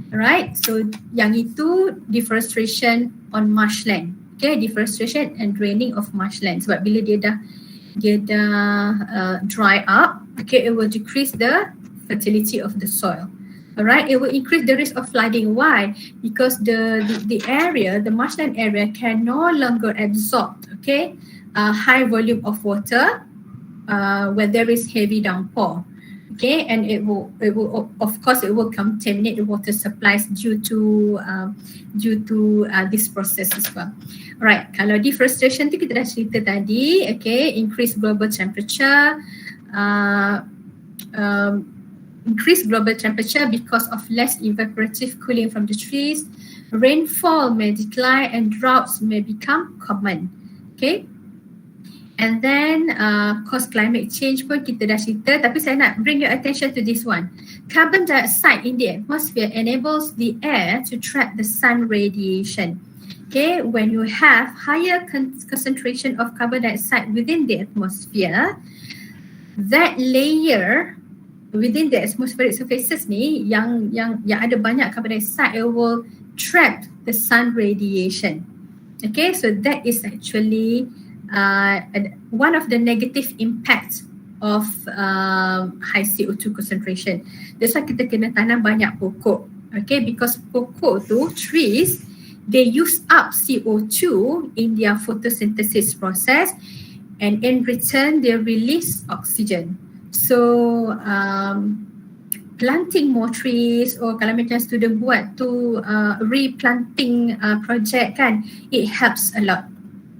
Alright, so yang itu deforestation on marshland, okay, deforestation and draining of marshland. Sebab bila dia dah dry up, okay, it will decrease the fertility of the soil. Alright, it will increase the risk of flooding. Why? Because the area, the marshland area, can no longer absorb, okay, high volume of water when there is heavy downpour. Okay, and it will of course it will contaminate the water supplies due to this process as well. Alright, kalau deforestation tu kita dah cerita tadi, okay, increase global temperature, increase global temperature because of less evaporative cooling from the trees, rainfall may decline and droughts may become common. Okay, and then cause climate change pun kita dah cerita, tapi saya nak bring your attention to this one. Carbon dioxide in the atmosphere enables the air to trap the sun radiation. Okay, when you have higher concentration of carbon dioxide within the atmosphere, that layer within the atmospheric surfaces ni yang ada banyak carbon dioxide, it will trap the sun radiation. Okay, so that is actually one of the negative impacts of high CO2 concentration. That's why kita kena tanam banyak pokok. Okay, because pokok tu, trees, they use up CO2 in their photosynthesis process, and in return they release oxygen. So planting more trees, or kalau macam student buat tu replanting project kan, it helps a lot.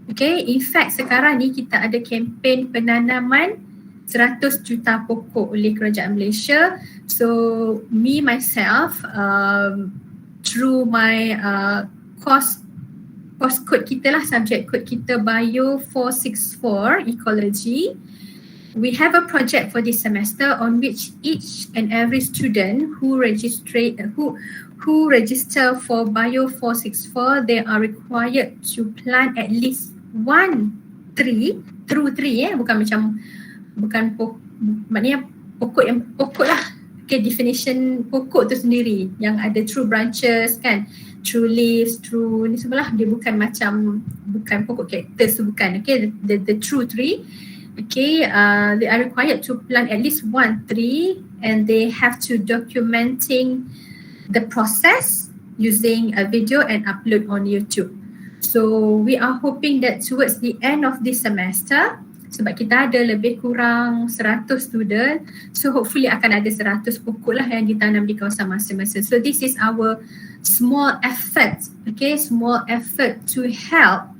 Okay, in fact sekarang ni kita ada kempen penanaman 100 juta pokok oleh kerajaan Malaysia. So me myself through my course code kita lah, subject code kita Bio 464 Ecology, we have a project for this semester on which each and every student who register for Bio 464, they are required to plant at least one tree, maknanya pokok lah. Okay, definition pokok tu sendiri yang ada true branches kan, true leaves, true ni sebelah, dia bukan pokok cactus tu, bukan. Okay, the true tree. Okay, they are required to plant at least one tree, and they have to documenting the process using a video and upload on YouTube. So we are hoping that towards the end of this semester, sebab kita ada lebih kurang 100 student, so hopefully akan ada 100 pokok lah yang ditanam di kawasan masing-masing. So this is our small effort, okay, small effort to help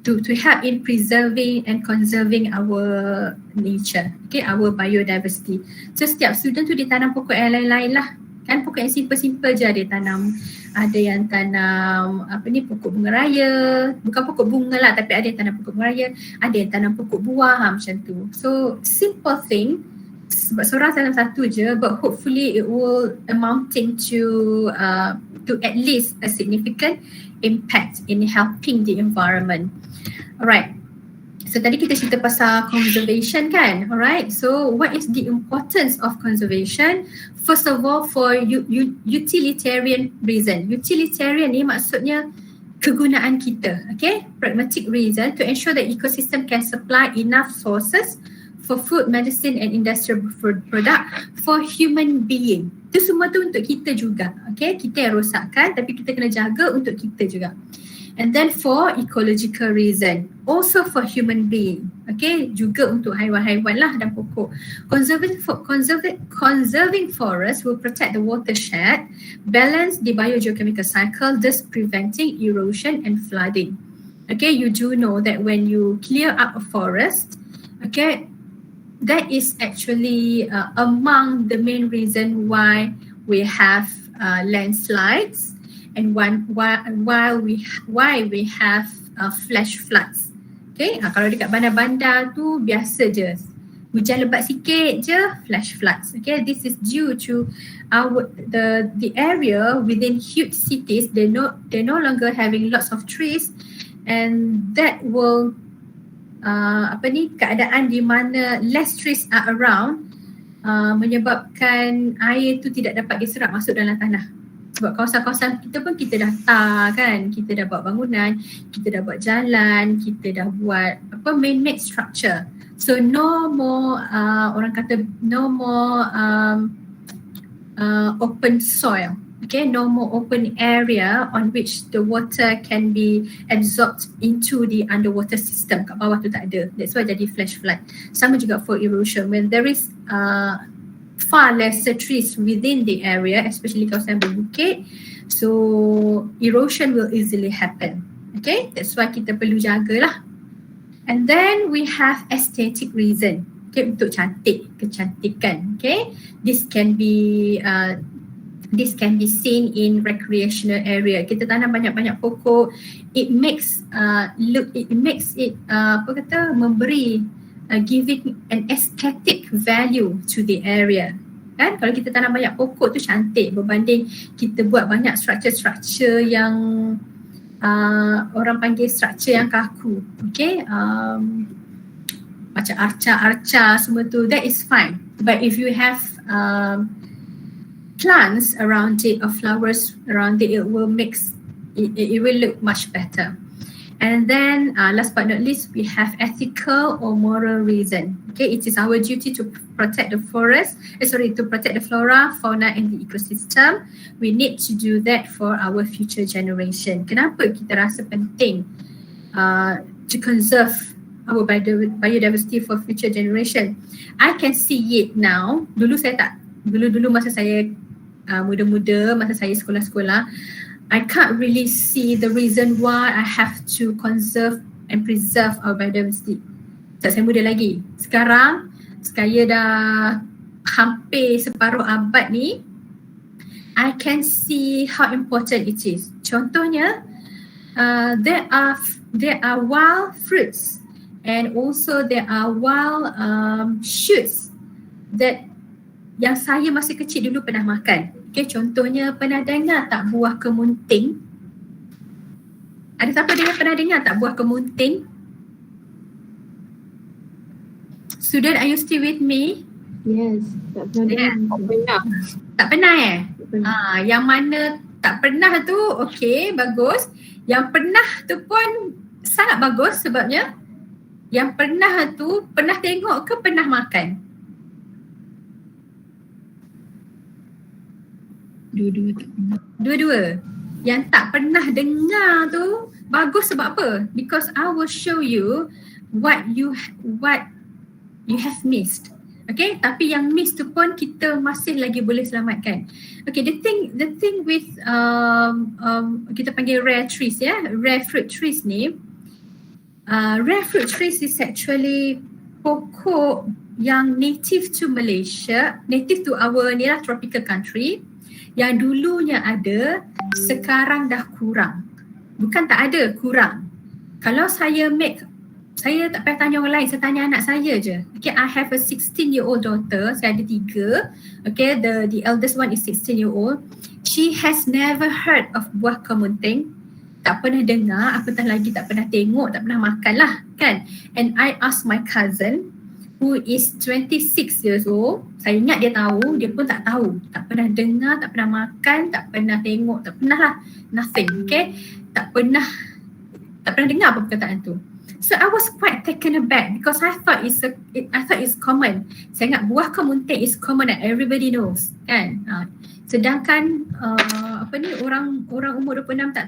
to help in preserving and conserving our nature, okay, our biodiversity. So setiap student tu dia tanam pokok yang lain-lain lah. Kan pokok yang simple-simple je, dia tanam, ada yang tanam pokok bunga raya, bukan pokok bunga lah, tapi ada yang tanam pokok bunga raya, ada yang tanam pokok buah macam tu. So simple thing, sebab seorang tanam satu je, but hopefully it will amounting to at least a significant impact in helping the environment. Alright, so tadi kita cerita pasal conservation kan, alright, so what is the importance of conservation? First of all, for utilitarian reason. Utilitarian ni maksudnya kegunaan kita. Okay, pragmatic reason to ensure that ecosystem can supply enough sources for food, medicine and industrial food product for human being. Itu semua tu untuk kita juga. Okay, kita yang rosakkan tapi kita kena jaga untuk kita juga. And then for ecological reason, also for human being. Okay, juga untuk haiwan-haiwan lah dan pokok. Conserving forest will protect the watershed, balance the biogeochemical cycle, thus preventing erosion and flooding. Okay, you do know that when you clear up a forest, okay, that is actually among the main reason why we have landslides and why we have flash floods. Okay, kalau dekat bandar-bandar tu biasa je, hujan lebat sikit je flash floods. Okay, this is due to the area within huge cities. They're no longer having lots of trees, and that will keadaan di mana less trees are around menyebabkan air tu tidak dapat diserap masuk dalam tanah. Sebab kawasan-kawasan kita pun kita dah tar kan, kita dah buat bangunan, kita dah buat jalan, kita dah buat man-made structure. So no more open soil. Okay, no more open area on which the water can be absorbed into the underwater system. Kat bawah tu tak ada. That's why jadi flash flood. Sama juga for erosion. When there is far lesser trees within the area, especially kawasan berbukit, so erosion will easily happen. Okay, that's why kita perlu jagalah. And then we have aesthetic reason. Okay, untuk kecantikan. Okay, this can be seen in recreational area. Kita tanam banyak-banyak pokok. It makes it memberi giving an aesthetic value to the area. Kan? Kalau kita tanam banyak pokok tu cantik berbanding kita buat banyak structure yang orang panggil structure yang kaku. Okay, macam arca semua tu, that is fine. But if you have plants around it or flowers around it, it will look much better. And then last but not least, we have ethical or moral reason. Okay, it is our duty to protect the to protect the flora, fauna and the ecosystem. We need to do that for our future generation. Kenapa kita rasa penting to conserve our biodiversity for future generation? I can see it now. Dulu masa saya muda-muda, masa saya sekolah-sekolah, I can't really see the reason why I have to conserve and preserve our biodiversity. Tak saya muda lagi. Sekarang, saya dah hampir separuh abad ni, I can see how important it is. Contohnya, there are wild fruits and also there are wild shoots that yang saya masih kecil dulu pernah makan. Okay, contohnya pernah dengar tak buah kemunting? Ada siapa pernah dengar tak buah kemunting? Student, are you still with me? Yes, tak pernah. Tak pernah Tak pernah. Yang mana tak pernah tu, okay, bagus. Yang pernah tu pun sangat bagus sebabnya yang pernah tu, pernah tengok ke pernah makan? Dua-dua tak pernah. Dua-dua. Yang tak pernah dengar tu bagus sebab apa? Because I will show you what you have missed. Okay, tapi yang miss tu pun kita masih lagi boleh selamatkan. Okay, the thing with kita panggil rare trees, rare fruit trees ni, rare fruit trees is actually pokok yang native to Malaysia, native to our ni lah tropical country, yang dulunya ada, sekarang dah kurang. Bukan tak ada, kurang. Kalau saya tak payah tanya orang lain, saya tanya anak saya je. Okay, I have a 16-year-old daughter, saya ada 3. Okay, the eldest one is 16-year-old. She has never heard of buah kemunting. Tak pernah dengar, apatah lagi tak pernah tengok, tak pernah makan lah kan. And I asked my cousin who is 26 years old, saya ingat dia tahu, dia pun tak tahu. Tak pernah dengar, tak pernah makan, tak pernah tengok, tak pernah lah. Nothing, okay. tak pernah dengar apa perkataan tu. So I was quite taken aback because I thought it's common. Saya ingat buah kemunting is common and everybody knows, kan? Sedangkan orang umur 26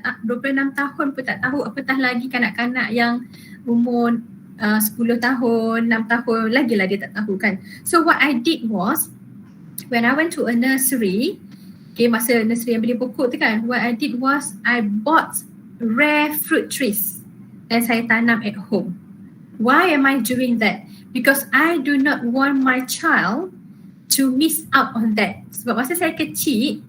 tahun pun tak tahu, apatah lagi kanak-kanak yang umur 10 tahun, 6 tahun lagilah dia tak tahu, kan? So what I did was, when I went to a nursery, masa nursery yang beli pokok tu kan, what I did was I bought rare fruit trees dan saya tanam at home. Why am I doing that? Because I do not want my child to miss out on that. Sebab masa saya kecil,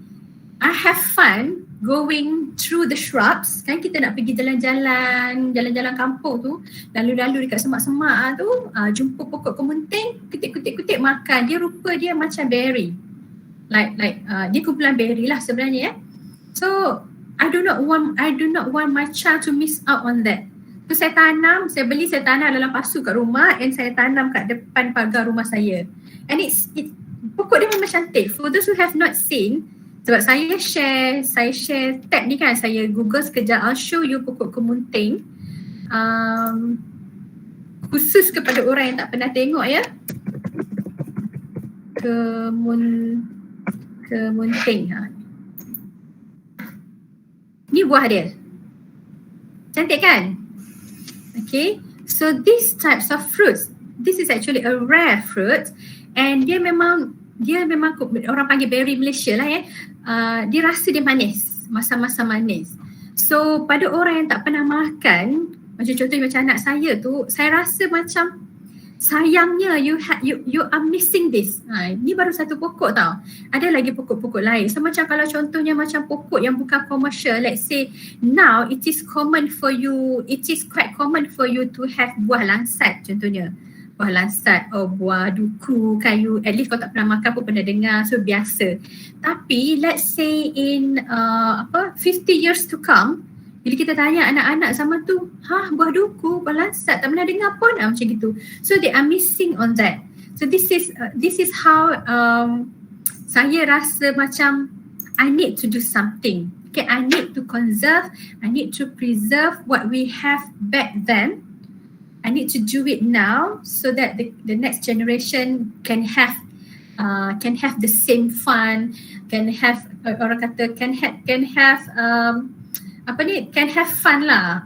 I have fun going through the shrubs. Kan kita nak pergi jalan-jalan kampung tu, lalu-lalu dekat semak-semak tu, jumpa pokok kemunting, kutik-kutik makan. Rupa dia macam berry. Like dia kumpulan berry lah sebenarnya. So I do not want my child to miss out on that. So saya tanam dalam pasu kat rumah and saya tanam kat depan pagar rumah saya. And pokok dia memang cantik. For those who have not seen, sebab saya share tab ni kan, saya google sekejap, I'll show you pokok kemunting. Khusus kepada orang yang tak pernah tengok ya. Kemunting. Ni buah dia. Cantik kan? Okay. So these types of fruits, this is actually a rare fruit and dia memang orang panggil berry Malaysia lah ya. Dia rasa dia manis, masam-masam manis. So pada orang yang tak pernah makan, macam contohnya macam anak saya tu, saya rasa macam sayangnya you are missing this. Ni baru satu pokok tau. Ada lagi pokok-pokok lain. So macam kalau contohnya macam pokok yang bukan commercial, let's say now it is quite common for you to have buah langsat contohnya. Buah langsat, buah duku, kayu, at least kau tak pernah makan pun pernah dengar, so biasa. Tapi let's say in 50 years to come, bila kita tanya anak-anak zaman tu, buah duku, buah langsat, tak pernah dengar pun, macam gitu. So they are missing on that. So this is how saya rasa macam I need to do something. Okay, I need to conserve, I need to preserve what we have back then. I need to do it now so that the next generation can have the same fun, can have can have fun lah,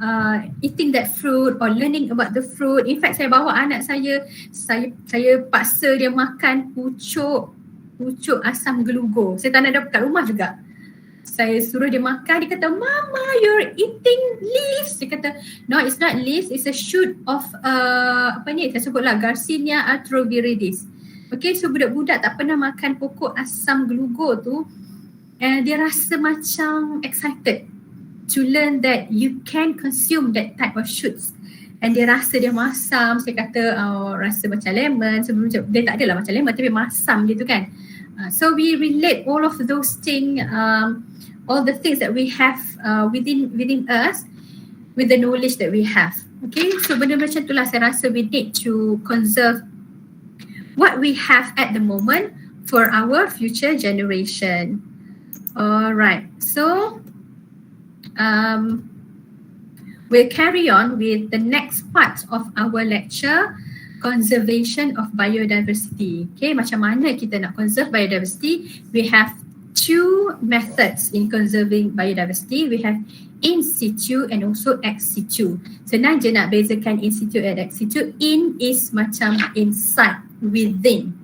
eating that fruit or learning about the fruit. In fact, saya bawa anak saya paksa dia makan pucuk asam gelugur. Saya tanam dia kat rumah juga. Saya suruh dia makan, dia kata, "Mama, you're eating leaves." Dia kata, "No, it's not leaves, it's a shoot of saya sebutlah Garcinia atroviridis." Okay, so budak-budak tak pernah makan pokok asam gelugur tu, dia rasa macam excited to learn that you can consume that type of shoots. And dia rasa dia masam. Saya kata rasa macam lemon. Sebelum dia tak adalah macam lemon tapi masam gitu kan. So we relate all of those things, all the things that we have within us with the knowledge that we have. Okay, so benda macam itulah saya rasa we need to conserve what we have at the moment for our future generation. Alright, so we'll carry on with the next part of our lecture, conservation of biodiversity. Okay, macam mana kita nak conserve biodiversity? We have two methods in conserving biodiversity. We have in situ and also ex situ. Senang je nak bezakan in situ and ex situ. In is macam inside, within.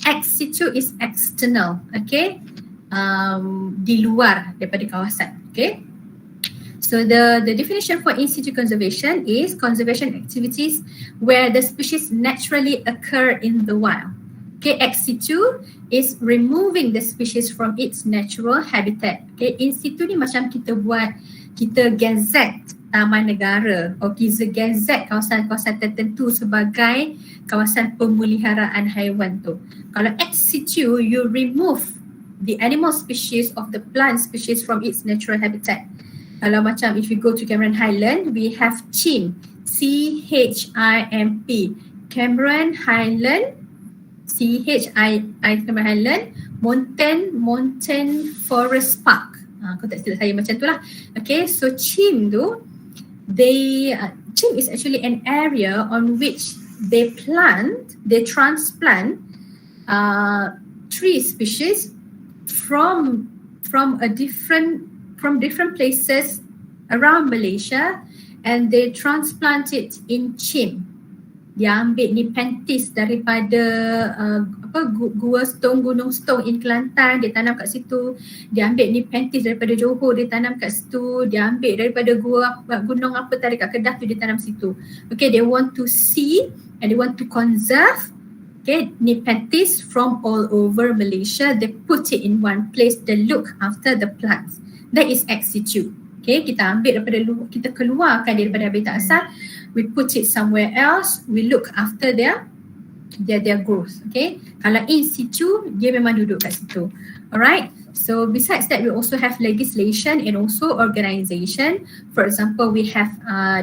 Ex situ is external, okay? Di luar daripada kawasan, okay? So the definition for in situ conservation is conservation activities where the species naturally occur in the wild. Okay, ex situ is removing the species from its natural habitat. Okay, in situ ni macam kita gazette taman negara atau kita gazette kawasan-kawasan tertentu sebagai kawasan pemeliharaan haiwan tu. Kalau ex situ, you remove the animal species of the plant species from its natural habitat. Kalau macam if you go to Cameron Highland, we have CHIMP, CHIMP, Cameron Highland, Cameron Highland, Mountain Forest Park. Konteks tidak saya macam tu lah. Okay, so chim tu, chim is actually an area on which they transplant tree species from different places around Malaysia, and they transplant it in chim. Dia ambil nepenthes daripada Gua Stone, Gunung Stone in Kelantan, dia tanam kat situ. Dia ambil nepenthes daripada Johor, dia tanam kat situ. Dia ambil daripada gunung apa tadi kat Kedah tu, dia tanam situ. Okay, they want to see and they want to conserve nepenthes from all over Malaysia. They put it in one place, they look after the plants. That is ex situ. Okay, kita ambil daripada kita keluarkan daripada habitat asal, we put it somewhere else, we look after their growth. Okay, kalau in situ, dia memang duduk kat situ. Alright, so besides that, we also have legislation and also organisation. For example, we have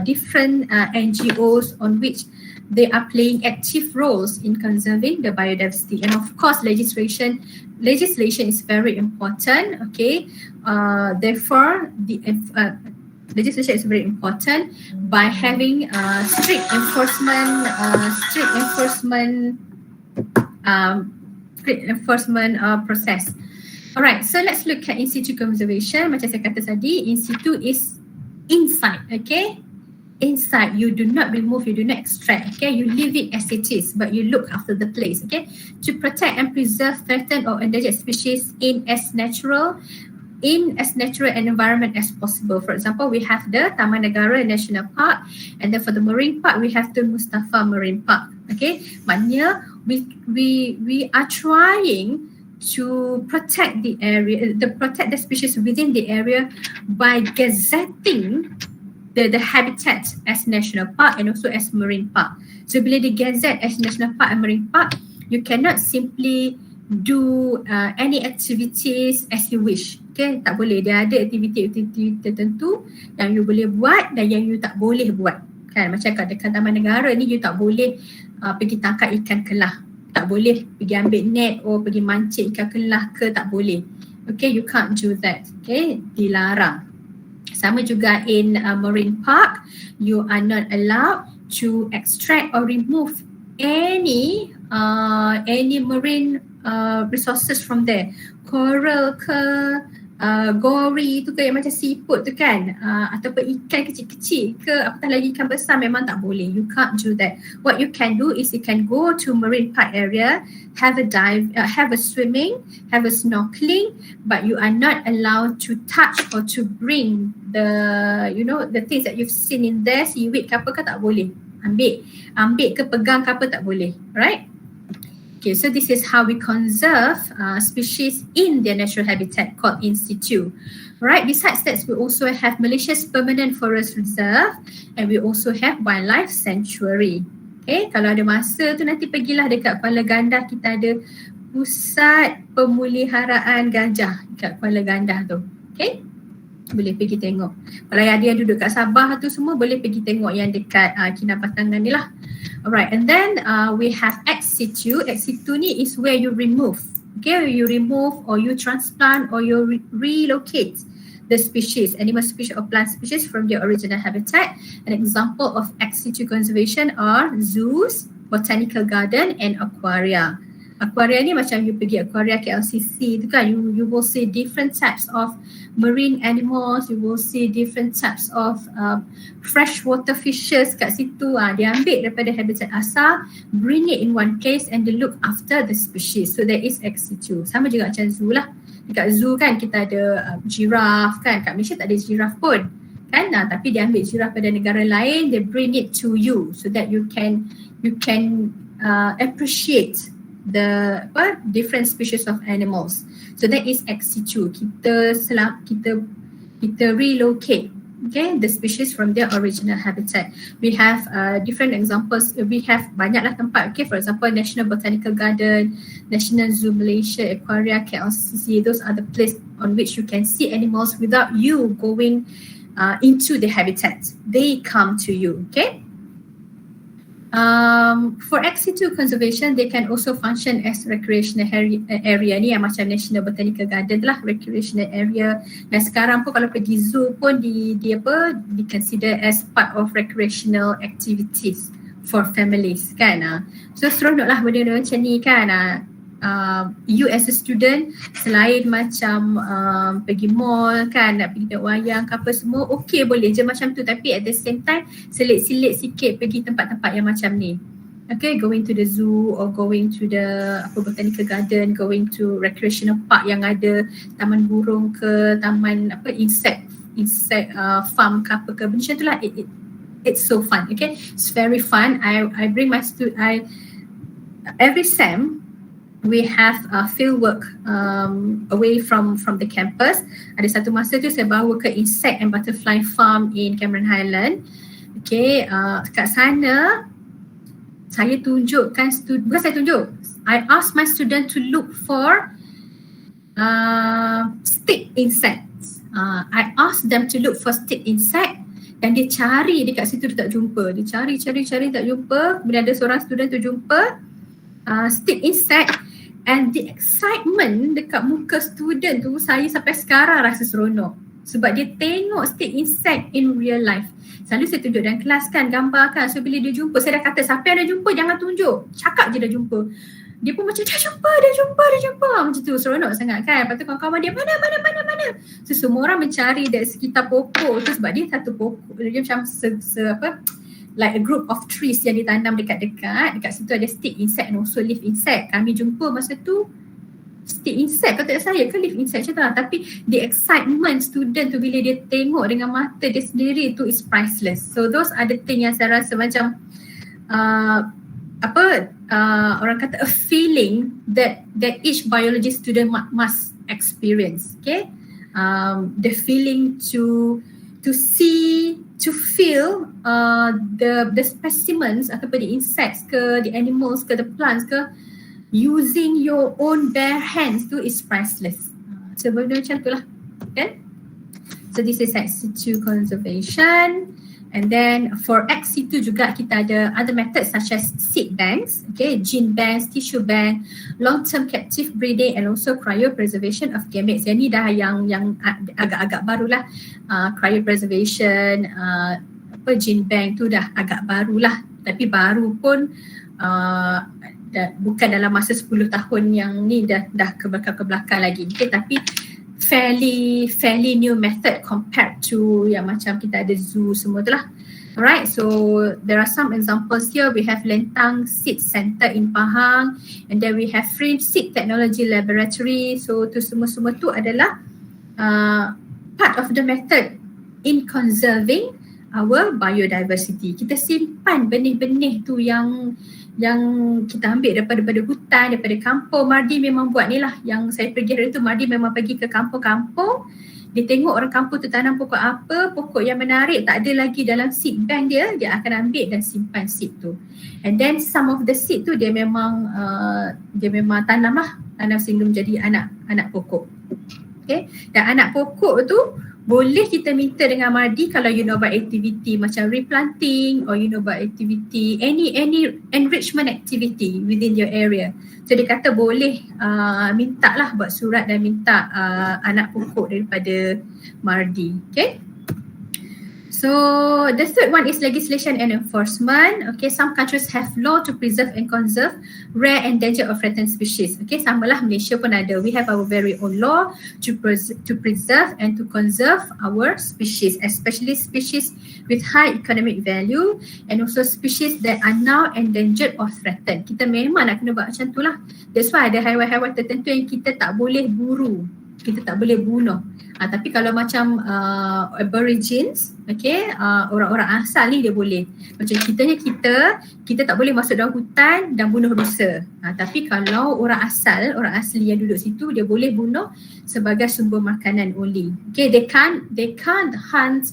different NGOs on which they are playing active roles in conserving the biodiversity, and of course legislation is very important. Okay, therefore the legislation is very important by having strict enforcement process. Alright, so let's look at in situ conservation. Macam saya kata tadi, in situ is inside. Okay, inside, you do not remove, you do not extract. Okay, you leave it as it is, but you look after the place. Okay, to protect and preserve threatened or endangered species in as natural an environment as possible. For example, we have the Taman Negara National Park, and then for the Marine Park, we have the Mustafa Marine Park. Okay, maknanya we are trying to protect the area, protect the species within the area by gazetting the habitat as national park and also as marine park. So bila di gazette as national park and marine park, you cannot simply do any activities as you wish. Okay, tak boleh. Dia ada aktiviti tertentu yang you boleh buat dan yang you tak boleh buat. Kan, macam kat dekat Taman Negara ni, you tak boleh pergi tangkap ikan kelah. Tak boleh pergi ambil net or pergi mancing ikan kelah ke, tak boleh. Okay, you can't do that. Okay, dilarang. Sama juga in marine park, you are not allowed to extract or remove any marine resources from there. Coral ke, gory tu ke, yang macam siput tu kan, ataupun ikan kecil-kecil ke, apatah lagi ikan besar, memang tak boleh. You can't do that. What you can do is you can go to marine park area, have a dive, have a swimming, have a snorkeling, but you are not allowed to touch or to bring the things that you've seen in there. Seaweed ke apa ke, tak boleh. Ambil ke, pegang ke apa, tak boleh. Right? Okay, so this is how we conserve species in their natural habitat called in situ. Right, besides that, we also have Malaysia's Permanent Forest Reserve, and we also have Wildlife Sanctuary. Okay, kalau ada masa tu nanti pergilah dekat Kuala Gandah, kita ada pusat pemeliharaan gajah dekat Kuala Gandah tu. Okay, boleh pergi tengok. Kalau ada yang duduk kat Sabah tu semua, boleh pergi tengok yang dekat Kinabatangan ni lah. Alright, and then we have ex situ. Ex situ ni is where you remove. Okay, you remove or you transplant or you relocate the species, animal species or plant species from their original habitat. An example of ex situ conservation are zoos, botanical garden and aquaria. Aquaria ni macam you pergi aquaria KLCC tu kan, you will see different types of marine animals, you will see different types of freshwater fishes kat situ. Dia ambil daripada habitat asal, bring it in one place and they look after the species. So there is ex situ. Sama juga macam zoo lah. Dekat zoo kan kita ada giraffe kan, kat Malaysia tak ada giraffe pun kan, tapi dia ambil giraffe pada negara lain, they bring it to you so that you can appreciate the different species of animals. So that is ex situ. Kita relocate, okay, the species from their original habitat. We have different examples. We have banyaklah tempat. Okay, for example, National Botanical Garden, National Zoo Malaysia, Aquaria, KLCC. Those are the place on which you can see animals without you going into the habitat. They come to you. Okay. For ex-situ conservation, they can also function as recreational area ni yang macam National Botanical Garden lah, recreational area. Dan sekarang pun kalau pergi zoo pun di consider as part of recreational activities for families kan. So seronok lah benda-benda macam ni kan. You as a student, selain macam pergi mall kan, nak pergi tengok wayang ke apa semua, okay boleh je macam tu, tapi at the same time selit-selit sikit pergi tempat-tempat yang macam ni. Okay, going to the zoo or going to the botanical garden, going to recreational park yang ada taman burung ke, taman insect farm ke apa ke, macam tu lah. It's so fun. Okay, it's very fun. I bring my every sem we have field work away from the campus. Ada satu masa tu saya bawa ke insect and butterfly farm in Cameron Highland. Okay, kat sana saya tunjukkan bukan saya tunjuk, I ask my student to look for stick insects. I ask them to look for stick insect dan dia cari dekat situ, dia tak jumpa. Dia cari tak jumpa. Kemudian ada seorang student tu jumpa stick insect. And the excitement dekat muka student tu, saya sampai sekarang rasa seronok. Sebab dia tengok stick insect in real life. Selalu saya tunjuk dalam kelas kan, gambar kan. So bila dia jumpa, saya dah kata siapa yang dah jumpa jangan tunjuk. Cakap je dah jumpa. Dia pun macam dah jumpa. Macam tu seronok sangat kan. Lepas tu kawan-kawan dia mana. So semua orang mencari dari sekitar pokok tu sebab dia satu pokok. Dia macam like a group of trees yang ditanam dekat-dekat. Dekat situ ada stick insect and also leaf insect. Kami jumpa masa tu stick insect. Kata saya ke leaf insect macam tu lah. Tapi the excitement student tu bila dia tengok dengan mata dia sendiri tu is priceless. So those are the thing yang saya rasa macam orang kata a feeling that each biology student must experience. Okay, the feeling to see, to feel the specimens ataupun the insects ke, the animals ke, the plants ke, using your own bare hands tu is priceless. So benda macam tu lah kan. So this is ex-situ conservation. And then for ex-situ juga kita ada other methods such as seed banks, okay, gene banks, tissue bank, long-term captive breeding and also cryopreservation of gametes. Yang ni dah yang agak-agak barulah. Cryopreservation, gene bank tu dah agak barulah. Tapi baru pun bukan dalam masa 10 tahun yang ni, dah ke belakang lagi. Okay, tapi fairly new method compared to yang macam kita ada zoo semua tu lah. Alright, so there are some examples here. We have Lentang Seed Center in Pahang, and then we have Frame Seed Technology Laboratory. So tu semua tu adalah part of the method in conserving our biodiversity. Kita simpan benih-benih tu yang kita ambil daripada hutan, daripada kampung. Mardi memang buat ni lah. Yang saya pergi hari tu, Mardi memang pergi ke kampung-kampung. Dia tengok orang kampung tu tanam pokok apa, pokok yang menarik tak ada lagi dalam seed bank dia akan ambil dan simpan seed tu. And then some of the seed tu dia memang tanam sehingga menjadi anak pokok. Okay, dan anak pokok tu boleh kita minta dengan Mardi kalau you know about activity macam replanting or you know about activity, any enrichment activity within your area. So dia kata boleh minta lah, buat surat dan minta anak pokok daripada Mardi. Okay. So the third one is legislation and enforcement. Okay, some countries have law to preserve and conserve rare, endangered or threatened species. Okay, samalah Malaysia pun ada. We have our very own law to preserve and to conserve our species, especially species with high economic value and also species that are now endangered or threatened. Kita memang nak kena buat macam tu lah. That's why ada haiwan-haiwan tertentu yang kita tak boleh buru, kita tak boleh bunuh. Tapi kalau macam aborigines, okay, orang-orang asal ni dia boleh. Macam kita tak boleh masuk dalam hutan dan bunuh rusa. Tapi kalau orang asli yang duduk situ, dia boleh bunuh sebagai sumber makanan only. Okay, they can't hunt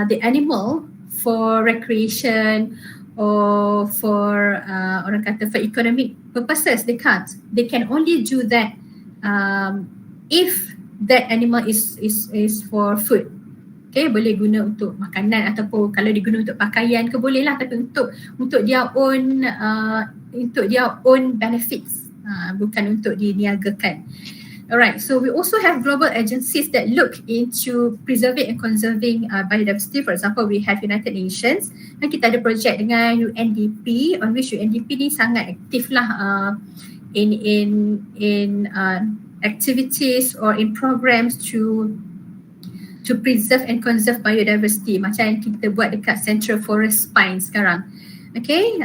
the animal for recreation or for orang kata for economic purposes. They can't. They can only do that if that animal is for food. Okay, boleh guna untuk makanan ataupun kalau diguna untuk pakaian ke boleh lah, tapi untuk dia own benefits, bukan untuk diniagakan. Alright, so we also have global agencies that look into preserving and conserving biodiversity. For example, we have United Nations, dan kita ada projek dengan UNDP, on which UNDP ni sangat aktif lah in activities or in programs to preserve and conserve biodiversity, macam yang kita buat dekat Central Forest Spine sekarang. Okay,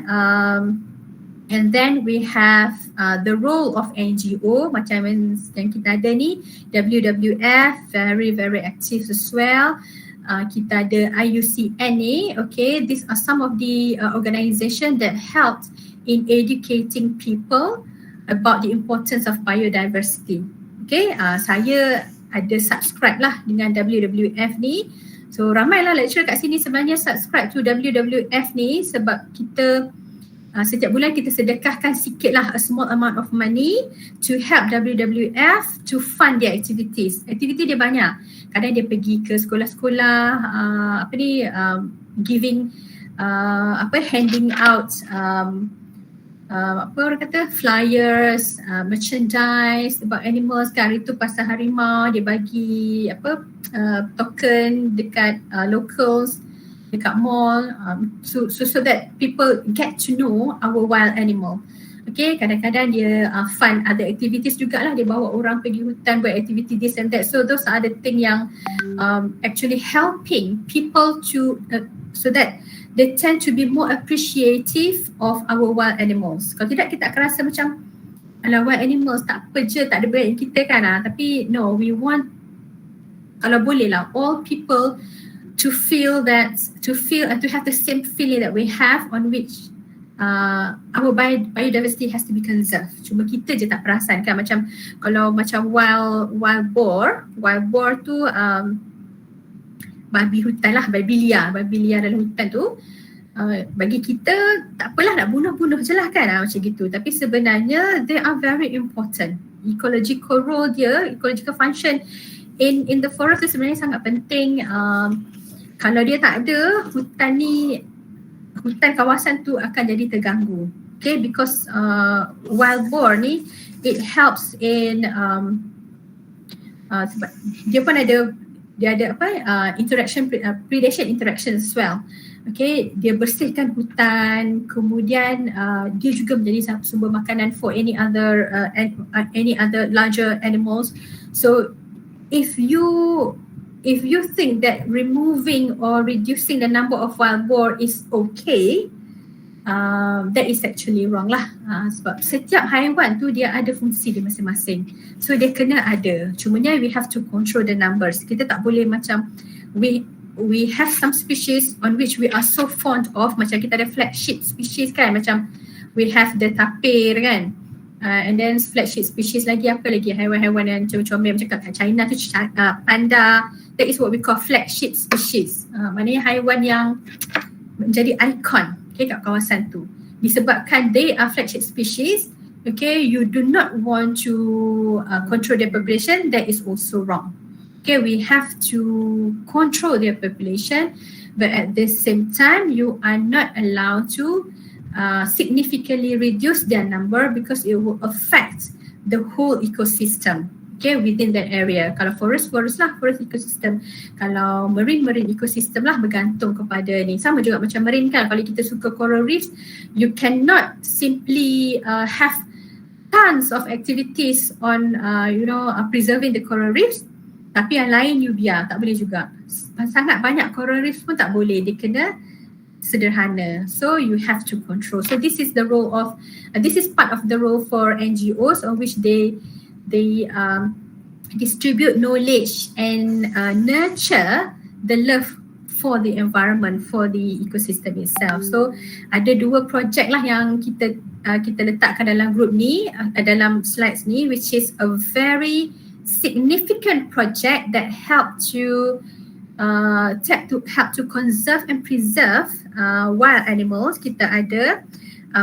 and then we have the role of NGO macam yang kita ada ni, WWF, very very active as well. Kita ada IUCN, okay, these are some of the organisation that helped in educating people about the importance of biodiversity. Okay, saya ada subscribe lah dengan WWF ni. So ramailah lecturer kat sini sebenarnya subscribe to WWF ni sebab kita setiap bulan kita sedekahkan sikit lah, a small amount of money to help WWF to fund their activities. Aktiviti dia banyak. Kadang dia pergi ke sekolah-sekolah, giving, handing out orang kata flyers, merchandise about animals. Kan hari tu pasal harimau dia bagi token dekat locals dekat mall, so that people get to know our wild animal. Okay, kadang-kadang dia fund other activities jugalah, dia bawa orang pergi hutan buat activity this and that. So those are the thing yang actually helping people to so that they tend to be more appreciative of our wild animals. Kalau tidak kita akan rasa macam alah, wild animals tak apa je, tak ada benda kita kan. Tapi no, we want, kalau boleh lah, all people to feel and to have the same feeling that we have, on which our biodiversity has to be conserved. Cuma kita je tak perasan kan, macam kalau macam wild boar tu babi hutan lah, babi liar dalam hutan tu, bagi kita tak apalah, nak bunuh je lah kan, macam gitu. Tapi sebenarnya they are very important. Ecological role dia, ecological function in the forest tu sebenarnya sangat penting. Kalau dia tak ada, hutan kawasan tu akan jadi terganggu. Okay, because wild boar ni, it helps in sebab dia pun ada predation interaction as well. Okay, dia bersihkan hutan, kemudian dia juga menjadi sumber makanan for any other larger animals. So if you think that removing or reducing the number of wild boar is okay, that is actually wrong lah. Sebab setiap haiwan tu dia ada fungsi dia masing-masing. So dia kena ada. Cumanya we have to control the numbers. Kita tak boleh macam we have some species on which we are so fond of. Macam kita ada flagship species kan. Macam we have the tapir kan. And then flagship species lagi, apa lagi haiwan-haiwan yang comel-comel macam kat China tu, panda. That is what we call flagship species. Maknanya haiwan yang menjadi ikon, okay, kat kawasan tu. Disebabkan they are flagship species, okay, you do not want to control their population, that is also wrong. Okay, we have to control their population, but at the same time, you are not allowed to significantly reduce their number because it will affect the whole ecosystem, okay, within that area. Kalau forest lah, forest ecosystem. Kalau marine ecosystem lah, bergantung kepada ni. Sama juga macam marine kan, kalau kita suka coral reefs, you cannot simply have tons of activities on preserving the coral reefs, tapi yang lain you biar, tak boleh juga. Sangat banyak coral reefs pun tak boleh, dia kena sederhana. So you have to control. So this is the role of this is part of the role for NGOs, on which they distribute knowledge and nurture the love for the environment, for the ecosystem itself. So ada dua projek lah yang kita letakkan dalam group ni, dalam slides ni, which is a very significant project that help to conserve and preserve wild animals. Kita ada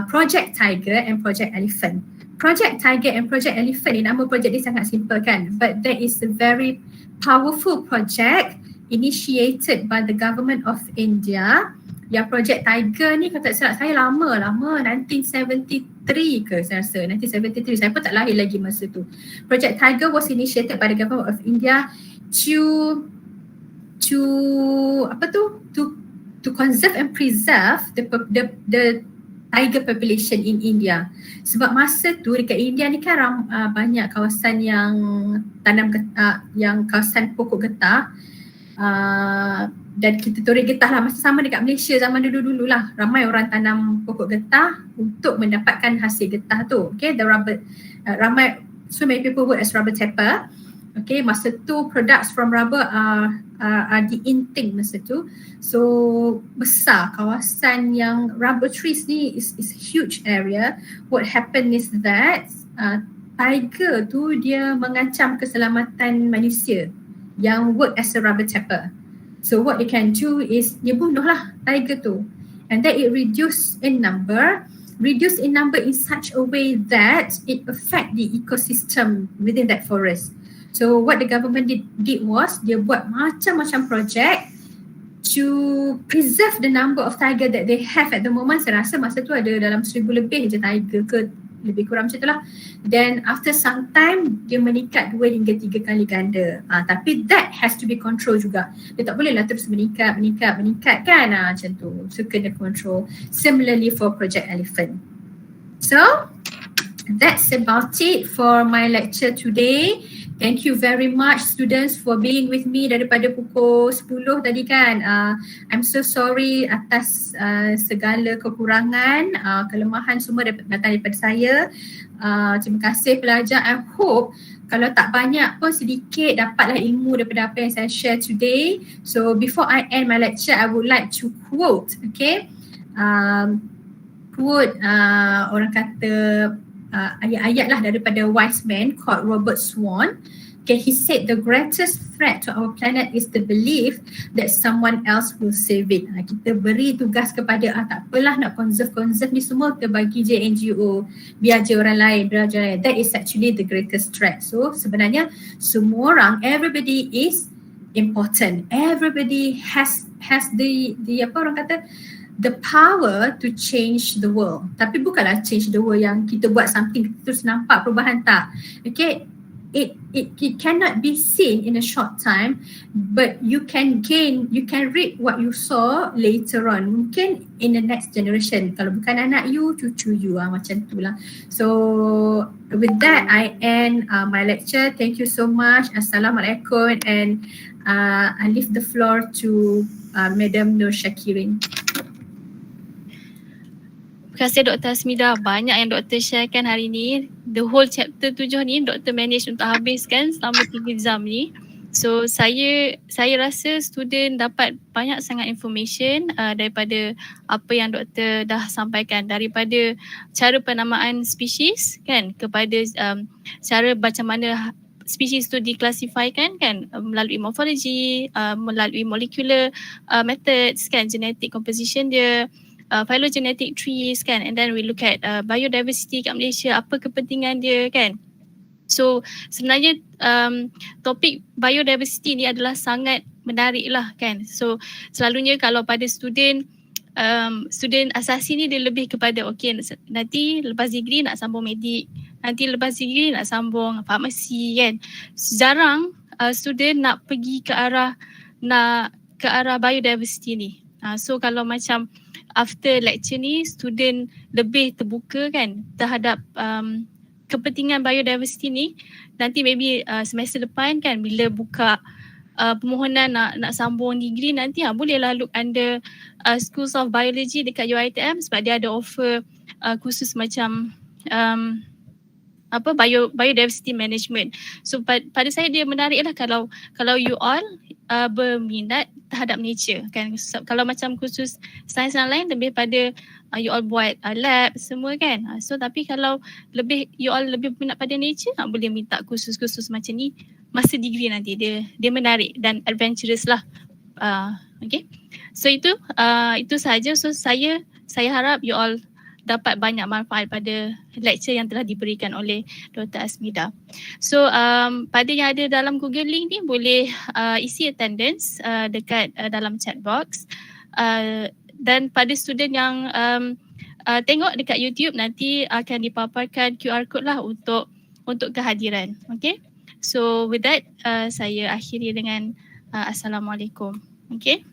Project Tiger and Project Elephant. Project Tiger and Project Elephant ni, nama projek dia sangat simple kan, but that is a very powerful project initiated by the government of India. Yang projek Tiger ni, kalau tak silap saya lama 1973 ke saya rasa, 1973, saya pun tak lahir lagi masa tu. Project Tiger was initiated by the government of India to conserve and preserve the tiger population in India. Sebab masa tu dekat India ni kan banyak kawasan yang yang kawasan pokok getah. Dan kita toreh getah lah, masa sama dekat Malaysia zaman dulu-dulu lah, ramai orang tanam pokok getah untuk mendapatkan hasil getah tu. Okay, the rubber, ramai, so many people work as rubber tapper. Okay, masa tu products from rubber are diinting masa tu. So besar kawasan yang rubber trees ni is huge area. What happened is that tiger tu dia mengancam keselamatan manusia yang work as a rubber tapper. So what they can do is dia bunuhlah tiger tu, and then it reduce in number in such a way that it affect the ecosystem within that forest. So what the government did was dia buat macam-macam project to preserve the number of tiger that they have at the moment. Saya rasa masa tu ada dalam 1,000 lebih je tiger ke, lebih kurang macam tu lah. Then after some time dia meningkat 2 hingga 3 kali ganda. Tapi that has to be control juga. Dia tak boleh lah terus meningkat kan, macam tu. So kena control. Similarly for Project Elephant. So that's about it for my lecture today. Thank you very much students for being with me daripada pukul 10 tadi kan. I'm so sorry atas segala kekurangan, kelemahan semua datang daripada saya. Terima kasih pelajar. I hope kalau tak banyak pun sedikit dapatlah ilmu daripada apa yang saya share today. So before I end my lecture, I would like to quote, okay, orang kata ayat-ayat lah daripada wise man called Robert Swan. Okay, he said the greatest threat to our planet is the belief that someone else will save it. Kita beri tugas kepada tak apalah nak conserve ni semua, kita bagi je NGO, biar je orang lain. That is actually the greatest threat. So sebenarnya semua orang, everybody is important. Everybody has the apa orang kata, the power to change the world. Tapi bukanlah change the world yang kita buat something terus nampak perubahan, tak. Okay, it cannot be seen in a short time, but you can reap what you sow later on. Mungkin in the next generation, kalau bukan anak you, cucu you, macam tu lah. So with that I end my lecture. Thank you so much. Assalamualaikum, and I leave the floor to Madam Nur Syakirin. Terima kasih Dr. Asmida. Banyak yang Dr. sharekan hari ni. The whole chapter 7 ni Dr. manage untuk habiskan selama 3 jam ni. So saya rasa student dapat banyak sangat information daripada apa yang Dr. dah sampaikan, daripada cara penamaan spesies kan, kepada cara macam mana spesies tu diklasifikasikan kan, melalui morphology, melalui molecular methods kan, genetic composition dia, phylogenetic trees kan, and then we look at biodiversity kat Malaysia, apa kepentingan dia kan. So sebenarnya topik biodiversity ni adalah sangat menarik lah kan. So selalunya kalau pada student asasi ni dia lebih kepada okay, nanti lepas degree nak sambung medik, nanti lepas degree nak sambung farmasi kan. Jarang student nak pergi ke arah biodiversity ni. So kalau macam after lecture ni student lebih terbuka kan terhadap kepentingan biodiversity ni, nanti maybe semester depan kan bila buka permohonan nak sambung degree nanti bolehlah look under Schools of Biology dekat UiTM, sebab dia ada offer khusus macam biodiversity management. So pada saya dia menarik lah kalau you all berminat terhadap nature kan. Kalau macam khusus sains yang lain lebih pada you all buat lab semua kan. So tapi kalau you all lebih minat pada nature, boleh minta khusus-khusus macam ni masa degree nanti. Dia menarik dan adventurous lah. Okay, so itu sahaja. So saya harap you all dapat banyak manfaat pada lecture yang telah diberikan oleh Dr. Asmida. So pada yang ada dalam Google Link ni boleh isi attendance dekat dalam chat box. Dan pada student yang tengok dekat YouTube nanti akan dipaparkan QR code lah untuk kehadiran. Okay. So with that saya akhiri dengan Assalamualaikum. Okay.